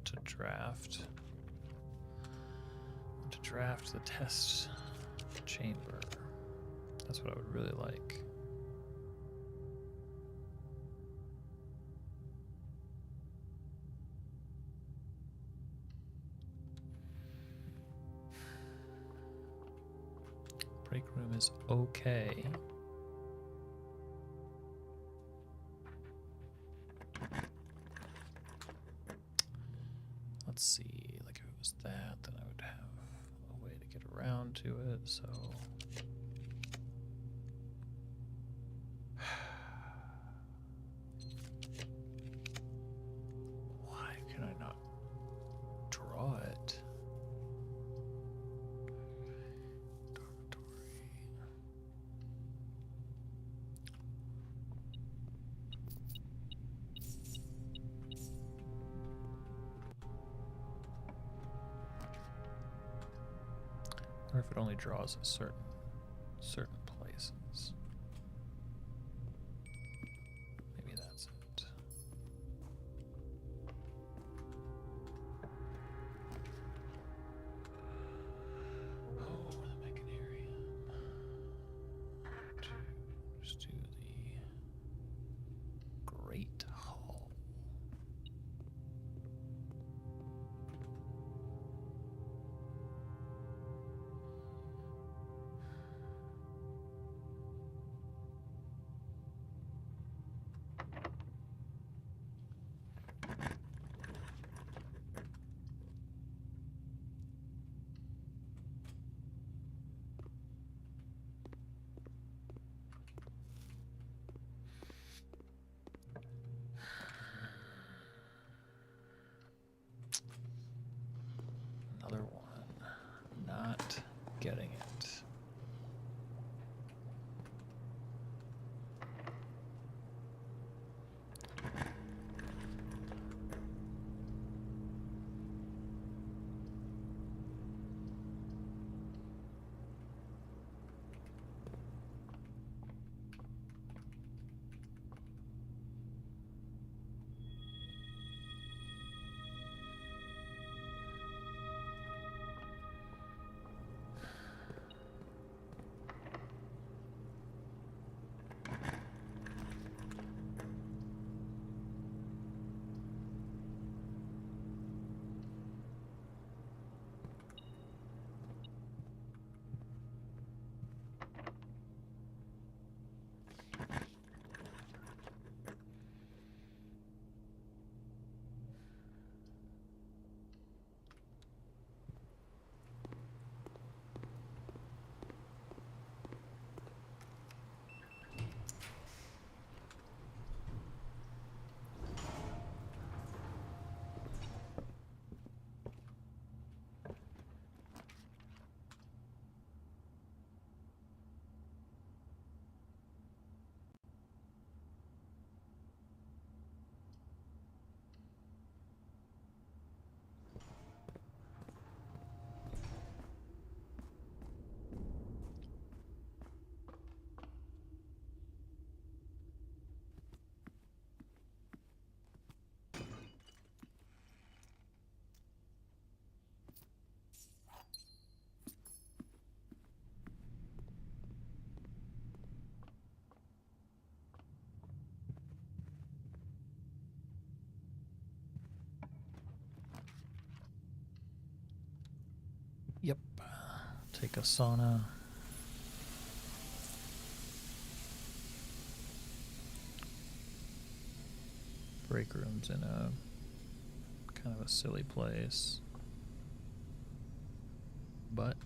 To draft the test chamber. That's what I would really like. Break room is okay. Let's see, like if it was that, then I would have a way to get around to it, so. Why can I not draw it? Or if it only draws at certain places. Maybe that's it. Yep. Take a sauna. Break room's in a kind of a silly place. But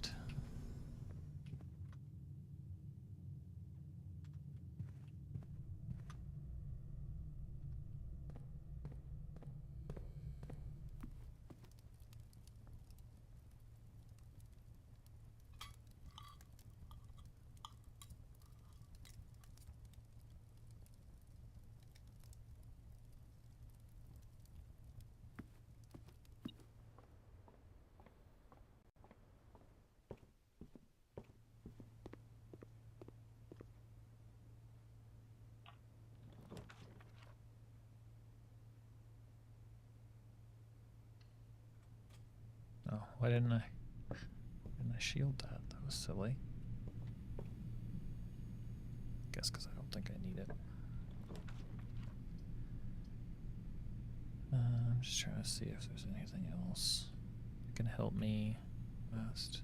oh, why didn't I shield that? That was silly. Guess because I don't think I need it. I'm just trying to see if there's anything else that can help me best.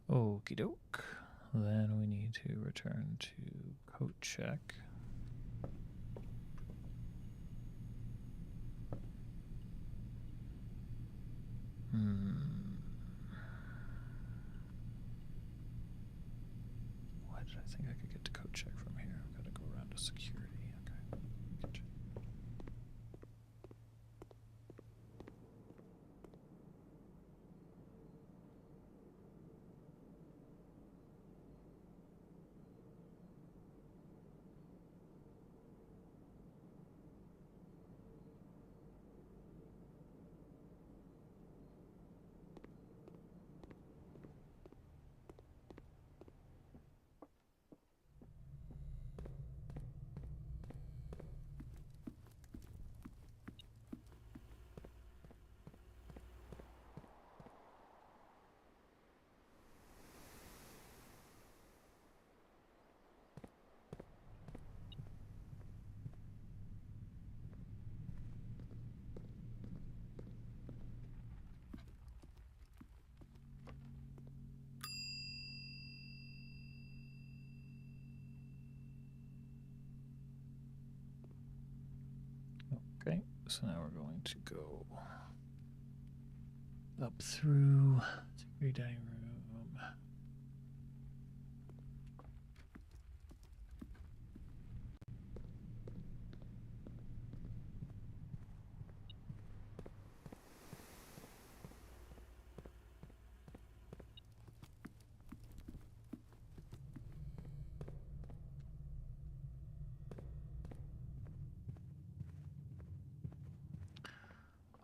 Okie doke. Then we need to return to coat check. Why did I think I could get to coat check from here? I've got to go around to security. Okay. Okay, so now we're going to go up through security dining room.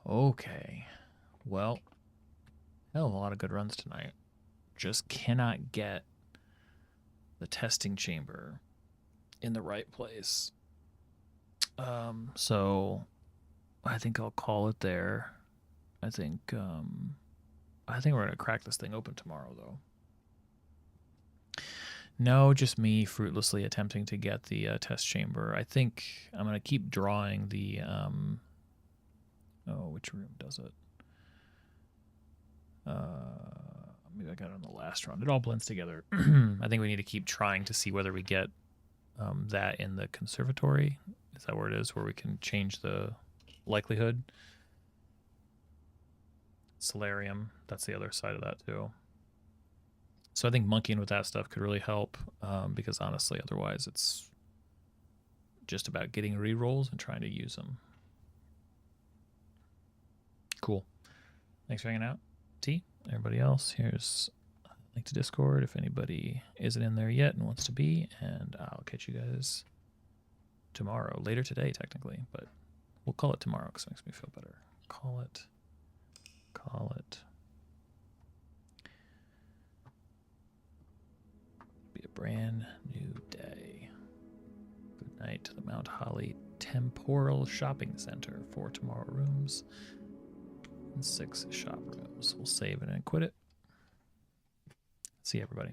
Okay, well, hell of a lot of good runs tonight. Just cannot get the testing chamber in the right place. So I think I'll call it there. I think we're gonna crack this thing open tomorrow, though. No, just me fruitlessly attempting to get the test chamber. I think I'm gonna keep drawing the oh, which room does it? Maybe I got it on the last run. It all blends together. I think we need to keep trying to see whether we get that in the conservatory. Is that where it is, where we can change the likelihood? Solarium, that's the other side of that too. So I think monkeying with that stuff could really help, because honestly, otherwise it's just about getting rerolls and trying to use them. Cool. Thanks for hanging out, T. Everybody else, here's a link to Discord if anybody isn't in there yet and wants to be, and I'll catch you guys tomorrow. Later today, technically, but we'll call it tomorrow because it makes me feel better. Call it. Be a brand new day. Good night to the Mount Holly Temporal Shopping Center. 4 tomorrow rooms and 6 shop rooms. We'll save it and quit it. See you, everybody.